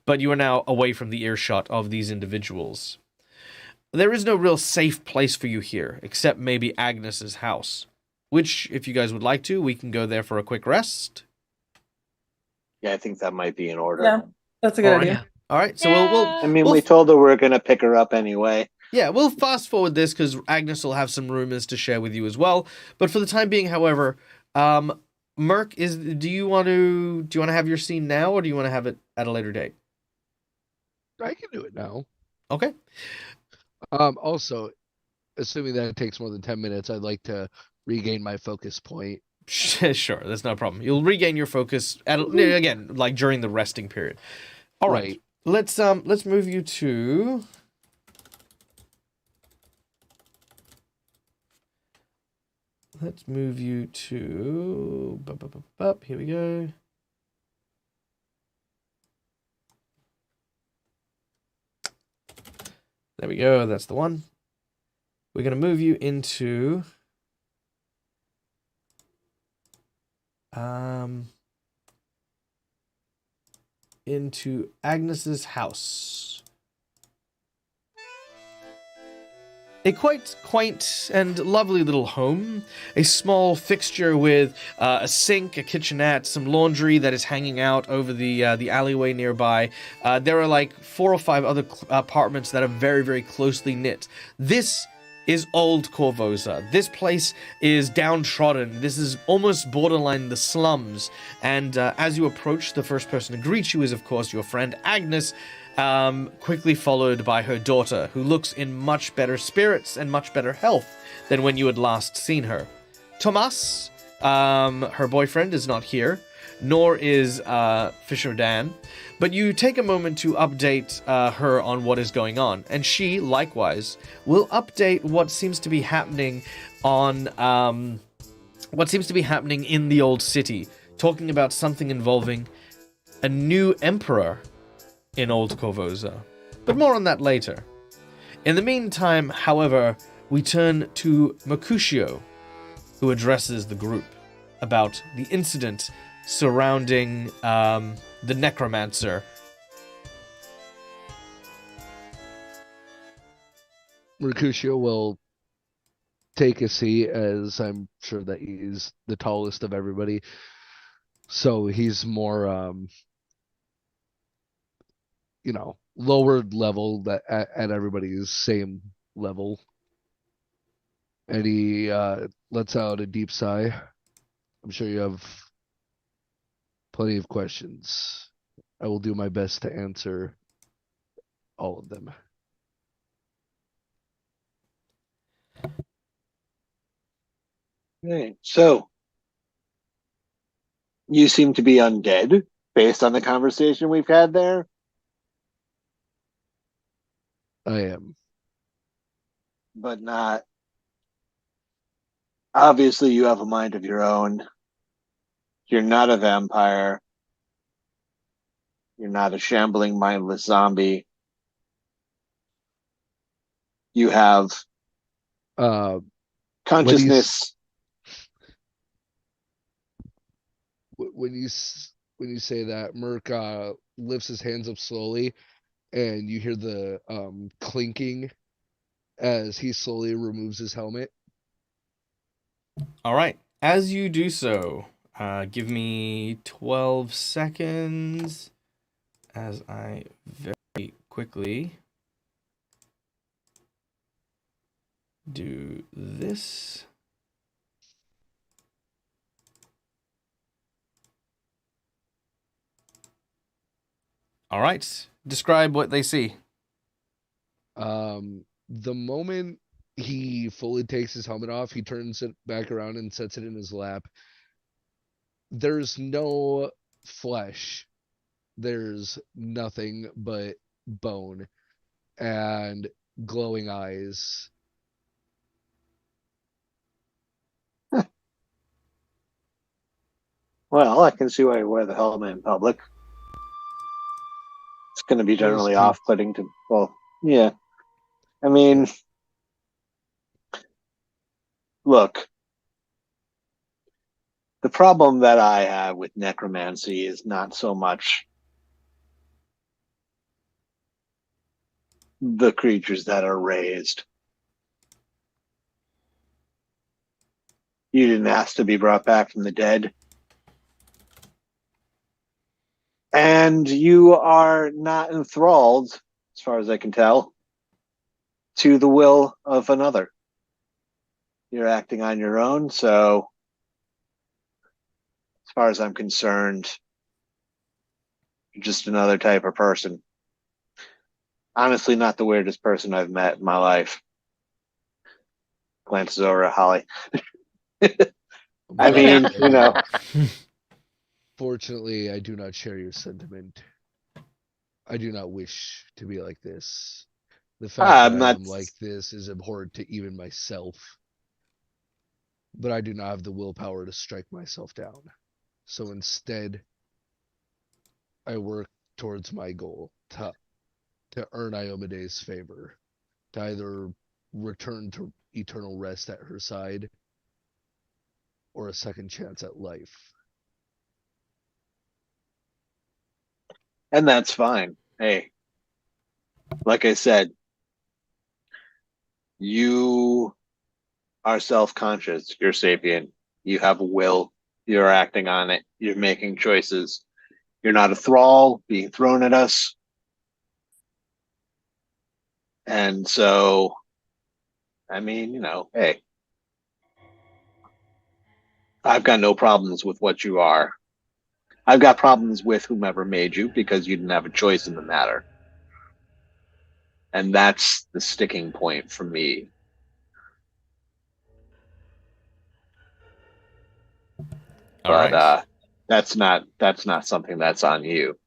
S1: But you are now away from the earshot of these individuals. There is no real safe place for you here, except maybe Agnes's house. Which, if you guys would like to, we can go there for a quick rest.
S5: Yeah, I think that might be in order.
S4: Yeah, that's a good
S1: All right.
S4: idea.
S1: All right, so
S5: I mean, we told her we're going to pick her up anyway.
S1: Yeah, we'll fast forward this because Agnes will have some rumors to share with you as well. But for the time being, however, Merc, do you want to have your scene now, or do you want to have it at a later date?
S6: I can do it now.
S1: Okay.
S6: Also, assuming that it takes more than 10 minutes, I'd like to regain my focus point.
S1: Sure, that's no problem. You'll regain your focus again, like during the resting period. All right. Let's move you to here we go. There we go. That's the one. We're going to move you into Agnes's house. A quite quaint and lovely little home. A small fixture with a sink, a kitchenette, some laundry that is hanging out over the alleyway nearby. There are like 4 or 5 other apartments that are very, very closely knit. This is Old Korvosa. This place is downtrodden. This is almost borderline the slums. And as you approach, the first person to greet you is, of course, your friend Agnes, quickly followed by her daughter, who looks in much better spirits and much better health than when you had last seen her. Tomas, her boyfriend, is not here, nor is Fisher Dan, but you take a moment to update her on what is going on, and she, likewise, will update what seems to be happening in the old city, talking about something involving a new emperor in Old Korvosa. But more on that later. In the meantime, however, we turn to Mercutio, who addresses the group about the incident surrounding the necromancer.
S6: Mercutio will take a seat, as I'm sure that he's the tallest of everybody. So he's more, lower level at everybody's same level. And he lets out a deep sigh. I'm sure you have plenty of questions. I will do my best to answer all of them.
S5: Okay, so you seem to be undead based on the conversation we've had there.
S6: I am.
S5: But not. Obviously, you have a mind of your own. You're not a vampire. You're not a shambling, mindless zombie. You have consciousness.
S6: When you say that, Merc lifts his hands up slowly, and you hear the clinking as he slowly removes his helmet.
S1: All right. As you do so, give me 12 seconds as I very quickly do this. All right. Describe what they see.
S6: The moment he fully takes his helmet off, he turns it back around and sets it in his lap. There's no flesh. There's nothing but bone. and glowing eyes.
S5: Well, I can see why you wear the helmet in public. It's going to be generally off-putting to, well, yeah. I mean, look, the problem that I have with necromancy is not so much the creatures that are raised. You didn't ask to be brought back from the dead. And you are not enthralled, as far as I can tell, to the will of another. You're acting on your own, so as far as I'm concerned, you're just another type of person. Honestly, not the weirdest person I've met in my life. Glances over at Holly. I mean, you know.
S6: Fortunately, I do not share your sentiment. I do not wish to be like this. The fact that I am like this is abhorrent to even myself. But I do not have the willpower to strike myself down. So instead, I work towards my goal to earn Iomede's favor, to either return to eternal rest at her side or a second chance at life.
S5: And that's fine. Hey, like I said, you are self-conscious. You're sapient. You have a will. You're acting on it. You're making choices. You're not a thrall being thrown at us. And so, I mean, you know, hey, I've got no problems with what you are. I've got problems with whomever made you because you didn't have a choice in the matter. And that's the sticking point for me. But that's not something that's on you.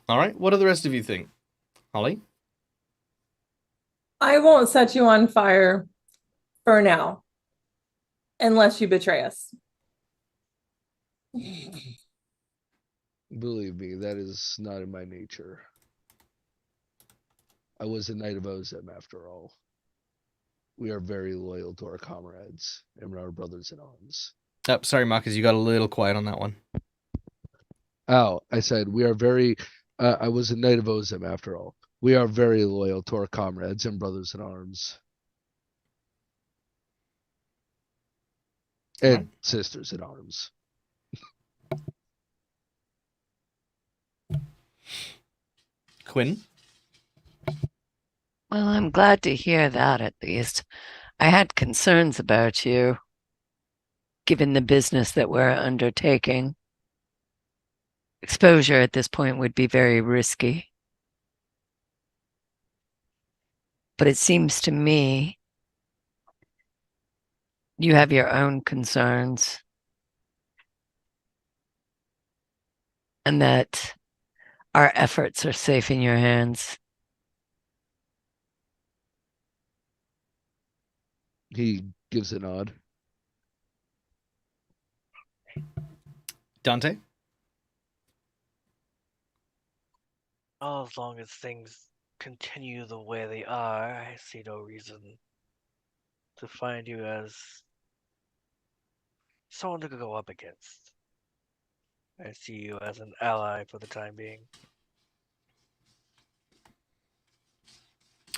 S1: All right. What do the rest of you think? Holly?
S4: I won't set you on fire for now, unless you betray us.
S6: Believe me, that is not in my nature. I was a Knight of Ozem, after all. We are very loyal to our comrades and our brothers in arms.
S1: Oh, sorry, Marcus, you got a little quiet on that one.
S6: Oh, I said we are very... I was a Knight of Ozem, after all. We are very loyal to our comrades and brothers in arms. And sisters in arms.
S1: Quinn?
S3: Well, I'm glad to hear that at least. I had concerns about you, given the business that we're undertaking. Exposure at this point would be very risky. But it seems to me you have your own concerns. And that our efforts are safe in your hands.
S6: He gives a nod.
S1: Dante?
S2: Well, as long as things continue the way they are, I see no reason to find you as someone to go up against. I see you as an ally for the time being.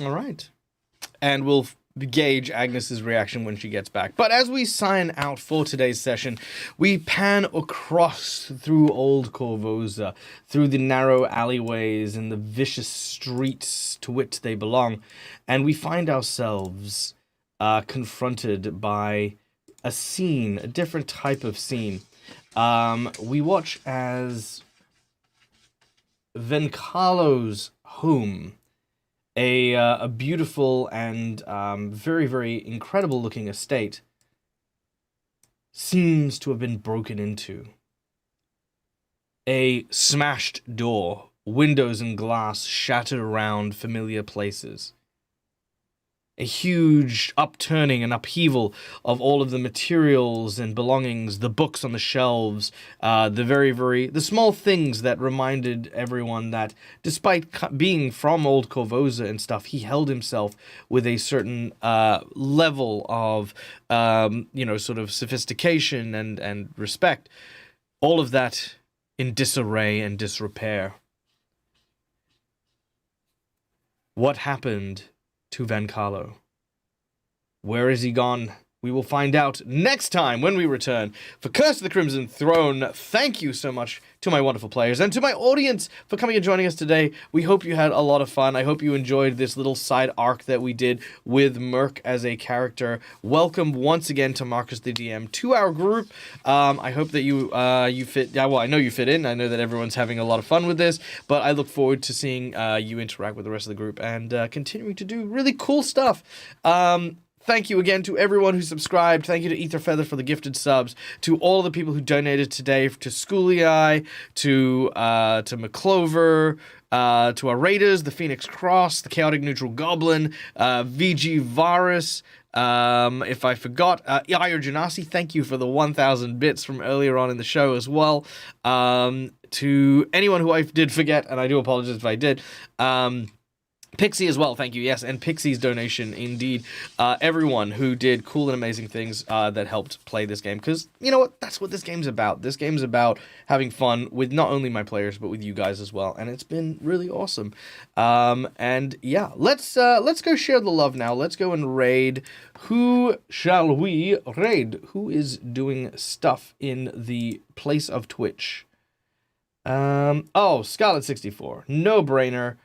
S1: All right. And we'll gauge Agnes's reaction when she gets back. But as we sign out for today's session, we pan across through Old Korvosa, through the narrow alleyways and the vicious streets to which they belong, and we find ourselves confronted by a scene, a different type of scene. We watch as Vencalo's home, a beautiful and very, very incredible looking estate, seems to have been broken into. A smashed door windows and glass shattered around familiar places. A huge upturning and upheaval of all of the materials and belongings, the books on the shelves, the small things that reminded everyone that despite being from Old Korvosa and stuff, he held himself with a certain level of, sort of sophistication and respect. All of that in disarray and disrepair. What happened to Van Carlo? Where is he gone? We will find out next time when we return for Curse of the Crimson Throne. Thank you so much to my wonderful players and to my audience for coming and joining us today. We hope you had a lot of fun. I hope you enjoyed this little side arc that we did with Merc as a character. Welcome once again to Marcus the DM, to our group. I hope that you fit. Yeah, well, I know you fit in. I know that everyone's having a lot of fun with this, but I look forward to seeing you interact with the rest of the group and continuing to do really cool stuff. Thank you again to everyone who subscribed. Thank you to Etherfeather for the gifted subs. To all the people who donated today. To Schooley, to McClover, to our Raiders, the Phoenix Cross, the Chaotic Neutral Goblin, VG Varus. If I forgot, Ire Janasi, thank you for the 1,000 bits from earlier on in the show as well. To anyone who I did forget, and I do apologize if I did. Pixie as well, thank you, yes, and Pixie's donation, indeed. Everyone who did cool and amazing things that helped play this game, because, you know what, that's what this game's about. This game's about having fun with not only my players, but with you guys as well, and it's been really awesome. And yeah, let's go share the love now. Let's go and raid. Who shall we raid? Who is doing stuff in the place of Twitch? Scarlet64, no-brainer.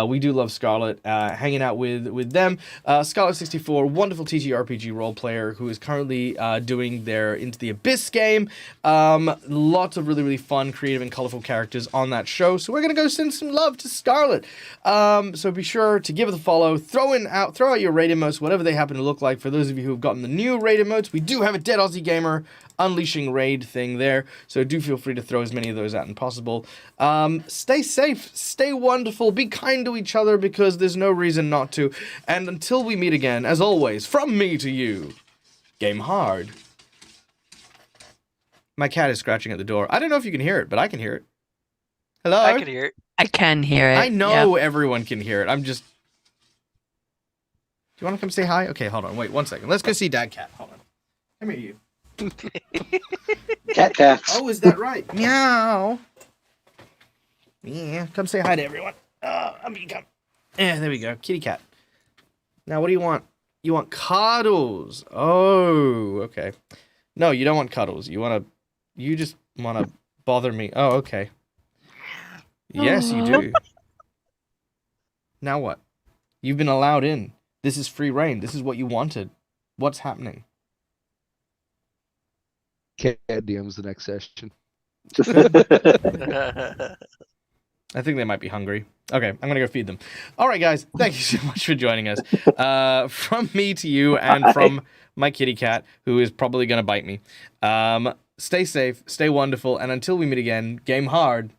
S1: We do love Scarlet, hanging out with them. Scarlet64, wonderful TTRPG role player who is currently doing their Into the Abyss game. Lots of really, really fun, creative, and colorful characters on that show. So we're going to go send some love to Scarlet. So be sure to give it a follow. Throw out your raid emotes, whatever they happen to look like. For those of you who have gotten the new raid emotes, we do have a Dead Aussie Gamer unleashing raid thing there, so do feel free to throw as many of those out as possible. Stay safe, stay wonderful, be kind to each other, because there's no reason not to. And until we meet again, as always, from me to you, game hard. My cat is scratching at the door. I don't know if you can hear it, but I can hear it. Hello?
S2: I can hear it.
S3: I can hear it.
S1: I know everyone can hear it. I'm just... Do you want to come say hi? Okay, hold on. Wait 1 second. Let's go see Dad Cat. Hold on. Come here, you.
S5: Cat.
S1: Oh, is that right? Meow. Yeah, come say hi to everyone. Come. Yeah, there we go. Kitty cat. Now, what do you want? You want cuddles. Oh, okay. No, you don't want cuddles. You just want to bother me. Oh, okay. Yes, you do. Now what? You've been allowed in. This is free reign. This is what you wanted. What's happening?
S6: Cat DM's the next session.
S1: I think they might be hungry. Okay, I'm going to go feed them. All right, guys. Thank you so much for joining us. From me to you and from my kitty cat, who is probably going to bite me. Stay safe, stay wonderful, and until we meet again, game hard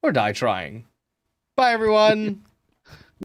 S1: or die trying. Bye, everyone.